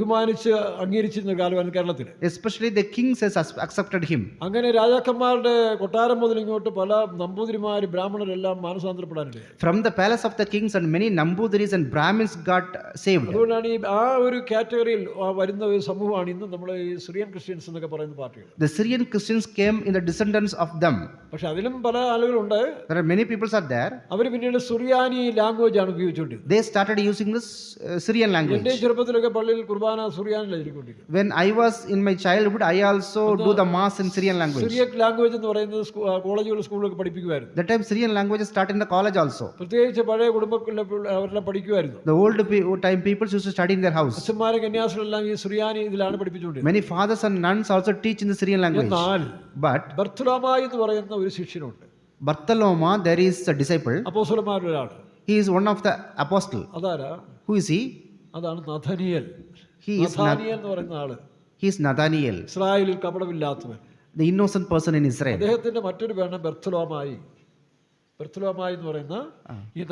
S1: ബഹുമാനിച്ച് അംഗീകരിച്ചിരുന്ന കാലമാണ് കേരളത്തിൽ.
S2: Especially the kings has accepted him.
S1: അങ്ങനെ രാജാക്കന്മാരുടെ കൊട്ടാരം മുതൽ ഇങ്ങോട്ട് പല നമ്പൂതിരിമാർ ബ്രാഹ്മണരെല്ലാം മാനസാന്തരപ്പെടാനിടയായി.
S2: From the palace of the kings and many Nambudhiris and Brahmins got saved.
S1: അതുകൊണ്ടാണ് ഈ ആ ഒരു കാറ്റഗറിയിൽ വരുന്ന ഒരു സമൂഹമാണ് ഇന്ന് നമ്മൾ ഈ സിറിയൻ ക്രിസ്ത്യൻസ് എന്നൊക്കെ പറയുന്ന പാർട്ടികൾ.
S2: The Syrian Christians came in the descendants of them.
S1: പക്ഷെ അതിലും പല ആളുകളുണ്ട്.
S2: There are many people are there.
S1: അവർ പിന്നീട് സുറിയാനി ലാംഗ്വേജ് ആണ് ഉപയോഗിച്ചുകൊണ്ടിരുന്നത്.
S2: They started using this Syrian language.
S1: എന്റെ ചെറുപ്പത്തിലൊക്കെ പള്ളിയിൽ കുർബാന സുറിയാനിലായിരിക്കും.
S2: When I was in my childhood, I also do the mass in Syrian language.
S1: Syriac language എന്ന് പറയുന്നത് കോളേജുകൾ സ്കൂളിലൊക്കെ പഠിപ്പിക്കുമായിരുന്നു.
S2: That time Syrian language started in the college also.
S1: പ്രത്യേകിച്ച് പഴയ കുടുംബങ്ങളിലെ അവരെല്ലാം പഠിക്കുമായിരുന്നു.
S2: The old time people used to study in their house.
S1: അച്ഛന്മാരെ കന്യാസികളെല്ലാം ഈ സുറിയാനി ഇതിലാണ് പഠിപ്പിച്ചുകൊണ്ടിരുന്നത്.
S2: Many fathers and nuns also teach in the Syrian language.
S1: എന്നാൽ
S2: But
S1: ബർത്തുലോമായി എന്ന് പറയുന്ന ഒരു ശിഷ്യനുണ്ട്.
S2: Bartholomew, there is a disciple.
S1: അപ്പോസ്തലന്മാരിൽ ഒരാൾ.
S2: He is one of the apostle.
S1: അതാരാ?
S2: Who is he?
S1: അതാണ് നഥനിയേൽ.
S2: He is
S1: നഥാനിയേൽ എന്ന് പറയുന്ന ആള്
S2: He is Nathaniel,
S1: ഇസ്രായേലിൽ കപടമില്ലാത്തവൻ.
S2: the innocent person in Israel.
S1: അദ്ദേഹത്തിന്റെ മറ്റൊരു പേരാണ് ബർത്തുലോമായി. ബർത്തുലോമായി എന്ന് പറയുന്ന ഈ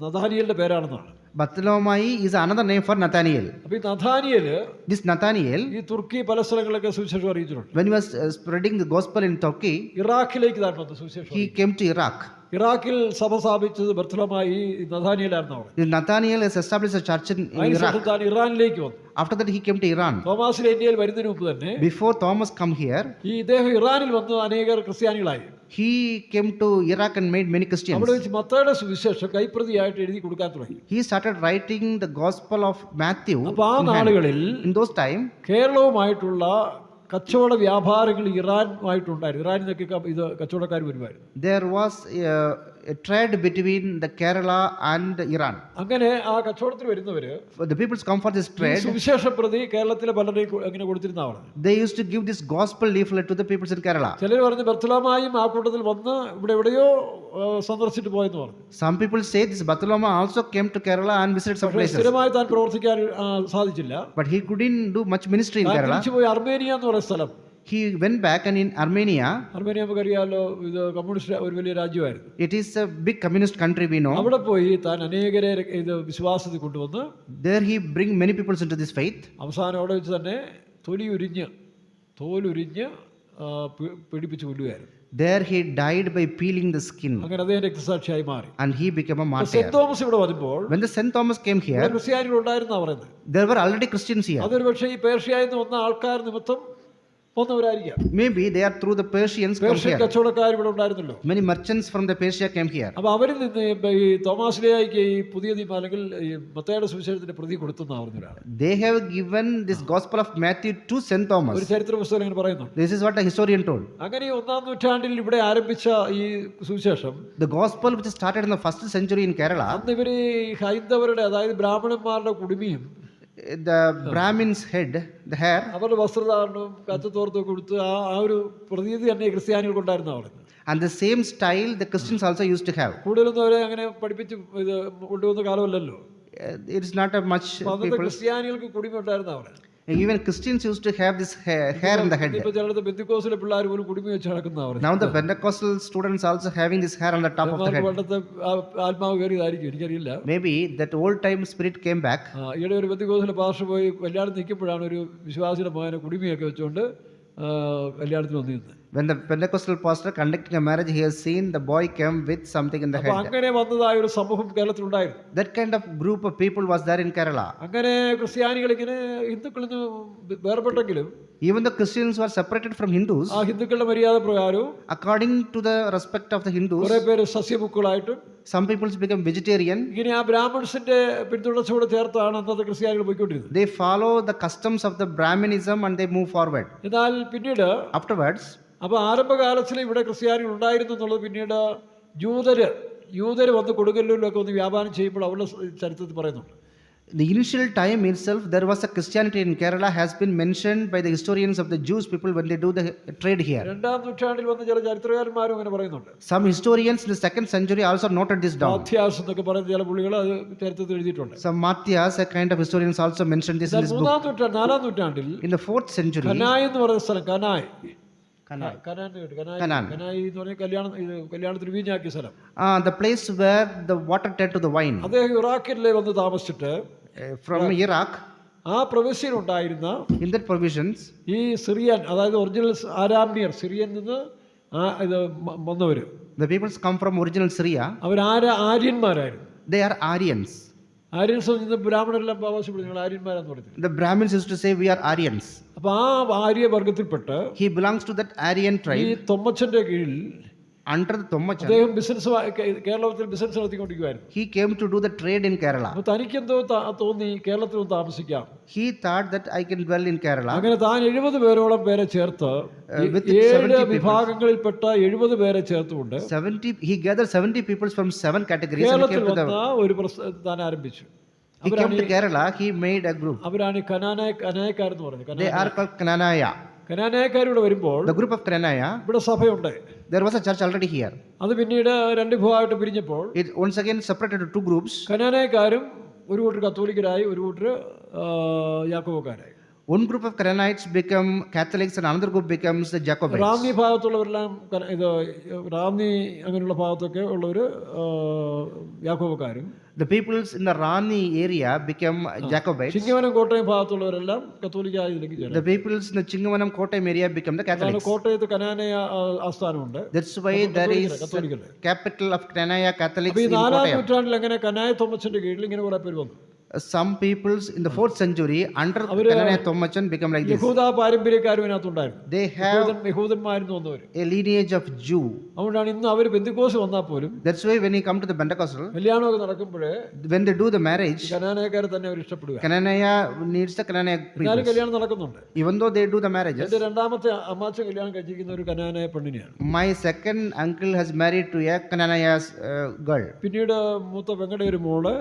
S1: നഥാനിയേലിന്റെ പേരാണെന്നാണ്.
S2: Bartholomew is another name for Nathaniel.
S1: അപ്പൊ ഈ നഥാനിയേല്
S2: This Nathaniel,
S1: ഈ തുർക്കി പല സ്ഥലങ്ങളിലൊക്കെ സുവിശേഷം അറിയിച്ചിട്ടുണ്ട്.
S2: when he was spreading the gospel in Turkey,
S1: ഇറാഖിലേക്ക് താൻ വന്നു സുവിശേഷം.
S2: he came to Iraq.
S1: ഇറാഖിൽ സഭ സ്ഥാപിച്ചത് ബർത്തുലോമായി നഥാനിയേലായിരുന്നു അവിടെ.
S2: Nathaniel has established a church in Iraq.
S1: അതിനുശേഷം താൻ ഇറാനിലേക്ക് വന്നു.
S2: After that, he came to Iran.
S1: തോമാസിലെ ഇന്ത്യയിൽ വരുന്നതിന് മുമ്പ് തന്നെ
S2: Before Thomas come here,
S1: ഈ ഇദ്ദേഹം ഇറാനിൽ വന്ന് അനേകർ ക്രിസ്ത്യാനികളായി.
S2: he came to Iraq and made many Christians.
S1: അവിടെ വെച്ച് മത്തായിയുടെ സുവിശേഷം കൈപ്രതിയായിട്ട് എഴുതി കൊടുക്കാൻ തുടങ്ങി.
S2: He started writing the gospel of Matthew.
S1: അപ്പൊ ആ നാളുകളിൽ
S2: In those time,
S1: കേരളവുമായിട്ടുള്ള കച്ചവട വ്യാപാരങ്ങൾ ഇറാനുമായിട്ടുണ്ടായിരുന്നു. ഇറാനിൽ നിന്നൊക്കെ ഇത് കച്ചവടക്കാർ വരുമായിരുന്നു.
S2: there was a trade between the Kerala and Iran.
S1: അങ്ങനെ ആ കച്ചവടത്തിൽ വരുന്നവര്
S2: The people come for this trade.
S1: സുവിശേഷ പ്രതി കേരളത്തിലെ പലരെയും അങ്ങനെ കൊടുത്തിരുന്ന ആളാണ്.
S2: They used to give this gospel leaflet to the people in Kerala.
S1: ചിലർ പറഞ്ഞ് ബർത്തുലോമായും ആ കൂട്ടത്തിൽ വന്ന് ഇവിടെ എവിടെയോ സന്ദർശിച്ചിട്ട് പോയെന്ന് പറഞ്ഞു.
S2: Some people say this Bartholomew also came to Kerala and visited some places.
S1: സ്ഥിരമായി താൻ പ്രവർത്തിക്കാൻ സാധിച്ചില്ല.
S2: But he couldn't do much ministry in
S1: താൻ
S2: Kerala.
S1: തിരിച്ചു പോയി അർമേനിയ എന്ന് പറയുന്ന സ്ഥലം.
S2: He went back and in Armenia.
S1: Armenia നമുക്കറിയാമല്ലോ, ഇത് കമ്മ്യൂണിസ്റ്റ് ഒരു വലിയ രാജ്യമായിരുന്നു.
S2: It is a big communist country, we know.
S1: അവിടെ പോയി താൻ അനേകരെ ഇത് വിശ്വാസത്തിൽ കൊണ്ടുവന്ന്
S2: There he bring many people into this faith.
S1: അവസാനം അവിടെ വെച്ച് തന്നെ തോലുരിഞ്ഞ് പീഡിപ്പിച്ച് കൊല്ലുകയായിരുന്നു.
S2: There he died by peeling the skin.
S1: അങ്ങനെ അദ്ദേഹം രക്തസാക്ഷിയായി മാറി.
S2: And he became a martyr.
S1: Saint Thomas ഇവിടെ വരുമ്പോൾ
S2: When the Saint Thomas came here,
S1: ക്രിസ്ത്യാനികൾ ഉണ്ടായിരുന്ന പറയുന്നത്.
S2: there were already Christians here.
S1: അതൊരു പക്ഷേ ഈ പേർഷ്യയിൽ നിന്ന് വന്ന ആൾക്കാർ നിമിത്തം വന്നവരായിരിക്കാം.
S2: Maybe they are through the Persians come
S1: Persian
S2: here.
S1: കച്ചവടക്കാർ ഇവിടെ ഉണ്ടായിരുന്നല്ലോ.
S2: Many merchants from the Persia came here.
S1: അപ്പൊ അവരിൽ നിന്ന് ഈ തോമാശ്ലീഹായ്ക്ക് ഈ പുതിയ നിയമം അല്ലെങ്കിൽ ഈ മത്തായിയുടെ സുവിശേഷത്തിന്റെ പ്രതി കൊടുത്തെന്ന് പറഞ്ഞൊരാൾ.
S2: They have given this gospel of Matthew to Saint
S1: ഒരു
S2: Thomas.
S1: ചരിത്ര പുസ്തകം അങ്ങനെ പറയുന്നു.
S2: This is what a historian told.
S1: അങ്ങനെ ഈ 1-ാം നൂറ്റാണ്ടിൽ ഇവിടെ ആരംഭിച്ച ഈ സുവിശേഷം
S2: The gospel which started in the 1st century in Kerala,
S1: അന്ന് ഇവര് ഹൈന്ദവരുടെ അതായത് ബ്രാഹ്മണന്മാരുടെ കുടുമിയും
S2: the Brahmin's head, the hair,
S1: അവരുടെ വസ്ത്രധാരണവും കച്ചത്തോർത്തും കൊടുത്ത് ആ ഒരു പ്രതീതി തന്നെ ക്രിസ്ത്യാനികൾക്കുണ്ടായിരുന്ന അവിടെ.
S2: and the same style the Christians also used to have.
S1: കൂടുതലൊന്നും അവരെ അങ്ങനെ പഠിപ്പിച്ച് ഇത് കൊണ്ടുവന്ന കാലമല്ലല്ലോ.
S2: It is not a much
S1: അന്നത്തെ
S2: people.
S1: ക്രിസ്ത്യാനികൾക്ക് കുടുമ ഉണ്ടായിരുന്ന അവിടെ.
S2: Even Christians used to have this hair in the head.
S1: ഇപ്പൊ ചിലടത്ത് ബന്ധുക്കോസിലെ പിള്ളേർ പോലും കുടുമ വെച്ച് നടക്കുന്ന അവിടെ.
S2: Now the Pentecostal students also having this hair on the top of the head.
S1: പണ്ടത്തെ ആത്മാവ് കയറിയതായിരിക്കും, എനിക്കറിയില്ല.
S2: Maybe that old time spirit came back.
S1: ഈയിടെ ഒരു ബന്ധുക്കോസിലെ പാസ്റ്റർ പോയി കല്യാണത്തിന് നിൽക്കുമ്പോഴാണ് ഒരു വിശ്വാസിയുടെ മകനെ കുടുമിയൊക്കെ വെച്ചുകൊണ്ട് കല്യാണത്തിന് വന്നിരുന്നത്.
S2: When the Pentecostal pastor conducting a marriage, he has seen the boy came with something in the
S1: അപ്പൊ
S2: head.
S1: അങ്ങനെ വന്നതായ ഒരു സമൂഹം കേരളത്തിലുണ്ടായിരുന്നു.
S2: That kind of group of people was there in Kerala.
S1: അങ്ങനെ ക്രിസ്ത്യാനികൾ ഇങ്ങനെ ഹിന്ദുക്കളിൽ നിന്ന് വേർപെട്ടെങ്കിലും
S2: Even the Christians were separated from Hindus.
S1: ആ ഹിന്ദുക്കളുടെ മര്യാദ പ്രകാരവും
S2: According to the respect of the Hindus,
S1: കുറെ പേര് സസ്യമുക്കളായിട്ടും
S2: some people become vegetarian.
S1: ഇങ്ങനെ ആ ബ്രാഹ്മൺസിന്റെ പിന്തുടർച്ചയോടെ ചേർത്താണ് അന്നത്തെ ക്രിസ്ത്യാനികൾ പോയിക്കൊണ്ടിരുന്നത്.
S2: They follow the customs of the Brahminism and they move forward.
S1: എന്നാൽ പിന്നീട്
S2: Afterwards,
S1: അപ്പോൾ ആരംഭകാലത്തിൽ ഇവിടെ ക്രിസ്ത്യാനികൾ ഉണ്ടായിരുന്നു എന്നുള്ളത് പിന്നീട് യൂതര് വന്ന് കൊടുങ്ങല്ലൂരിലൊക്കെ വന്ന് വ്യാപാരം ചെയ്യുമ്പോൾ അവരുടെ ചരിത്രത്തിൽ പറയുന്നുണ്ട്.
S2: the initial time itself, there was a Christianity in Kerala has been mentioned by the historians of the Jews people when they do the trade here.
S1: രണ്ടാം നൂറ്റാണ്ടിൽ വന്ന ചില ചരിത്രകാരന്മാരും അങ്ങനെ പറയുന്നുണ്ട്.
S2: Some historians in the 2nd century also noted this down.
S1: Mathias എന്നൊക്കെ പറയുന്ന ചില പുള്ളികൾ അത് ചരിത്രത്തിൽ എഴുതിയിട്ടുണ്ട്.
S2: Some Matthias, a kind of historians, also mentioned this in this book.
S1: നാലാം നൂറ്റാണ്ടിൽ
S2: In the 4th century,
S1: കനായ് എന്ന് പറയുന്ന സ്ഥലം
S2: Canaan.
S1: കനായ് എന്ന് പറഞ്ഞ കല്യാണത്തിന് വീഞ്ഞാക്കിയ സ്ഥലം.
S2: The place where the water turned to the wine.
S1: അദ്ദേഹം ഇറാഖിലെ വന്ന് താമസിച്ചിട്ട്
S2: From Iraq,
S1: ആ പ്രവിശ്യയിലുണ്ടായിരുന്ന
S2: in that provisions,
S1: ഈ സിറിയൻ, അതായത് ഒറിജിനൽ ആരാമ്യർ, സിറിയൻ നിന്ന് ഇത് വന്നവര്,
S2: the peoples come from original Syria.
S1: ആര്യന്മാരായിരുന്നു.
S2: They are Aryans.
S1: Aryans നിന്ന് ബ്രാഹ്മണരെല്ലാം ആവശ്യപ്പെടും നിങ്ങൾ ആര്യന്മാരാന്ന് പറയുന്നത്.
S2: The Brahmins used to say we are Aryans.
S1: അപ്പൊ ആ ആര്യവർഗത്തിൽപ്പെട്ട്
S2: He belongs to that Aryan
S1: ഈ
S2: tribe.
S1: തൊമ്മച്ചന്റെ കീഴിൽ
S2: Under the Thommachan,
S1: അദ്ദേഹം കേരളത്തിൽ business നടത്തിക്കൊണ്ടിരിക്കുവായിരുന്നു.
S2: he came to do the trade in Kerala.
S1: അപ്പൊ തനിക്കെന്തോ തോന്നി കേരളത്തിൽ ഒന്ന് താമസിക്കാം.
S2: He thought that I can dwell in Kerala.
S1: അങ്ങനെ താൻ 70 പേരോളം പേരെ ചേർത്ത്
S2: with
S1: 7
S2: 70
S1: വിഭാഗങ്ങളിൽപ്പെട്ട 70 പേരെ ചേർത്തുകൊണ്ട്
S2: 70, he gathered 70 people from 7 categories and
S1: കേരളത്തിൽ
S2: came to
S1: വന്ന
S2: the,
S1: ഒരു താൻ ആരംഭിച്ചു.
S2: he came to Kerala, he made a group.
S1: അവരാണ് ഈ കനാനയക്കാരെന്ന് പറയുന്നത്.
S2: They are called Kananaya.
S1: കനാനയക്കാരിവിടെ വരുമ്പോൾ
S2: The group of Kananaya,
S1: ഇവിടെ സഭയുണ്ട്.
S2: there was a church already here.
S1: അത് പിന്നീട് 2 വിഭാഗമായിട്ട് പിരിഞ്ഞപ്പോൾ
S2: It once again separated to 2 groups.
S1: കനാനയക്കാരും ഒരു കൂട്ടർ കത്തോലിക്കരായി, ഒരു കൂട്ടർ യാക്കോബക്കാരായി.
S2: One group of Canaanites become Catholics and another group becomes the Jacobites.
S1: Ranni ഭാഗത്തുള്ളവരെല്ലാം ഇത് റാന്നി അങ്ങനെയുള്ള ഭാഗത്തൊക്കെ ഉള്ളവർ യാക്കോബക്കാരും,
S2: The peoples in the Rani area become Jacobites.
S1: Chingavanam Kottayam ഭാഗത്തുള്ളവരെല്ലാം കത്തോലിക്ക ഇതിലേക്ക് ചേർന്നു.
S2: The peoples in the Chingavanam Kottayam area become the Catholics.
S1: കോട്ടയത്ത് കനാനയ ആസ്ഥാനമുണ്ട്.
S2: That's why there is
S1: കത്തോലിക്കല്ലേ.
S2: capital of Kananaya Catholics
S1: അപ്പൊ ഈ
S2: in
S1: 4-ാം
S2: Kottayam.
S1: നൂറ്റാണ്ടിൽ അങ്ങനെ കനായ തോമച്ചന്റെ കീഴിൽ ഇങ്ങനെ കുറെ പേര് വന്നു.
S2: Some peoples in the 4th century under Kananaya Thommachan become like this.
S1: യഹൂദ പാരമ്പര്യക്കാരും ഇതിനകത്തുണ്ടായിരുന്നു.
S2: They have
S1: യഹൂദന്മാരിന്ന് വന്നവര്.
S2: a lineage of Jew.
S1: അതുകൊണ്ടാണ് ഇന്ന് അവർ പെന്തിക്കോസ് വന്നാൽ പോലും
S2: That's why when you come to the Pentecostal,
S1: കല്യാണമൊക്കെ നടക്കുമ്പോഴേ
S2: when they do the marriage,
S1: കനാനയക്കാരെ തന്നെ അവർ ഇഷ്ടപ്പെടുക.
S2: Kananaya needs the Kananaya
S1: എന്നാലും
S2: peoples.
S1: കല്യാണം നടക്കുന്നുണ്ട്.
S2: Even though they do the marriages,
S1: എന്റെ രണ്ടാമത്തെ അമ്മാച്ചൻ കല്യാണം കഴിച്ചിരിക്കുന്ന ഒരു കനാനയ പെണ്ണിനെയാണ്.
S2: my second uncle has married to a Kananaya's girl.
S1: പിന്നീട് മൂത്ത പെങ്ങളുടെ ഒരു മോള്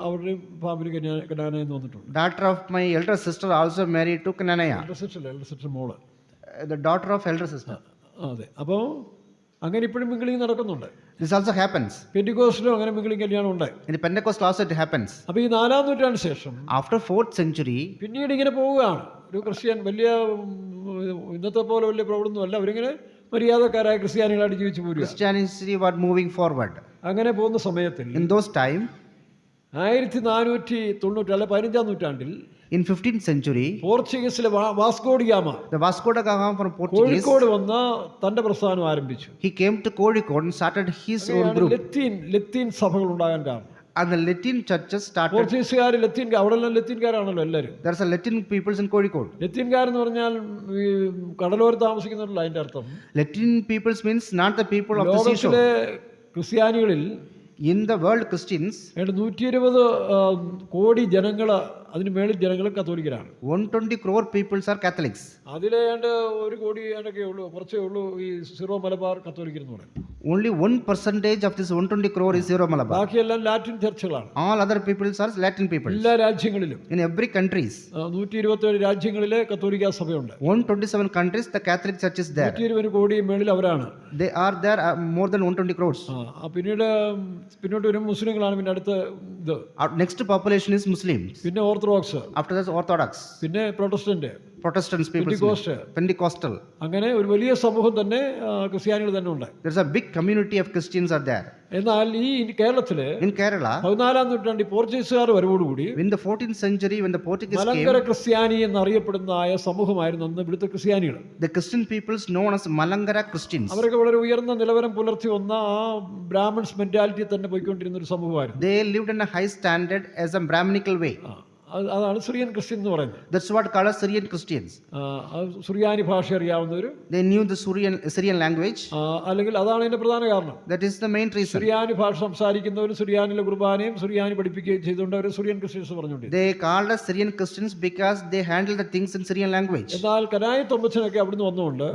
S1: അവരുടെയും ഫാമിലി കനാനയെന്ന് വന്നിട്ടുണ്ട്.
S2: Daughter of my elder sister also married to Kananaya.
S1: Elder sister മോള്,
S2: The daughter of elder sister.
S1: അതെ. അപ്പോൾ അങ്ങനെ ഇപ്പോഴും മിങ്കിളിങ് നടക്കുന്നുണ്ട്.
S2: This also happens.
S1: പെന്തിക്കോസിലും അങ്ങനെ മിങ്കിളിങ് കല്യാണം ഉണ്ട്.
S2: In the Pentecostal also it happens.
S1: അപ്പോൾ ഈ 4-ാം നൂറ്റാണ്ടിന് ശേഷം
S2: After 4th century,
S1: പിന്നീട് ഇങ്ങനെ പോവുകയാണ്. ഒരു ക്രിസ്ത്യൻ വലിയ ഇന്നത്തെ പോലെ വലിയ പ്രോബ്ലം അല്ല, അവരിങ്ങനെ മര്യാദക്കാരായ ക്രിസ്ത്യാനികളായിട്ട് ജീവിച്ചു പോരുക.
S2: Christianity was moving forward.
S1: അങ്ങനെ പോകുന്ന സമയത്തിൽ
S2: In those time,
S1: 1490 അല്ലെ 15-ാം നൂറ്റാണ്ടിൽ
S2: in 15th century,
S1: പോർച്ചുഗീസിലെ Vasco da Gama
S2: the Vasco da Gama from Portuguese,
S1: Kozhikode വന്ന് തന്റെ പ്രസ്ഥാനം ആരംഭിച്ചു.
S2: he came to Kozhikode and started his own group.
S1: ലത്തീൻ സഭകൾ ഉണ്ടാകാൻ കാരണം
S2: And the Latin churches started.
S1: പോർച്ചുഗീസുകാർ അവിടെ ലത്തീൻകാരാണല്ലോ എല്ലാവരും.
S2: There's a Latin peoples in Kozhikode.
S1: ലത്തീൻകാരെന്ന് പറഞ്ഞാൽ ഈ കടലോരത്ത് താമസിക്കുന്നുണ്ടല്ലോ അതിന്റെ അർത്ഥം.
S2: Latin peoples means not the people of the seashore.
S1: ലോകത്തിലെ ക്രിസ്ത്യാനികളിൽ
S2: In the world, Christians,
S1: 120 കോടി ജനങ്ങൾ, അതിന് മേളിൽ ജനങ്ങൾ കത്തോലിക്കരാണ്.
S2: 120 crore peoples are Catholics.
S1: അതിലേണ്ട് 1 കോടി ഏണ്ടൊക്കെ ഉള്ളൂ, കുറച്ചേ ഉള്ളൂ ഈ സിറോ മലബാർ കത്തോലിക്കരെന്ന് പറയും.
S2: Only 1% of this 120 crore is Syro Malabar.
S1: ബാക്കിയെല്ലാം Latin ചർച്ചുകളാണ്.
S2: All other peoples are Latin peoples.
S1: എല്ലാ രാജ്യങ്ങളിലും
S2: In every countries,
S1: 127 രാജ്യങ്ങളിലെ കത്തോലിക്ക സഭയുണ്ട്.
S2: 127 countries, the Catholic Church is there.
S1: 120 കോടി മേളിൽ അവരാണ്.
S2: They are there more than 120 crores.
S1: പിന്നീട് പിന്നോട്ട് വരും മുസ്ലിങ്ങളാണ്. പിന്നെ അടുത്ത ഇത്
S2: Our next population is Muslims.
S1: പിന്നെ ഓർത്തഡോക്സ്,
S2: After that, Orthodox,
S1: പിന്നെ Protestant,
S2: Protestants, people,
S1: Pentecost,
S2: Pentecostal.
S1: അങ്ങനെ ഒരു വലിയ സമൂഹം തന്നെ ക്രിസ്ത്യാനികൾ തന്നെ ഉണ്ട്.
S2: There's a big community of Christians are there.
S1: എന്നാൽ ഈ കേരളത്തില്
S2: In Kerala,
S1: 14-ാം നൂറ്റാണ്ടിൽ പോർച്ചുഗീസുകാർ വരവോടുകൂടി
S2: in the 14th century, when the Portuguese came,
S1: Malankara ക്രിസ്ത്യാനി എന്നറിയപ്പെടുന്നതായ സമൂഹമായിരുന്നു അന്ന് ഇവിടുത്തെ ക്രിസ്ത്യാനികൾ.
S2: the Christian peoples known as Malangara Christians.
S1: അവരൊക്കെ വളരെ ഉയർന്ന നിലവാരം പുലർത്തി വന്ന ആ ബ്രാഹ്മൺസ് മെന്റാലിറ്റി തന്നെ പോയിക്കൊണ്ടിരുന്ന ഒരു സമൂഹമായിരുന്നു.
S2: They lived in a high standard as a Brahminical way.
S1: അതാണ് സിറിയൻ ക്രിസ്ത്യൻ എന്ന് പറയുന്നത്.
S2: That's what called as Syrian Christians.
S1: സുറിയാനി ഭാഷ അറിയാവുന്നവർ,
S2: They knew the Syrian language.
S1: അല്ലെങ്കിൽ അതാണ് അതിന്റെ പ്രധാന കാരണം.
S2: That is the main reason.
S1: സുറിയാനി ഭാഷ സംസാരിക്കുന്നവരും സുറിയാനിലെ കുർബാനയും സുറിയാനി പഠിപ്പിക്കുകയും ചെയ്തുകൊണ്ട് അവർ സുറിയൻ ക്രിസ്ത്യൻസ് പറഞ്ഞുകൊണ്ടിരുന്നു.
S2: They called as Syrian Christians because they handle the things in Syrian language.
S1: എന്നാൽ കനായി തൊമ്മച്ചനൊക്കെ അവിടുന്ന് വന്നുകൊണ്ട്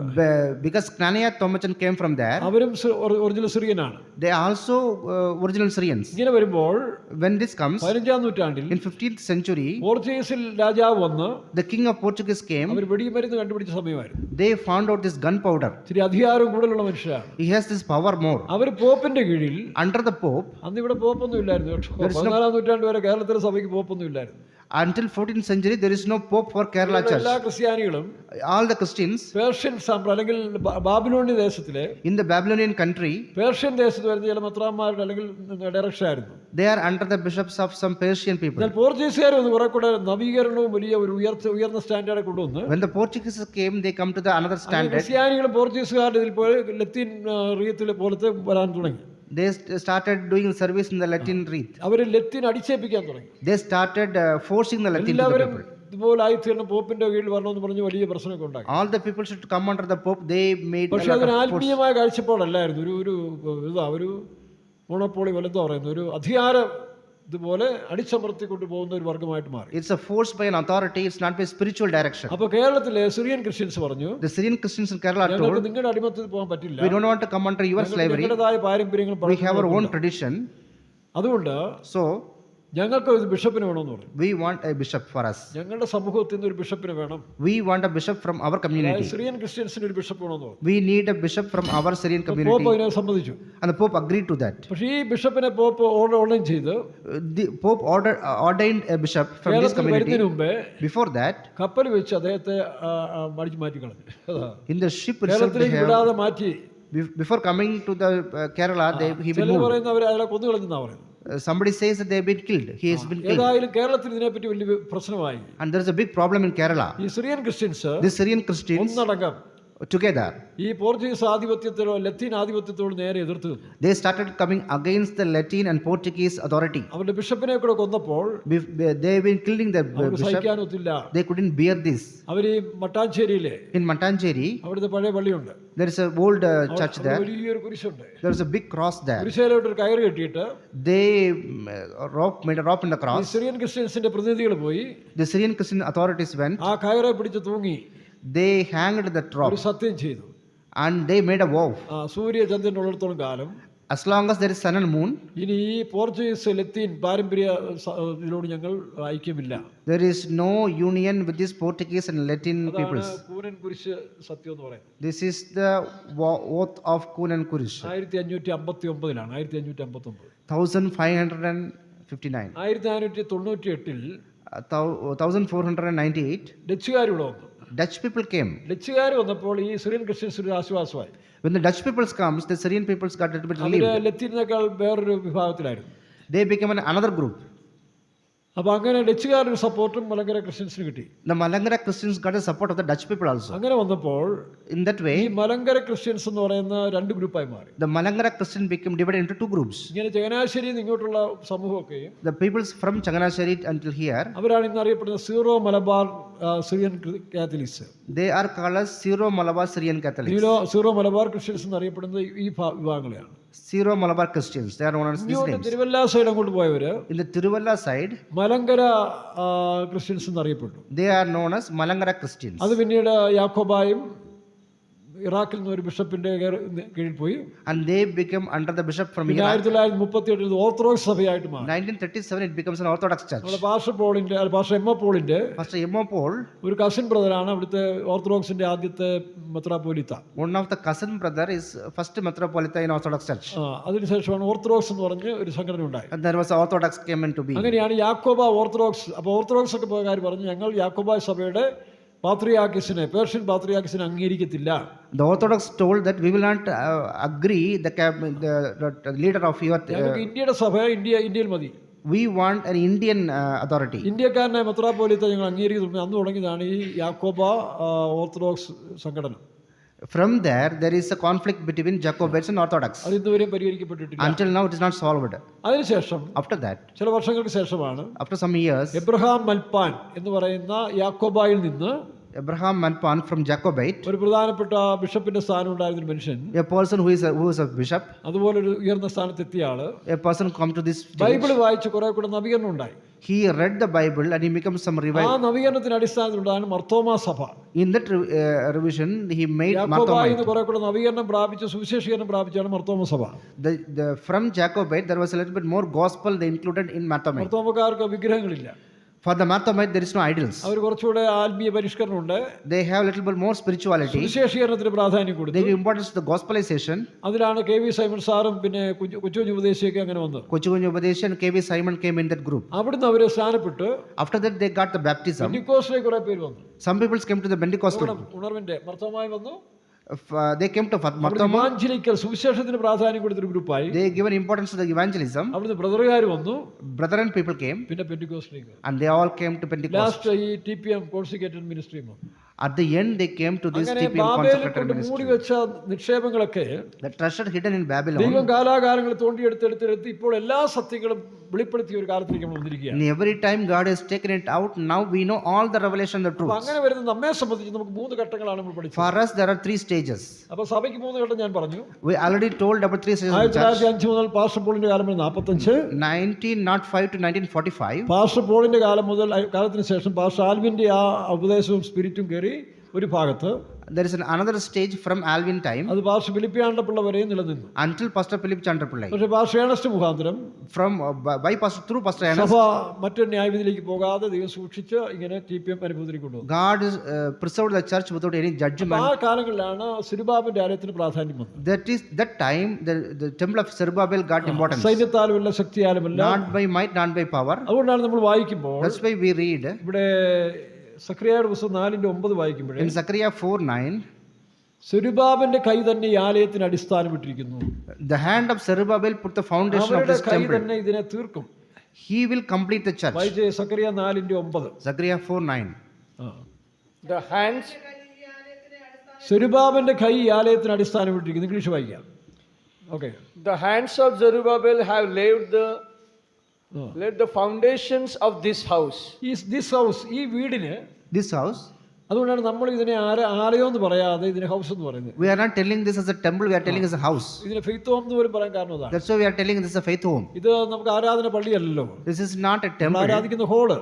S2: Because Knanaya Thomachan came from there,
S1: അവരും original സിറിയനാണ്.
S2: they are also original Syrians.
S1: ഇങ്ങനെ വരുമ്പോൾ
S2: When this comes,
S1: 15-ാം നൂറ്റാണ്ടിൽ
S2: in 15th century,
S1: പോർച്ചുഗീസിൽ രാജാവ് വന്ന്
S2: the king of Portuguese came.
S1: അവർ വെടിമരുന്ന് കണ്ടുപിടിച്ച സമയമായിരുന്നു.
S2: They found out this gunpowder.
S1: ഇത്തിരി അധികാരം കൂടുതലുള്ള മനുഷ്യരാണ്.
S2: He has this power more.
S1: അവർ പോപ്പിന്റെ കീഴിൽ,
S2: Under the Pope,
S1: അന്ന് ഇവിടെ പോപ്പൊന്നും ഇല്ലായിരുന്നു. 14-ാം നൂറ്റാണ്ട് വരെ കേരളത്തിലെ സഭയ്ക്ക് പോപ്പൊന്നും ഇല്ലായിരുന്നു.
S2: until 14th century, there is no Pope for Kerala Church.
S1: എല്ലാ ക്രിസ്ത്യാനികളും
S2: All the Christians
S1: പേർഷ്യൻ അല്ലെങ്കിൽ ബാബിലോണി ദേശത്തിലെ,
S2: in the Babylonian country,
S1: Persian ദേശത്ത് വരുന്ന ചില മെത്രാന്മാരുടെ അല്ലെങ്കിൽ ഡയറക്ഷൻ ആയിരുന്നു.
S2: they are under the bishops of some Persian people.
S1: എന്നാൽ പോർച്ചുഗീസുകാർ ഒന്ന് കുറെ കൂടെ നവീകരണവും വലിയ ഒരു ഉയർന്ന സ്റ്റാൻഡേർഡ് കൊണ്ടുവന്ന്
S2: When the Portuguese came, they come to the another standard.
S1: ക്രിസ്ത്യാനികളും പോർച്ചുഗീസുകാരുടെ ഇതിൽ പോയി ലത്തീൻ റീത്തിലെ പോലത്തെ വരാൻ തുടങ്ങി.
S2: They started doing service in the Latin rite.
S1: അവർ ലത്തീൻ അടിച്ചേൽപ്പിക്കാൻ തുടങ്ങി.
S2: They started forcing the Latin to the
S1: എല്ലാവരും
S2: people.
S1: ഇതുപോലെ ആയിത്തീർന്ന് പോപ്പിന്റെ കീഴിൽ വരണമെന്ന് പറഞ്ഞ് വലിയ പ്രശ്നമൊക്കെ ഉണ്ടാക്കി.
S2: All the people should come under the Pope. They made a
S1: പക്ഷെ
S2: lot
S1: അതിന്
S2: of force.
S1: ആത്മീയമായ കാഴ്ചപ്പാടല്ലായിരുന്നു. ഒരു മോണോപോളി വലതെന്ന് പറയുന്നത് ഒരു അധികാരം ഇതുപോലെ അടിച്ചമർത്തിക്കൊണ്ട് പോകുന്ന ഒരു വർഗമായിട്ട് മാറി.
S2: It's a force by an authority. It's not by spiritual direction.
S1: അപ്പൊ കേരളത്തിലെ സിറിയൻ ക്രിസ്ത്യൻസ് പറഞ്ഞു,
S2: The Syrian Christians in Kerala
S1: ഞങ്ങൾക്ക്
S2: told,
S1: നിങ്ങളുടെ അടിമത്തത്തിൽ പോകാൻ പറ്റില്ല,
S2: we don't want to come under your slavery.
S1: നിങ്ങളുടേതായ പാരമ്പര്യങ്ങൾ
S2: We have our own tradition.
S1: അതുകൊണ്ട്
S2: So
S1: ഞങ്ങൾക്ക് ഒരു ബിഷപ്പിന് വേണമെന്ന് പറഞ്ഞു.
S2: we want a bishop for us.
S1: ഞങ്ങളുടെ സമൂഹത്തിൽ നിന്ന് ഒരു ബിഷപ്പിന് വേണം.
S2: We want a bishop from our community.
S1: Syrian ക്രിസ്ത്യൻസിന് ഒരു ബിഷപ്പ് വേണമെന്ന് പറഞ്ഞു.
S2: We need a bishop from our Syrian
S1: pope
S2: community.
S1: അതിനെ സമ്മതിച്ചു.
S2: And the Pope agreed to that.
S1: പക്ഷേ ഈ ബിഷപ്പിനെ പോപ്പ് ഓർഡർ ചെയ്ത്
S2: The Pope ordained a bishop from this
S1: കേരളത്തിൽ
S2: community.
S1: വരുന്നതിന് മുമ്പേ
S2: Before that,
S1: കപ്പൽ വെച്ച് അദ്ദേഹത്തെ അടിച്ചു മാറ്റി കളഞ്ഞു.
S2: in the ship itself, they
S1: കേരളത്തിലേക്ക്
S2: have,
S1: വിടാതെ മാറ്റി.
S2: before coming to the Kerala, he been
S1: ചിലർ
S2: moved.
S1: പറയുന്ന അവർ അയാളെ കൊന്നു കളഞ്ഞെന്നാ പറയുന്നത്.
S2: Somebody says that they have been killed. He has been killed.
S1: ഏതായാലും കേരളത്തിൽ ഇതിനെപ്പറ്റി വലിയ പ്രശ്നമായി.
S2: And there is a big problem in Kerala.
S1: ഈ Syrian Christians
S2: The Syrian Christians
S1: ഒന്നടങ്കം
S2: together,
S1: ഈ പോർച്ചുഗീസ് ആധിപത്യത്തിലോ ലത്തീൻ ആധിപത്യത്തോട് നേരെ എതിർത്ത് നിന്നു.
S2: they started coming against the Latin and Portuguese authority.
S1: അവരുടെ ബിഷപ്പിനെ കൂടെ കൊന്നപ്പോൾ
S2: They have been killing the
S1: അവർക്ക്
S2: bishop.
S1: സഹിക്കാനൊത്തില്ല.
S2: They couldn't bear this.
S1: അവർ ഈ മട്ടാഞ്ചേരിയിലെ
S2: In Matancheri,
S1: അവിടുത്തെ പഴയ പള്ളിയുണ്ട്.
S2: there is a old church
S1: അവിടെ
S2: there.
S1: വലിയൊരു കുരിശുണ്ട്.
S2: There is a big cross there.
S1: കുരിശയിലോട്ട് ഒരു കയറ് കെട്ടിയിട്ട്
S2: They made a rope in the
S1: ഈ
S2: cross.
S1: സിറിയൻ ക്രിസ്ത്യൻസിന്റെ പ്രതിനിധികൾ പോയി
S2: The Syrian Christian authorities went.
S1: ആ കയറെ പിടിച്ച് തൂങ്ങി
S2: They hanged that
S1: ഒരു
S2: rope
S1: സത്യം ചെയ്തു.
S2: and they made a vow.
S1: സൂര്യ ചന്ദ്രൻ ഉള്ളിടത്തോളം കാലം
S2: As long as there is sun and moon,
S1: ഇനി ഈ പോർച്ചുഗീസ് ലത്തീൻ പാരമ്പര്യ ഇതിനോട് ഞങ്ങൾ ഐക്യമില്ല.
S2: there is no union with these Portuguese and Latin peoples.
S1: കൂനൻ കുരിശ് സത്യം എന്ന് പറയുന്നത്.
S2: This is the oath of Kun and Kurish.
S1: 1559 1559.
S2: 1559.
S1: 1498
S2: 1498,
S1: ഡച്ചുകാർ ഇവിടെ വന്നു.
S2: Dutch people came.
S1: ഡച്ചുകാർ വന്നപ്പോൾ ഈ സിറിയൻ ക്രിസ്ത്യൻസ് ഒരു ആശ്വാസമായി.
S2: When the Dutch peoples comes, the Syrian peoples got a little bit
S1: അവര്
S2: relieved.
S1: ലത്തീനേക്കാൾ വേറൊരു വിഭാഗത്തിലായിരുന്നു.
S2: They became another group.
S1: അപ്പൊ അങ്ങനെ ഡച്ചുകാരുടെ സപ്പോർട്ടും മലങ്കര ക്രിസ്ത്യൻസിന് കിട്ടി.
S2: The Malangara Christians got the support of the Dutch people also.
S1: അങ്ങനെ വന്നപ്പോൾ
S2: In that
S1: ഈ
S2: way,
S1: മലങ്കര ക്രിസ്ത്യൻസ് എന്ന് പറയുന്ന രണ്ട് ഗ്രൂപ്പായി മാറി.
S2: the Malangara Christian became divided into two groups.
S1: ഇങ്ങനെ ചങ്ങനാശ്ശേരിയിൽ നിന്ന് ഇങ്ങോട്ടുള്ള സമൂഹമൊക്കെയും
S2: The peoples from Changanasheri until here,
S1: അവരാണ് ഇന്ന് അറിയപ്പെടുന്ന zero Malabar Syrian Catholics.
S2: they are called as Syro Malabar Syrian Catholics.
S1: Zero Malabar Christians എന്ന് അറിയപ്പെടുന്നത് ഈ വിഭാഗങ്ങളെയാണ്.
S2: Syro Malabar Christians, they are known as these
S1: ഇങ്ങോട്ട്
S2: names.
S1: തിരുവല്ല സൈഡ് അങ്ങോട്ട് പോയവര്
S2: In the Tiruvalla side,
S1: Malankara Christians എന്നറിയപ്പെട്ടു.
S2: they are known as Malangara Christians.
S1: അത് പിന്നീട് യാക്കോബായും ഇറാഖിൽ നിന്ന് ഒരു ബിഷപ്പിന്റെ കീഴിൽ പോയി.
S2: and they became under the bishop from
S1: പിന്നെ
S2: Iraq.
S1: 1938 ഓർത്തഡോക്സ് സഭയായിട്ട് മാറി.
S2: 1937 it becomes an Orthodox church.
S1: നമ്മുടെ പാസ്റ്റർ എം എ പോളിന്റെ
S2: Pastor Emma Paul,
S1: ഒരു കസിൻ ബ്രദറാണ് അവിടുത്തെ ഓർത്തഡോക്സിന്റെ ആദ്യത്തെ മെത്രാപ്പോലിത്ത.
S2: one of the cousin brother, is first metropolitan in Orthodox church.
S1: അതിനുശേഷമാണ് ഓർത്തഡോക്സ് എന്ന് പറഞ്ഞ് ഒരു സംഘടന ഉണ്ടായി.
S2: And there was Orthodox came into being.
S1: അങ്ങനെയാണ് യാക്കോബ ഓർത്തഡോക്സ്. അപ്പോൾ ഓർത്തഡോക്സ് ഒക്കെ പോകാർ പറഞ്ഞു ഞങ്ങൾ യാക്കോബ സഭയുടെ പാത്രിയാർക്കീസിനെ, Persian പാത്രിയാർക്കീസിനെ അംഗീകരിക്കത്തില്ല.
S2: The Orthodox told that we will not agree the leader of your.
S1: ഞങ്ങൾക്ക് ഇന്ത്യയുടെ സഭ ഇന്ത്യയിൽ മതി.
S2: We want an Indian authority.
S1: ഇന്ത്യക്കാരനെ മെത്രാപ്പോലിത്ത ഞങ്ങൾ അംഗീകരിക്കുന്നു. അന്ന് തുടങ്ങിയതാണ് ഈ യാക്കോബ ഓർത്തഡോക്സ് സംഘടന.
S2: From there is a conflict between Jacobites and Orthodox.
S1: അത് ഇന്നുവരെയും പരിഹരിക്കപ്പെട്ടിട്ടില്ല.
S2: Until now it is not solved.
S1: അതിനുശേഷം
S2: After that,
S1: ചില വർഷങ്ങൾക്ക് ശേഷമാണ്
S2: after some years,
S1: എബ്രഹാം മൽപ്പാൻ എന്ന് പറയുന്ന യാക്കോബായിൽ നിന്ന്
S2: Abraham Manpan from Jacobite,
S1: ഒരു പ്രധാനപ്പെട്ട ബിഷപ്പിന്റെ സ്ഥാനം ഉണ്ടായിരുന്ന ഒരു മനുഷ്യൻ,
S2: a person who is a bishop,
S1: അതുപോലെ ഒരു ഉയർന്ന സ്ഥാനത്തെത്തിയ ആള്
S2: a person come to this stage.
S1: Bible വായിച്ച് കുറെ കൂടെ നവീകരണം ഉണ്ടായി.
S2: He read the Bible and he becomes some
S1: ആ
S2: revival.
S1: നവീകരണത്തിന്റെ അടിസ്ഥാനത്തിലുണ്ടാണ് മർത്തോമാ സഭ.
S2: In that revision, he made
S1: യാക്കോബായിൽ
S2: Marthomite.
S1: നിന്ന് കുറെ കൂടെ നവീകരണം പ്രാപിച്ച് സുവിശേഷീകരണം പ്രാപിച്ചാണ് മർത്തോമ സഭ.
S2: From Jacobite, there was a little bit more gospel they included in Marthomite.
S1: മർത്തോമക്കാർക്ക് വിഗ്രഹങ്ങളില്ല.
S2: For the Marthomite, there is no idols.
S1: അവർ കുറച്ചുകൂടെ ആത്മീയ പരിഷ്കരണമുണ്ട്.
S2: They have a little bit more spirituality.
S1: സുവിശേഷീകരണത്തിന് പ്രാധാന്യം
S2: They
S1: കൊടുത്തു.
S2: give importance to the gospelization.
S1: അതിലാണ് K V. Simon സാറും പിന്നെ കൊച്ചു ഉപദേശിയൊക്കെ അങ്ങനെ വന്നു.
S2: Kochugunju Upadeshan, K.V. Simon came in that group.
S1: അവിടുന്ന് അവര് സ്ഥാനപ്പെട്ട്
S2: After that, they got the baptism.
S1: പെന്തിക്കോസ്തിലേക്ക് കുറെ പേര് വന്നു.
S2: Some people came to the Pentecostal.
S1: ഉണർവിന്റെ മർത്തോമായി വന്നു.
S2: They came to Marthoma.
S1: Evangelical സുവിശേഷത്തിന് പ്രാധാന്യം കൊടുത്തൊരു ഗ്രൂപ്പായി.
S2: They given importance to the evangelism.
S1: അവിടുന്ന് ബ്രദറുകാർ വന്നു.
S2: Brethren people came,
S1: പിന്നെ പെന്തിക്കോസ്തിലേക്ക്.
S2: and they all came to Pentecost.
S1: Last ഈ TPM കോൺസിക്രേറ്റഡ് മിനിസ്ട്രി വന്നു.
S2: At the end, they came to this
S1: അങ്ങനെ
S2: TPM
S1: ബാബേലിൽ
S2: consecrated
S1: കൊണ്ട്
S2: ministry.
S1: മൂടി വെച്ച നിക്ഷേപങ്ങളൊക്കെ
S2: The treasure hidden in Babylon.
S1: ദൈവം കാലാകാലങ്ങൾ തോണ്ടിയെടുത്തെടുത്തെടുത്ത് ഇപ്പോൾ എല്ലാ സത്യങ്ങളും വെളിപ്പെടുത്തിയ ഒരു കാലത്തേക്ക് നമ്മൾ വന്നിരിക്കുകയാണ്.
S2: In every time God has taken it out, now we know all the revelation, the
S1: അപ്പൊ
S2: truth.
S1: അങ്ങനെ വരുന്ന നമ്മെ സംബന്ധിച്ച് നമുക്ക് 3 ഘട്ടങ്ങളാണ് നമ്മൾ പഠിച്ചത്.
S2: For us, there are 3 stages.
S1: അപ്പൊ സഭയ്ക്ക് 3 ഘട്ടം ഞാൻ പറഞ്ഞു.
S2: We already told about 3 stages of the church.
S1: 1905 മുതൽ പാസ്റ്റർ പോളിന്റെ കാലം മുതൽ 45,
S2: 1905 to 1945.
S1: പാസ്റ്റർ പോളിന്റെ കാലം മുതൽ കാലത്തിന് ശേഷം പാസ്റ്റർ ആൽവിന്റെ ആ ഉപദേശവും സ്പിരിറ്റും കയറി ഒരു ഭാഗത്ത്.
S2: There is another stage from Alvin time
S1: അത് പാസ്റ്റർ ഫിലിപ്പിയാണ്ടപ്പിള്ള വരെയും നിലനിന്നു.
S2: until Pastor Philip Chandrapillai.
S1: പക്ഷേ പാസ്റ്റർ ഏണസ്റ്റ് മുഖാന്തരം
S2: From by Pastor through Pastor Ernest,
S1: സഭ മറ്റൊരു ന്യായവിധിയിലേക്ക് പോകാതെ ദൈവം സൂക്ഷിച്ച് ഇങ്ങനെ TPM അനുഭവത്തിലേക്ക് കൊണ്ടുവന്നു.
S2: God is preserved the church without any judgment.
S1: ആ കാലങ്ങളിലാണ് സിരുബാബിന്റെ ആലയത്തിന് പ്രാധാന്യം വന്നത്.
S2: That is that time the temple of Zerubbabel got importance.
S1: സൈന്യത്താലുമല്ല ശക്തിയാലുമല്ല.
S2: Not by might, not by power.
S1: അതുകൊണ്ടാണ് നമ്മൾ വായിക്കുമ്പോൾ
S2: That's why we read
S1: ഇവിടെ സക്രിയയുടെ പുസ്തകം 4:9 വായിക്കുമ്പോഴേ
S2: in Zechariah 4:9,
S1: സെരുബാബിന്റെ കൈ തന്നെ ഈ ആലയത്തിന് അടിസ്ഥാനമിട്ടിരിക്കുന്നു.
S2: the hand of Zerubbabel put the foundation of
S1: അവരുടെ
S2: this
S1: കൈ
S2: temple.
S1: തന്നെ ഇതിനെ തീർക്കും.
S2: He will complete the church.
S1: വായിച്ചേ സക്രിയ 4:9.
S2: Zechariah 4:9.
S3: The hands,
S1: സെരുബാബിന്റെ കൈ ഈ ആലയത്തിന് അടിസ്ഥാനമിട്ടിരിക്കുന്നു. ഇംഗ്ലീഷ് വായിക്കാം. Okay.
S3: the hands of Zerubbabel have laid the foundations of this house.
S1: This house, ഈ വീടിന്,
S2: This house,
S1: അതുകൊണ്ടാണ് നമ്മൾ ഇതിനെ ആലയം എന്ന് പറയാതെ ഇതിനെ ഹൗസ് എന്ന് പറയുന്നത്.
S2: we are not telling this as a temple, we are telling as a house.
S1: ഇതിനെ ഫെയ്ത്ത് ഹോം എന്ന് പോലും പറയാൻ കാരണം അതാണ്.
S2: That's why we are telling this is a faith home.
S1: ഇത് നമുക്ക് ആരാധന പള്ളിയല്ലല്ലോ.
S2: This is not a
S1: നമ്മൾ
S2: temple.
S1: ആരാധിക്കുന്ന hall.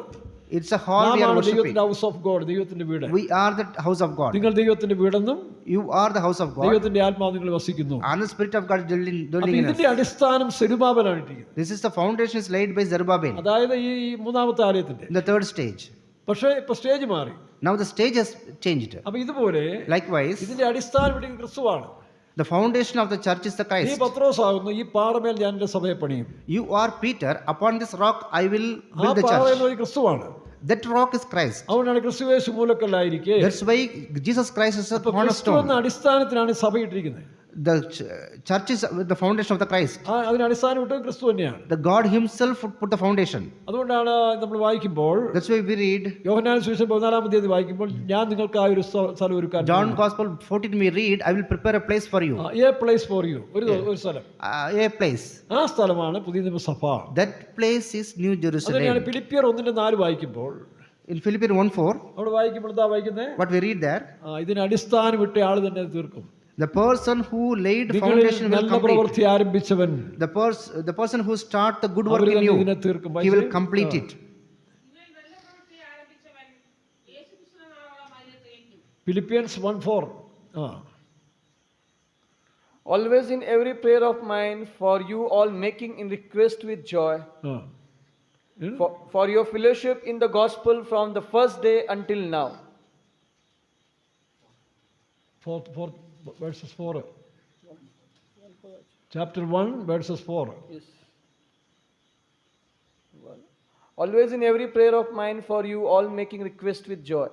S2: It's a hall we are worshiping.
S1: ദൈവത്തിന്റെ ഹൗസ് ഓഫ് ഗോഡ്, ദൈവത്തിന്റെ വീട്.
S2: We are the house of God.
S1: നിങ്ങൾ ദൈവത്തിന്റെ വീടെന്നും
S2: You are the house of God.
S1: ദൈവത്തിന്റെ ആത്മാവ് നിങ്ങൾ വസിക്കുന്നു.
S2: And the Spirit of God is dwelling
S1: അപ്പൊ
S2: in us.
S1: ഇതിന്റെ അടിസ്ഥാനം സെരുബാബലാണ് ഇട്ടിരിക്കുന്നത്.
S2: This is the foundation is laid by Zerubbabel.
S1: അതായത് ഈ 3-ാമത്തെ ആലയത്തിന്റെ.
S2: In the 3rd stage.
S1: പക്ഷേ ഇപ്പൊ സ്റ്റേജ് മാറി.
S2: Now the stage has changed.
S1: അപ്പൊ ഇതുപോലെ
S2: Likewise,
S1: ഇതിന്റെ അടിസ്ഥാനം ഇട്ടിരിക്കുന്നത് ക്രിസ്തുവാണ്.
S2: the foundation of the church is the
S1: ഈ
S2: Christ.
S1: പത്രോസ് ആകുന്നു ഈ പാറമേൽ ഞാൻ എന്റെ സഭയെ പണിയും.
S2: You are Peter, upon this rock I will
S1: ആ
S2: build the
S1: പാറ
S2: church.
S1: എന്ന് പറയുന്നത് ക്രിസ്തുവാണ്.
S2: That rock is Christ.
S1: അതുകൊണ്ടാണ് ക്രിസ്തുവേശു മൂലക്കല്ലായിരിക്കെ
S2: That's why Jesus Christ is a
S1: ക്രിസ്തു
S2: cornerstone.
S1: എന്ന അടിസ്ഥാനത്തിനാണ് സഭ ഇട്ടിരിക്കുന്നത്.
S2: The church is the foundation of the Christ.
S1: അതിന് അടിസ്ഥാനം ഇട്ടത് ക്രിസ്തു തന്നെയാണ്.
S2: The God himself put the foundation.
S1: അതുകൊണ്ടാണ് നമ്മൾ വായിക്കുമ്പോൾ
S2: That's why we read
S1: യോഹന്നാൻ സുവിശേഷം 14-ാം അധ്യായം വായിക്കുമ്പോൾ ഞാൻ നിങ്ങൾക്കായി ഒരു സ്ഥലം ഒരുക്കാൻ.
S2: John Gospel 14 we read, I will prepare a place for you.
S1: A place for you. ഒരു സ്ഥലം.
S2: A place.
S1: ആ സ്ഥലമാണ് പുതിയ നിയമസഭ.
S2: That place is New
S1: അതുതന്നെയാണ്
S2: Jerusalem.
S1: ഫിലിപ്പിയർ 1:4 വായിക്കുമ്പോൾ
S2: In Philippians 1:4,
S1: അവിടെ വായിക്കുമ്പോൾ എന്താ വായിക്കുന്നത്?
S2: what we read there,
S1: ഇതിന് അടിസ്ഥാനം ഇട്ട ആൾ തന്നെ അത് തീർക്കും.
S2: the person who laid
S1: നിങ്ങളിൽ
S2: foundation will
S1: നല്ല
S2: complete.
S1: പ്രവൃത്തി ആരംഭിച്ചവൻ
S2: The person who start the good work
S1: അവര്
S2: in
S1: തന്നെ
S2: you,
S1: ഇതിനെ തീർക്കും.
S2: he will complete it.
S1: Philippians 1:4.
S3: Always in every prayer of mine for you all making in request with joy
S1: ആ
S3: for your fellowship in the gospel from the first day until now.
S1: fourth verses 4. Chapter 1 verses 4.
S3: Yes. Always in every prayer of mine for you all making request with joy.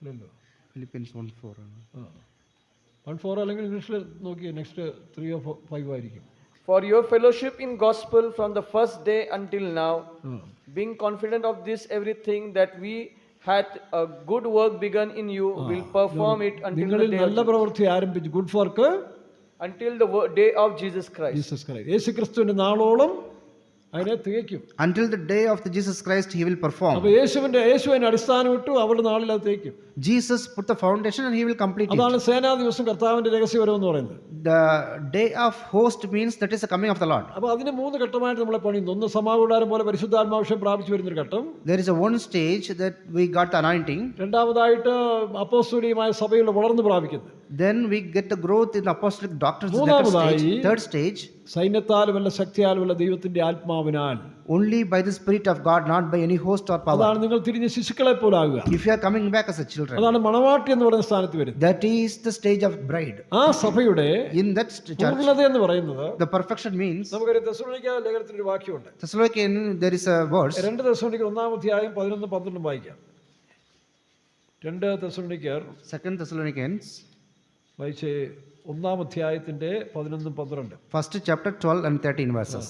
S1: ഇല്ലല്ലോ.
S2: Philippians 1:4.
S1: ആ 1:4 അല്ലെങ്കിൽ ഇംഗ്ലീഷിൽ നോക്കിയേ next 3 or 5 ആയിരിക്കും.
S3: For your fellowship in gospel from the first day until now,
S1: ആ
S3: being confident of this everything that we had a good work begun in you will perform it until the
S1: നിങ്ങളിൽ
S3: day
S1: നല്ല പ്രവൃത്തി ആരംഭിച്ചു good work
S3: until the day of Jesus Christ.
S1: Jesus Christ യേശു ക്രിസ്തുവിന്റെ നാളോളം അതിനെ തികയ്ക്കും.
S2: Until the day of the Jesus Christ, he will perform.
S1: അപ്പോൾ യേശുവിന്റെ അടിസ്ഥാനം ഇട്ടു അവരുടെ നാളിൽ അത് തികയ്ക്കും.
S2: Jesus put the foundation and he will complete it.
S1: അതാണ് സേനാ ദിവസം കർത്താവിന്റെ രഹസ്യവരം എന്ന് പറയുന്നത്.
S2: The day of host means that is the coming of the Lord.
S1: അപ്പോൾ അതിന് 3 ഘട്ടമായിട്ട് നമ്മളെ പണിയുന്നു. ഒന്ന് സമാകൂടാരം പോലെ പരിശുദ്ധാത്മാവിഷം പ്രാപിച്ചു വരുന്നൊരു ഘട്ടം.
S2: There is a one stage that we got the anointing.
S1: രണ്ടാമതായിട്ട് അപ്പോസ്തോലികമായ സഭയിൽ വളർന്നു പ്രാപിക്കുന്നു.
S2: Then we get the growth in the apostolic doctrines.
S1: മൂന്നാമതായി
S2: Third stage,
S1: സൈന്യത്താലുമല്ല ശക്തിയാലുമല്ല ദൈവത്തിന്റെ ആത്മാവിനാൽ.
S2: only by the Spirit of God, not by any host or power.
S1: അതാണ് നിങ്ങൾ തിരിഞ്ഞ് ശിശുക്കളെ പോലാകുക.
S2: If you are coming back as a children,
S1: അതാണ് മണവാട്ടി എന്ന് പറയുന്ന സ്ഥാനത്ത് വരുന്നത്.
S2: that is the stage of bride.
S1: ആ സഭയുടെ
S2: In that church,
S1: പൂർണ്ണത എന്ന് പറയുന്നത്
S2: the perfection means,
S1: നമുക്കൊരു തെസ്സലോനിക്ക ലേഖനത്തിൽ ഒരു വാക്യമുണ്ട്.
S2: Thessalonian, there is a verse,
S1: 2 തെസ്സലോനിക്കർ 1-11-12 വായിക്കാം. 2 തെസ്സലോനിക്കർ
S2: 2 Thessalonians,
S1: വായിച്ച് 1-12.
S2: first chapter 12 and 13 verses.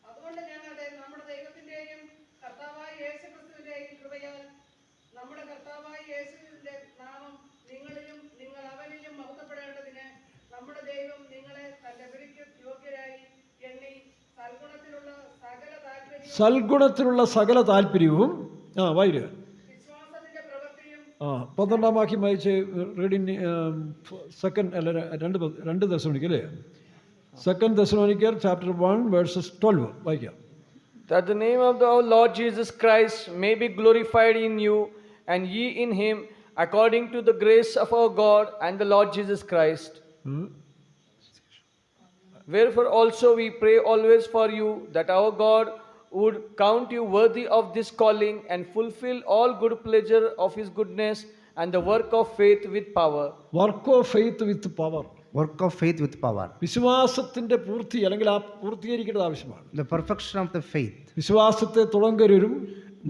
S5: അതുകൊണ്ട് ഞങ്ങളുടെ നമ്മുടെ ദൈവത്തിന്റെയും കർത്താവായ യേശുക്രിസ്തുവിന്റെയും കൃപയാൽ നമ്മുടെ കർത്താവായ യേശുവിന്റെ നാമം നിങ്ങളിലും നിങ്ങൾ അവനിലും മഹത്വപ്പെടേണ്ടതിന് നമ്മുടെ ദൈവം നിങ്ങളെ തന്റെ വിളിക്ക് യോഗ്യരായി എണ്ണി
S1: സൽഗുണത്തിലുള്ള സകല താല്പര്യവും വായിക്കുക.
S5: വിശ്വാസത്തിന്റെ പ്രവൃത്തിയും
S1: 12 വാക്യം വായിച്ച് റീഡിങ് രണ്ട് തെസ്സലോനിക്കർ അല്ലേ? 2 Thessalonians chapter 1 verses 12 വായിക്കാം.
S3: That the name of our Lord Jesus Christ may be glorified in you, and ye in him, according to the grace of our God and the Lord Jesus Christ. Wherefore also we pray always for you, that our God would count you worthy of this calling, and fulfill all good pleasure of his goodness, and the work of faith with power.
S1: Work of faith with power.
S2: Work of faith with power.
S1: വിശ്വാസത്തിന്റെ പൂർത്തി അല്ലെങ്കിൽ ആ പൂർത്തീകരിക്കേണ്ടത് ആവശ്യമാണ്.
S2: The perfection of the faith.
S1: വിശ്വാസത്തെ തുടങ്കരും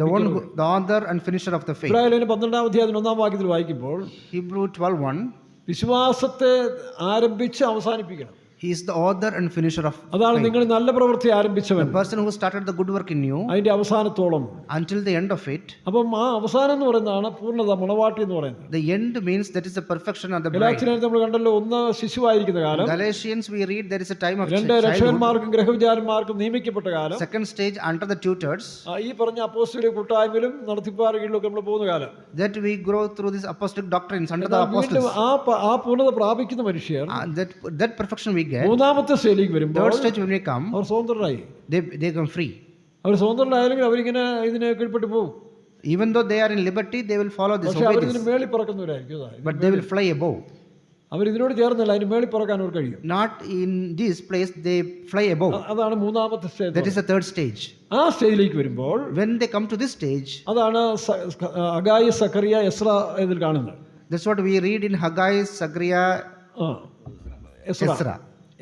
S2: The one who, the author and finisher of the faith.
S1: Ibrahim 12-ാം അധ്യായം 1-ാം വാക്യത്തിൽ വായിക്കുമ്പോൾ
S2: Hebrew 12:1.
S1: വിശ്വാസത്തെ ആരംഭിച്ച് അവസാനിപ്പിക്കണം.
S2: He is the author and finisher of
S1: അതാണ്
S2: faith.
S1: നിങ്ങൾ നല്ല പ്രവൃത്തി ആരംഭിച്ചവൻ
S2: The person who started the good work in you
S1: അതിന്റെ അവസാനത്തോളം.
S2: until the end of it.
S1: അപ്പം ആ അവസാനം എന്ന് പറയുന്നതാണ് പൂർണ്ണത, മണവാട്ടി എന്ന് പറയുന്നത്.
S2: The end means that is the perfection of the bride.
S1: ഗലാത്യരിൽ നമ്മൾ കണ്ടല്ലോ, 1 ശിശുവായിരിക്കുന്ന കാലം,
S2: Galatians we read there is a time of
S1: 2
S2: childhood.
S1: രക്ഷകന്മാർക്കും ഗ്രഹവിചാരന്മാർക്കും നിയമിക്കപ്പെട്ട കാലം,
S2: Second stage under the tutors.
S1: ഈ പറഞ്ഞ അപ്പോസ്തലിക കൂട്ടായ്മയിലും നടത്തിപ്പാറുകളിലൊക്കെ നമ്മൾ പോകുന്ന കാലം.
S2: That we grow through these apostolic doctrines under the
S1: വീണ്ടും
S2: apostles.
S1: ആ പൂർണ്ണത പ്രാപിക്കുന്ന മനുഷ്യർ
S2: That perfection we get.
S1: മൂന്നാമത്തെ സ്റ്റേജിലേക്ക് വരുമ്പോൾ
S2: Third stage when we come,
S1: our സ്വതന്ത്രരായി.
S2: they become free.
S1: അവർ സ്വതന്ത്രരായാലും അവരിങ്ങനെ ഇതിനെ കീഴ്പ്പെട്ട് പോകും.
S2: Even though they are in liberty, they will follow this
S1: പക്ഷെ അവരിതിന്
S2: obedience.
S1: മേളിൽ പറക്കുന്നവരായിരിക്കും.
S2: But they will fly above.
S1: അവരിതിനോട് ചേർന്നല്ല, അതിന് മേളിൽ പറക്കാൻ അവർ കഴിയും.
S2: Not in this place, they fly above.
S1: അതാണ് മൂന്നാമത്തെ
S2: That
S1: stage.
S2: is the third stage.
S1: ആ സ്റ്റേജിലേക്ക് വരുമ്പോൾ
S2: When they come to this stage,
S1: അതാണ് അഗായി, സക്കറിയ, എസ്ര ഇതിൽ കാണുന്നത്.
S2: that's what we read in Haggai, Zechariah, Ezra.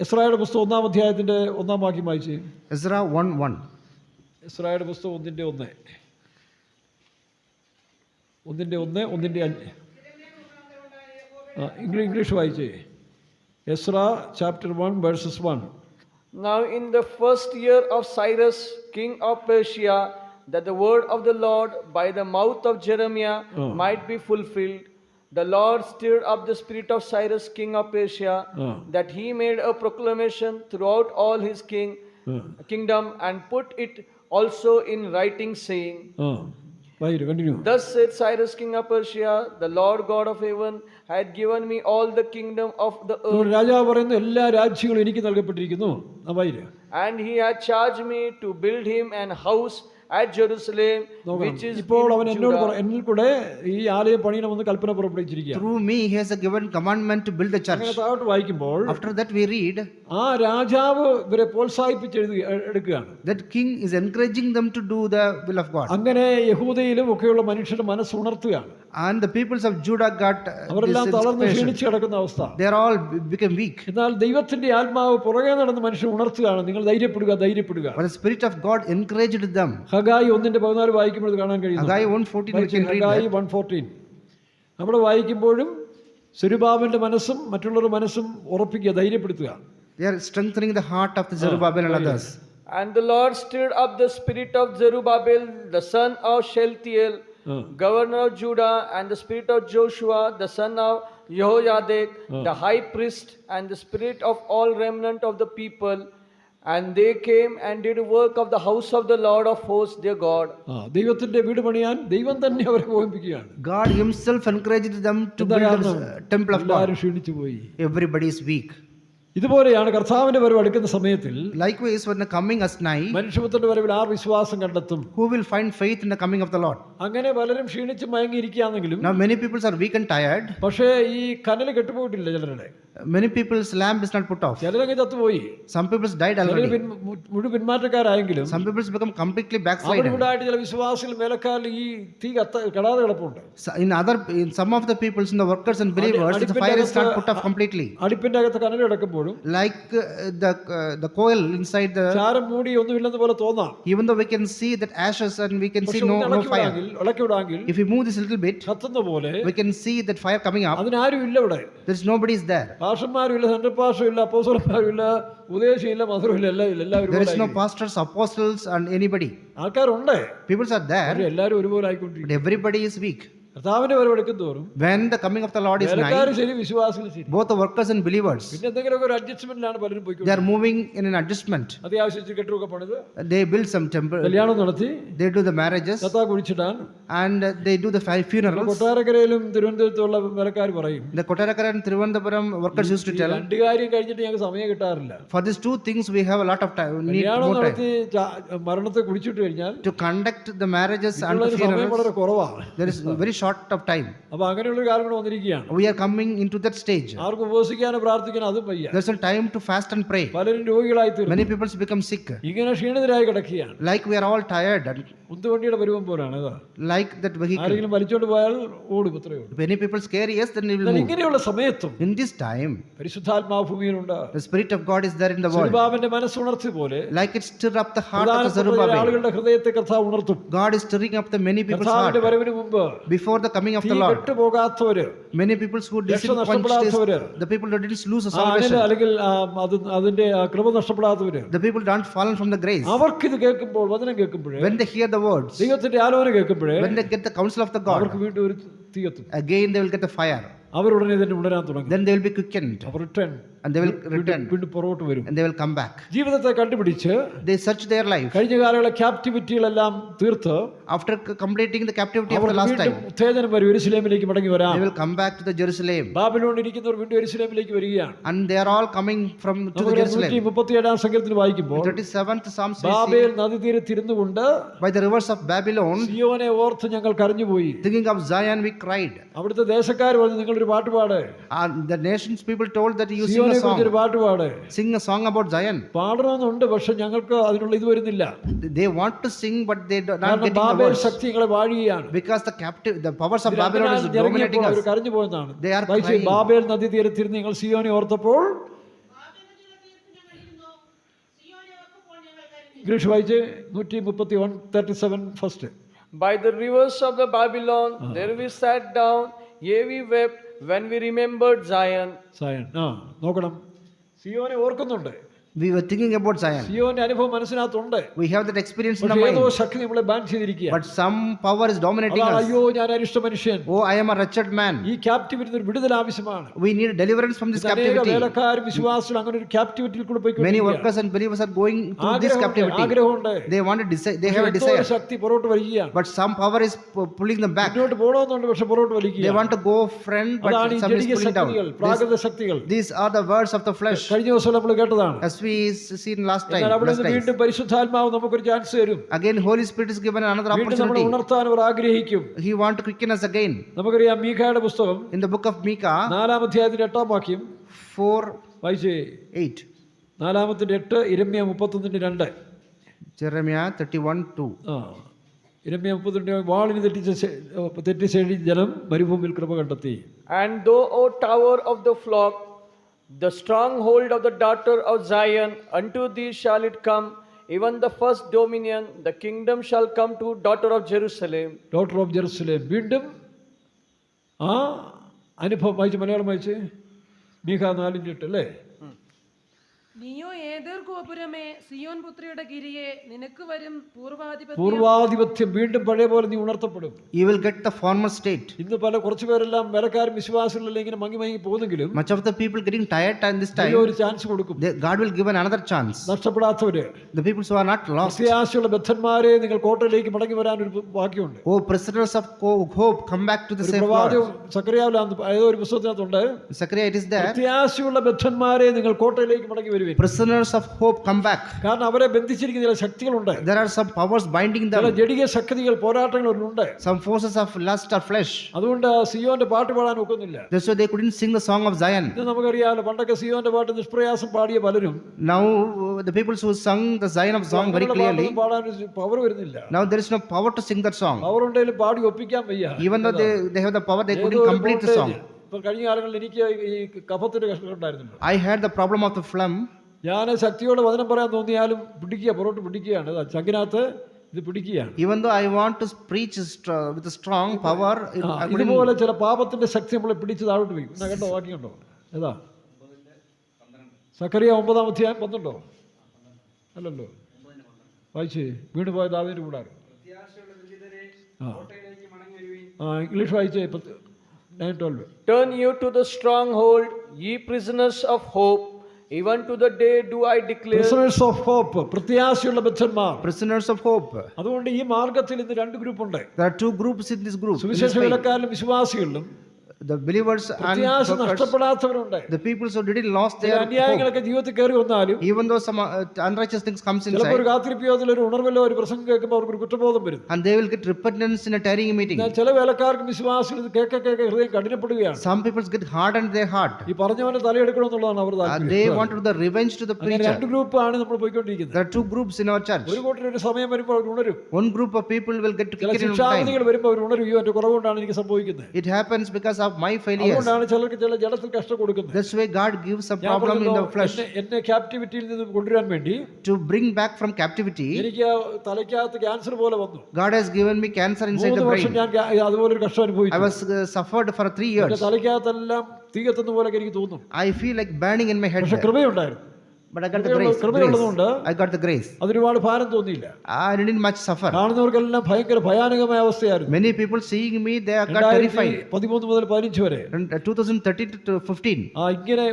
S1: എസ്രായുടെ പുസ്തകം 1-ാം അധ്യായത്തിന്റെ 1-ാം വാക്യം വായിച്ച്.
S2: Ezra 1:1.
S1: എസ്രായുടെ പുസ്തകം 1:1. 1:1, 1:5. ഇംഗ്ലീഷ് വായിച്ചേ. Ezra chapter 1 verses 1.
S3: Now in the first year of Cyrus, king of Persia, that the word of the Lord by the mouth of Jeremiah might be fulfilled, the Lord stirred up the spirit of Cyrus, king of Persia, that he made a proclamation throughout all his kingdom, and put it also in writing, saying,
S1: continue.
S3: Thus said Cyrus, king of Persia, the Lord God of heaven had given me all the kingdom of the earth,
S1: രാജാവ് പറയുന്നു, എല്ലാ രാജ്യങ്ങളും എനിക്ക് നൽകപ്പെട്ടിരിക്കുന്നു.
S3: and he had charged me to build him an house at Jerusalem,
S1: നോക്കണം.
S3: which is
S1: ഇപ്പോൾ
S3: in
S1: അവൻ എന്നോട്
S3: Judah.
S1: എന്നിൽ കൂടെ ഈ ആലയം പണിയണമെന്ന് കൽപ്പന പുറപ്പെടുവിച്ചിരിക്കുക.
S2: Through me, he has given commandment to build the church.
S1: അങ്ങനെ താഴോട്ട് വായിക്കുമ്പോൾ
S2: After that, we read
S1: ആ രാജാവ് ഇവരെ പ്രോത്സാഹിപ്പിച്ച് എടുക്കുകയാണ്.
S2: that king is encouraging them to do the will of God.
S1: അങ്ങനെ യഹൂദയിലും ഒക്കെയുള്ള മനുഷ്യരുടെ മനസ്സ് ഉണർത്തുകയാണ്.
S2: And the peoples of Judah got
S1: അവരെല്ലാം
S2: this
S1: തളർന്ന്
S2: inspiration.
S1: ക്ഷീണിച്ച് കിടക്കുന്ന അവസ്ഥ.
S2: They are all became weak.
S1: എന്നാൽ ദൈവത്തിന്റെ ആത്മാവ് പുറകെ നടന്ന് മനുഷ്യൻ ഉണർത്തുകയാണ്. നിങ്ങൾ ധൈര്യപ്പെടുക, ധൈര്യപ്പെടുക.
S2: But the Spirit of God encouraged them.
S1: Haggai 1:14 വായിക്കുമ്പോൾ ഇത് കാണാൻ കഴിയുന്നു.
S2: Haggai 1:14, we can read
S1: Haggai
S2: that.
S1: 1:14 അവിടെ വായിക്കുമ്പോഴും സെരുബാബേലിന്റെ മനസ്സും മറ്റുള്ളവരുടെ മനസ്സും ഉറപ്പിക്കുക, ധൈര്യപ്പെടുത്തുക.
S2: They are strengthening the heart of the Zerubbabel and others.
S3: And the Lord stirred up the spirit of Zerubbabel, the son of Shealtiel, governor of Judah, and the spirit of Joshua, the son of Jehoiadak, the high priest, and the spirit of all remnant of the people. And they came and did work of the house of the Lord of hosts, their God.
S1: ദൈവത്തിന്റെ വീട് പണിയാൻ ദൈവം തന്നെ അവരെ ഓർമ്മിപ്പിക്കുകയാണ്.
S2: God himself encouraged them to build the temple of God.
S1: എല്ലാവരും ക്ഷീണിച്ചു പോയി.
S2: Everybody is weak.
S1: ഇതുപോലെയാണ് കർത്താവിന്റെ വരവ് അടുക്കുന്ന സമയത്തിൽ
S2: Likewise, when the coming is nigh,
S1: മനുഷ്യപുത്രന്റെ വരവിൽ ആർ വിശ്വാസം കണ്ടെത്തും?
S2: who will find faith in the coming of the Lord?
S1: അങ്ങനെ പലരും ക്ഷീണിച്ച് മയങ്ങിയിരിക്കുകയാണെങ്കിലും
S2: Now many people are weak and tired.
S1: പക്ഷേ ഈ കനല് കെട്ടുപോയിട്ടില്ല ചിലരുടെ.
S2: Many people's lamp is not put off.
S1: ചിലരങ്ങ് ചത്തുപോയി.
S2: Some people died
S1: ചിലർ
S2: already.
S1: മുഴുവൻ പിന്മാറ്റക്കാരായെങ്കിലും
S2: Some people become completely
S1: അവിടെ
S2: backslidden.
S1: ഇവിടെ ആയിട്ട് ചില വിശ്വാസികൾ മേലക്കാലിൽ ഈ തീ കെടാതെ കിടപ്പുണ്ട്.
S2: In some of the peoples, in the workers and believers, the fire is not put off completely.
S1: അടുപ്പിന്റെ അകത്ത് കനൽ കിടക്കുമ്പോഴും
S2: Like the coil inside the,
S1: ചാരം മൂടി ഒന്നുമില്ലെന്ന് പോലെ തോന്നാം.
S2: even though we can see that ashes and we can see
S1: പക്ഷെ
S2: no fire.
S1: ഇളക്കി വിടാമെങ്കിൽ
S2: If we move this a little bit,
S1: കത്തുന്ന പോലെ
S2: we can see that fire coming up.
S1: അതിനാരും ഇല്ല ഇവിടെ.
S2: There is nobody is there.
S1: പാഷന്മാരും ഇല്ല, central പാഷും ഇല്ല, അപ്പോസ്തലന്മാരും ഇല്ല, ഉപദേശിയില്ല, മധുരം ഇല്ല, എല്ലാവരും
S2: There is no pastors, apostles, and anybody.
S1: ആൾക്കാരുണ്ട്.
S2: People are there,
S1: എല്ലാവരും ഒരുപോലെ ആയിക്കൊണ്ടിരിക്കും.
S2: but everybody is weak.
S1: കർത്താവിന്റെ വരവെടുക്കും തോറും
S2: When the coming of the Lord is nigh,
S1: വേലക്കാരും ശരി, വിശ്വാസികളും ശരി,
S2: both the workers and believers,
S1: പിന്നെ എന്തെങ്കിലുമൊക്കെ ഒരു അഡ്ജസ്റ്റ്മെന്റിലാണ് പലരും
S2: they
S1: പോയിക്കൊണ്ടിരിക്കുന്നത്.
S2: are moving in an adjustment.
S1: അത്യാവശ്യം കെട്ടുമൊക്കെ പണിത്
S2: They build some temple,
S1: കല്യാണം നടത്തി
S2: they do the marriages,
S1: കത്താ കുഴിച്ചിടാൻ.
S2: and they do the funerals.
S1: കൊട്ടാരക്കരയിലും തിരുവനന്തപുരത്തുള്ള വേലക്കാർ പറയും,
S2: The Kottarakara and Thiruvananthapuram workers used to tell,
S1: രണ്ട് കാര്യം കഴിഞ്ഞിട്ട് ഞങ്ങൾക്ക് സമയം കിട്ടാറില്ല.
S2: for these two things we have a lot of time, need
S1: കല്യാണം
S2: more time.
S1: നടത്തി മരണത്തെ കുടിച്ചിട്ട് കഴിഞ്ഞാൽ
S2: To conduct the marriages and the
S1: സമയം
S2: funerals,
S1: വളരെ കുറവാണ്.
S2: there is very short of time.
S1: അപ്പൊ അങ്ങനെയുള്ളൊരു കാര്യം കൂടെ വന്നിരിക്കുകയാണ്.
S2: We are coming into that stage.
S1: ആർക്കും ഉപവസിക്കാനോ പ്രാർത്ഥിക്കാനോ അതും വയ്യ.
S2: There's a time to fast and pray.
S1: പലരും രോഗികളായി തീർന്നു.
S2: Many people become sick.
S1: ഇങ്ങനെ ക്ഷീണിതരായി കിടക്കുകയാണ്.
S2: Like we are all tired, and
S1: ഉന്തുവണ്ടിയുടെ പരുവം പോലാണ് അതാ.
S2: like that vehicle.
S1: ആരെങ്കിലും വലിച്ചോണ്ട് പോയാൽ ഓടും, അത്രയേ ഉള്ളൂ.
S2: If any people scare, yes, then we will
S1: എന്നാൽ
S2: move.
S1: ഇങ്ങനെയുള്ള സമയത്തും
S2: In this time,
S1: പരിശുദ്ധാത്മാവ് ഭൂമിയിലുണ്ട്.
S2: the Spirit of God is there in the world.
S1: സെരുബ്ബാബേലിന്റെ മനസ്സുണർത്തി പോലെ
S2: Like it stir up the heart of the
S1: പ്രധാനപ്പെട്ട ചില
S2: Zerubbabel.
S1: ആളുകളുടെ ഹൃദയത്തെ കർത്താവ് ഉണർത്തും.
S2: God is stirring up the many people's heart.
S1: കർത്താവിന്റെ വരവിന് മുമ്പ്
S2: Before the coming of
S1: തീ
S2: the Lord,
S1: കെട്ടുപോകാത്തവര്,
S2: many people who didn't
S1: നഷ്ടപ്പെടാത്തവര്,
S2: the people who didn't lose the
S1: Anil
S2: salvation,
S1: അല്ലെങ്കിൽ അതിന്റെ കൃപ നഷ്ടപ്പെടാത്തവര്,
S2: the people don't fallen from the grace.
S1: അവർക്ക് ഇത് കേൾക്കുമ്പോൾ, വചനം കേൾക്കുമ്പോഴേ,
S2: When they hear the words,
S1: ദൈവത്തിന്റെ ആലോചന കേൾക്കുമ്പോഴേ,
S2: when they get the counsel of the
S1: അവർക്ക്
S2: God,
S1: വീണ്ടും ഒരു തീ കത്തും.
S2: again they will get the fire.
S1: അവരുടനെ തന്നെ ഉണരാൻ തുടങ്ങും.
S2: Then they will be quickened,
S1: അവർ return,
S2: and they will return,
S1: വീണ്ടും പുറകോട്ട് വരും.
S2: and they will come back.
S1: ജീവിതത്തെ കണ്ടുപിടിച്ച്
S2: They search their life.
S1: കഴിഞ്ഞ കാലങ്ങളെ ക്യാപ്റ്റിവിറ്റികളെല്ലാം തീർത്ത്
S2: After completing the captivity of
S1: our
S2: the last
S1: വീണ്ടും
S2: time,
S1: ഉത്തേജനം വരും, യെരൂശലേമിലേക്ക് മടങ്ങി വരാം.
S2: they will come back to the Jerusalem,
S1: ബാബിലോണിൽ ഇരിക്കുന്നവർ വീണ്ടും യെരൂശലേമിലേക്ക് വരികയാണ്.
S2: and they are all coming from to the Jerusalem.
S1: 137 സങ്കീർത്തനത്തിൽ വായിക്കുമ്പോൾ
S2: 37th Psalm says,
S1: ബാബേൽ നദീതീരത്തിരുന്നു കൊണ്ട്
S2: by the rivers of Babylon,
S1: സിയോനെ ഓർത്ത് ഞങ്ങൾ കരഞ്ഞുപോയി.
S2: thinking of Zion, we cried.
S1: അവിടുത്തെ ദേശക്കാർ പറഞ്ഞു, നിങ്ങളൊരു പാട്ടുപാട്,
S2: And the nations people told that you sing
S1: സിയോനെ
S2: a song.
S1: കുറിച്ചൊരു പാട്ടുപാട്.
S2: Sing a song about Zion.
S1: പാടണമെന്നുണ്ട്, പക്ഷെ ഞങ്ങൾക്ക് അതിനുള്ള ഇത് വരുന്നില്ല.
S2: They want to sing, but they are not
S1: കാരണം
S2: getting the
S1: ബാബേൽ
S2: words.
S1: ശക്തി ഞങ്ങളെ വാഴുകയാണ്.
S2: Because the powers of Babylon is dominating
S1: our
S2: us.
S1: കരഞ്ഞു പോയെന്നാണ്.
S2: They are
S1: വായിച്ചേ,
S2: crying.
S1: ബാബേൽ നദി തീരത്തിരുന്ന് ഞങ്ങൾ സിയോനെ ഓർത്തപ്പോൾ. ഇംഗ്ലീഷ് വായിച്ചേ, 137 first.
S3: By the rivers of the Babylon, there we sat down, yea, we wept when we remembered Zion.
S1: സായൻ നോക്കണം, സിയോനെ ഓർക്കുന്നുണ്ട്.
S2: We were thinking about Zion.
S1: സിയോന്റെ അനുഭവം മനസ്സിനകത്തുണ്ട്.
S2: We have that experience in the
S1: പക്ഷേ ഏതോ
S2: mind.
S1: ശക്തി നമ്മളെ ban ചെയ്തിരിക്കുക.
S2: But some power is dominating us.
S1: അയ്യോ, ഞാൻ അരിഷ്ട മനുഷ്യൻ,
S2: Oh, I am a wretched man.
S1: ഈ ക്യാപ്റ്റിവിറ്റി ഒരു വിടുതൽ ആവശ്യമാണ്.
S2: We need deliverance from this
S1: അനേക
S2: captivity.
S1: വേലക്കാരും വിശ്വാസികളും അങ്ങനെ ഒരു ക്യാപ്റ്റിവിറ്റിയിൽ കൂടെ
S2: Many
S1: പോയിക്കൊണ്ടിരിക്കുകയാണ്.
S2: workers and believers are going through this captivity.
S1: ആഗ്രഹമുണ്ട്,
S2: They want to they have a
S1: എന്തോ ഒരു
S2: desire.
S1: ശക്തി പുറകോട്ട് വലിക്കുകയാണ്.
S2: But some power is pulling them back.
S1: മുന്നോട്ട് പോകണമെന്നുണ്ട്, പക്ഷെ പുറകോട്ട്
S2: They
S1: വലിക്കുക.
S2: want to go front,
S1: അതാണ്
S2: but
S1: ഈ
S2: some is
S1: ജഡിക
S2: pulling
S1: ശക്തികൾ,
S2: down.
S1: പ്രാകൃത ശക്തികൾ.
S2: These are the words of the flesh.
S1: കഴിഞ്ഞ ദിവസം നമ്മൾ കേട്ടതാണ്.
S2: As we seen last time.
S1: എന്നാൽ അവിടെ
S2: Last
S1: നിന്ന്
S2: days.
S1: വീണ്ടും പരിശുദ്ധാത്മാവ് നമുക്കൊരു ചാൻസ് തരും.
S2: Again, Holy Spirit is given another
S1: വീണ്ടും നമ്മളെ
S2: opportunity.
S1: ഉണർത്താൻ അവർ ആഗ്രഹിക്കും.
S2: He want to quicken us again.
S1: നമുക്കറിയാം മീഖയുടെ പുസ്തകം
S2: In the book of Micah
S1: 4-ാം അധ്യായത്തിന്റെ 8-ാം വാക്യം
S2: 4:8.
S1: വായിച്ചേ. 4-ാമത്തിന്റെ 8, ഇരമ്യ 31:2.
S2: Jeremiah 31:2.
S1: ഇരമ്യ 32 വാളിന് തെറ്റിച്ചേടി ജനം മരുഭൂമിയിൽ കൃപ കണ്ടെത്തി.
S3: And thou, O tower of the flock, the stronghold of the daughter of Zion, unto thee shall it come, even the first dominion, the kingdom shall come to daughter of Jerusalem.
S1: Daughter of Jerusalem. വീണ്ടും ആ അനുഭവം വായിച്ച്, മലയാളം വായിച്ച്. മീഖ 4:8 അല്ലേ?
S4: നീയോ ഏതേർ ഗോപുരമേ, സിയോൻ പുത്രിയുടെ ഗിരിയെ, നിനക്ക് വരും
S1: പൂർവാധിപത്യം. വീണ്ടും പഴയ പോലെ നീ ഉണർത്തപ്പെടും.
S2: You will get the former state.
S1: ഇന്ന് കുറച്ചു പേരെല്ലാം വേലക്കാരും വിശ്വാസികളെല്ലാം ഇങ്ങനെ മങ്ങി പോകുന്നെങ്കിലും
S2: Much of the people getting tired at this time.
S1: ഒരു ചാൻസ് കൊടുക്കും.
S2: God will give another chance.
S1: നഷ്ടപ്പെടാത്തവര്,
S2: The people who are not lost.
S1: പ്രത്യാശയുള്ള ബദ്ധന്മാരെ നിങ്ങൾ കോട്ടയിലേക്ക് മടങ്ങി വരാൻ ഒരു വാക്യമുണ്ട്.
S2: Oh, prisoners of hope, come back to the safe
S1: പ്രവാചകം
S2: word.
S1: സക്കറിയാവിലാന്ന് ഏതോ ഒരു പുസ്തകത്തിനകത്തുണ്ട്.
S2: Zechariah, it is there.
S1: പ്രത്യാശയുള്ള ബദ്ധന്മാരെ നിങ്ങൾ കോട്ടയിലേക്ക് മടങ്ങി വരുവിൻ.
S2: Prisoners of hope, come back.
S1: കാരണം അവരെ ബന്ധിച്ചിരിക്കുന്ന ചില ശക്തികളുണ്ട്.
S2: There are some powers binding
S1: ചില
S2: them.
S1: ജഡിക ശക്തികൾ പോരാട്ടങ്ങളുണ്ട്.
S2: Some forces of lust or flesh.
S1: അതുകൊണ്ട് സിയോന്റെ പാട്ട് പാടാൻ ഒക്കുന്നില്ല.
S2: That's why they couldn't sing the song of Zion.
S1: ഇത് നമുക്കറിയാലോ. പണ്ടൊക്കെ സിയോന്റെ പാട്ട് നിഷ്പ്രയാസം പാടിയ പലരും
S2: Now the people who sung the Zion of song very clearly.
S1: പാടാൻ പവർ വരുന്നില്ല.
S2: Now there is no power to sing that song.
S1: Power ഉണ്ടെങ്കിലും പാടി ഒപ്പിക്കാൻ വയ്യ.
S2: Even though they have the power, they couldn't complete the song.
S1: ഇപ്പൊ കഴിഞ്ഞ കാലങ്ങളിൽ എനിക്ക് ഈ കഫത്തിന്റെ കഷ്ടം ഉണ്ടായിരുന്നുണ്ട്.
S2: I had the problem of the phlegm.
S1: ഞാൻ ശക്തിയോടെ വചനം പറയാൻ തോന്നിയാലും പുറകോട്ട് പിടിക്കുകയാണ്. ചങ്കിനകത്ത് ഇത് പിടിക്കുകയാണ്.
S2: Even though I want to preach with a strong power, I couldn't.
S1: ഇതുപോലെ ചില പാപത്തിന്റെ ശക്തി നമ്മളെ പിടിച്ച് താഴോട്ട് വയ്ക്കും. കേട്ടോ, വാക്യം കണ്ടോ? ഏതാ? സക്കറിയ 9-ാം അധ്യായം 12 അല്ലല്ലോ? വായിച്ച്. വീണ് പോയ ദാവീദിന്റെ കൂടാരം. ഇംഗ്ലീഷ് വായിച്ചേ. 9:12.
S3: Turn you to the stronghold, ye prisoners of hope, even to the day do I declare.
S1: Prisoners of hope, പ്രത്യാശയുള്ള ബദ്ധന്മാർ.
S2: Prisoners of hope.
S1: അതുകൊണ്ട് ഈ മാർഗത്തിൽ ഇന്ന് 2 ഗ്രൂപ്പുണ്ട്.
S2: There are 2 groups in this group.
S1: സുവിശേഷ വേലക്കാരിലും വിശ്വാസികളിലും
S2: The believers and
S1: പ്രത്യാശ നഷ്ടപ്പെടാത്തവരുണ്ട്.
S2: the people who didn't lost their hope.
S1: അന്യായങ്ങളൊക്കെ ജീവിതത്തിൽ കയറി വന്നാലും,
S2: Even though some unrighteous things comes
S1: ചിലപ്പോൾ
S2: inside,
S1: ഒരു കാത്തിരിപ്പിയോതിൽ ഒരു ഉണർവല്ലോ ഒരു പ്രസംഗം കേൾക്കുമ്പോൾ അവർക്ക് ഒരു കുറ്റബോധം വരും.
S2: and they will get repentance in a tarrying meeting.
S1: ചില വേലക്കാർക്കും വിശ്വാസികൾ ഇത് കേൾക്കെ ഹൃദയം കഠിനപ്പെടുകയാണ്.
S2: Some people get hardened their heart.
S1: ഈ പറഞ്ഞവനെ തലയെടുക്കണമെന്നുള്ളതാണ് അവർ താല്പര്യം.
S2: They want to do the revenge to the preacher.
S1: 2 ഗ്രൂപ്പാണ് നമ്മൾ പോയിക്കൊണ്ടിരിക്കുന്നത്.
S2: There are 2 groups in our church.
S1: ഒരു കൂട്ടർ ഒരു സമയം വരുമ്പോൾ അവർ ഉണരും.
S2: One group of people will get to
S1: ചില
S2: kick it in time.
S1: ശിക്ഷാവിധികൾ വരുമ്പോൾ അവർ ഉണരും. ഈ എന്റെ കുറവുകൊണ്ടാണ് എനിക്ക് സംഭവിക്കുന്നത്.
S2: It happens because of my failures.
S1: അതുകൊണ്ടാണ് ചിലർക്ക് ചില ജഡത്തിൽ കഷ്ടം കൊടുക്കുന്നത്.
S2: That's why God gives a problem in the flesh.
S1: എന്നെ ക്യാപ്റ്റിവിറ്റിയിൽ നിന്ന് കൊണ്ടുവരാൻ വേണ്ടി,
S2: To bring back from captivity,
S1: എനിക്ക് തലയ്ക്കകത്ത് ക്യാൻസർ പോലെ വന്നു.
S2: God has given me cancer inside the
S1: 3 വർഷം
S2: brain.
S1: ഞാൻ അതുപോലെ ഒരു കഷ്ടം
S2: I
S1: അനുഭവിച്ചു.
S2: was suffered for 3 years.
S1: തലയ്ക്കകത്തെല്ലാം തീ കത്തുന്ന പോലെ എനിക്ക് തോന്നും.
S2: I feel like burning in my head.
S1: പക്ഷെ കൃപയുണ്ടായിരുന്നു.
S2: But I got the grace.
S1: കൃപയുള്ളതുകൊണ്ട്
S2: I got the grace.
S1: അതൊരുപാട് ഭാരം തോന്നിയില്ല.
S2: I didn't much suffer.
S1: കാണുന്നവർക്കെല്ലാം ഭയാനകമായ അവസ്ഥയായിരുന്നു.
S2: Many people seeing me, they got terrified.
S1: 2013 മുതൽ 15 വരെ
S2: 2013 to 15.
S1: ഇങ്ങനെ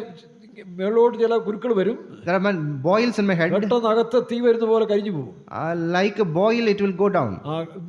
S1: മേളോട്ട് ചില കുരുക്കൾ വരും.
S2: There are boils in my head.
S1: പെട്ടെന്ന് അകത്ത് തീ വരുന്ന പോലെ കരിഞ്ഞു പോകും.
S2: Like a boil, it will go down.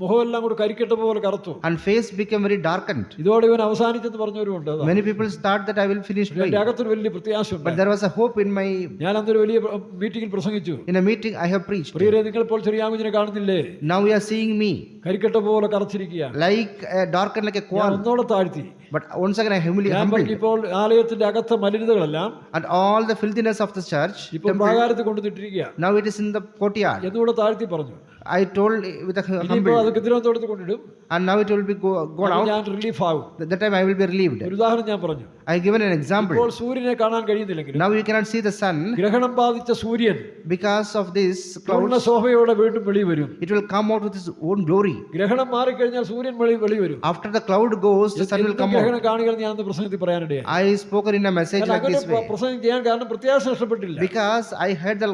S1: മുഖമെല്ലാം കൂടെ കരിക്കട്ട പോലെ കറുത്തു.
S2: And face became very darkened.
S1: ഇതോടെ ഇവൻ അവസാനിച്ചെന്ന് പറഞ്ഞവരുണ്ട്.
S2: Many people thought that I will finish praying.
S1: അകത്തൊരു വലിയ പ്രത്യാശയുണ്ട്.
S2: But there was a hope in my.
S1: ഞാൻ അന്നൊരു വലിയ മീറ്റിംഗിൽ പ്രസംഗിച്ചു.
S2: In a meeting I have preached.
S1: പ്രിയരെ, നിങ്ങൾ ഇപ്പോൾ ചെറിയാകുഞ്ഞിനെ കാണുന്നില്ലേ?
S2: Now you are seeing me.
S1: കരിക്കട്ട പോലെ കറച്ചിരിക്കുകയാണ്.
S2: Like darkened like a
S1: ഞാൻ
S2: qual.
S1: ഒന്നോടെ താഴ്ത്തി.
S2: But once again I humbled.
S1: ഇപ്പോൾ ആലയത്തിന്റെ അകത്തെ മലിനതകളെല്ലാം
S2: And all the filthiness of the church.
S1: ഇപ്പോൾ പ്രാകാരത്തിൽ കൊണ്ടുവന്നിട്ടിരിക്കുക.
S2: Now it is in the courtyard.
S1: എന്നുകൂടെ താഴ്ത്തി പറഞ്ഞു.
S2: I told with a
S1: ഇനിയിപ്പോൾ
S2: humble.
S1: അത് തിരുവനന്തപുരത്ത് കൊണ്ടിടും.
S2: And now it will be gone out.
S1: ഞാൻ റിലീഫ് ആകും.
S2: That time I will be relieved.
S1: ഒരു ഉദാഹരണം ഞാൻ പറഞ്ഞു.
S2: I given an example.
S1: ഇപ്പോൾ സൂര്യനെ കാണാൻ കഴിയുന്നില്ലെങ്കിലും
S2: Now you cannot see the sun.
S1: ഗ്രഹണം ബാധിച്ച സൂര്യൻ
S2: Because of this
S1: പൂർണ്ണ
S2: clouds,
S1: ശോഭയോടെ വീണ്ടും വെളി വരും.
S2: it will come out with its own glory.
S1: ഗ്രഹണം മാറിക്കഴിഞ്ഞാൽ സൂര്യൻ വെളി വരും.
S2: After the cloud goes, the sun will come out.
S1: ഗ്രഹണം കാണികൾ ഞാൻ അന്ന് പ്രസംഗത്തിൽ പറയാനിടയായി.
S2: I spoken in a message like this way.
S1: പ്രസംഗം ചെയ്യാൻ കാരണം പ്രത്യാശ നഷ്ടപ്പെട്ടില്ല.
S2: Because I had the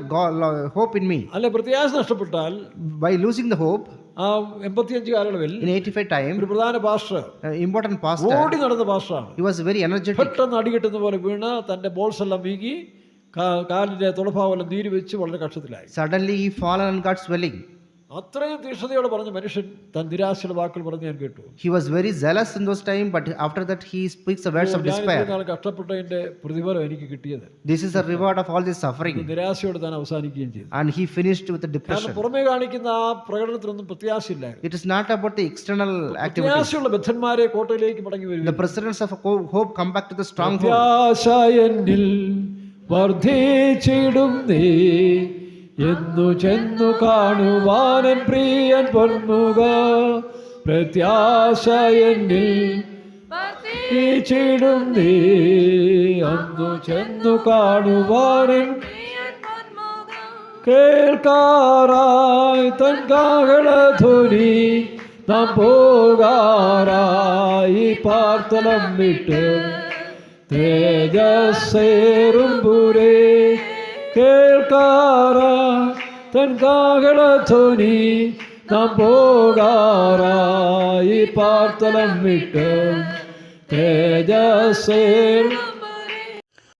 S2: hope in me.
S1: അല്ലെ, പ്രത്യാശ നഷ്ടപ്പെട്ടാൽ
S2: By losing the hope,
S1: 85 കാലയളവിൽ
S2: in 85 time,
S1: ഒരു പ്രധാന പാസ്റ്റർ,
S2: important pastor,
S1: ഓടി നടന്ന പാസ്റ്ററാണ്.
S2: he was very energetic.
S1: പെട്ടെന്ന് അടികിട്ടുന്ന പോലെ വീണ് തന്റെ ബോൾസ് എല്ലാം വീങ്ങി കാലിന്റെ തുളഭാവെല്ലാം നീര് വെച്ച് വളരെ കഷ്ടത്തിലായി.
S2: Suddenly he fallen and got swelling.
S1: അത്രയും തീക്ഷ്ണതയോടെ പറഞ്ഞ മനുഷ്യൻ തൻ നിരാശയുടെ വാക്കുകൾ പറഞ്ഞ് ഞാൻ കേട്ടു.
S2: He was very zealous in those time, but after that he speaks the words of
S1: ഞാൻ
S2: despair.
S1: ഇത്രയും നാൾ കഷ്ടപ്പെട്ടതിന്റെ പ്രതിഫലം എനിക്ക് കിട്ടിയത്.
S2: This is the reward of all this suffering.
S1: നിരാശയോടെ താൻ അവസാനിക്കുകയും ചെയ്തു.
S2: And he finished with a
S1: കാരണം
S2: depression.
S1: പുറമേ കാണിക്കുന്ന ആ പ്രകടനത്തിനൊന്നും പ്രത്യാശയില്ലായിരുന്നു.
S2: It is not about the external activities.
S1: പ്രത്യാശയുള്ള ബദ്ധന്മാരെ കോട്ടയിലേക്ക് മടങ്ങി വരും.
S2: The presidents of hope come back to the stronghold.
S1: പ്രത്യാശ എന്നിൽ വർദ്ധിച്ചിടും നീ എന്നു ചെന്നു കാണുവാനൻ പ്രിയൻ പൊന്മുക. പ്രത്യാശ എന്നിൽ വർദ്ധിച്ചിടും നീ അന്നു ചെന്നു കാണുവാനൻ കേൾക്കാറായി തൻ കാഹളധ്വനി നാം പോകാറായി പാർത്തലം വിട്ട് തേജസ്സേറുമ്പുരേ. കേൾക്കാറായി തൻ കാഹളധ്വനി നാം പോകാറായി പാർത്തലം വിട്ട് തേജസ്സേറും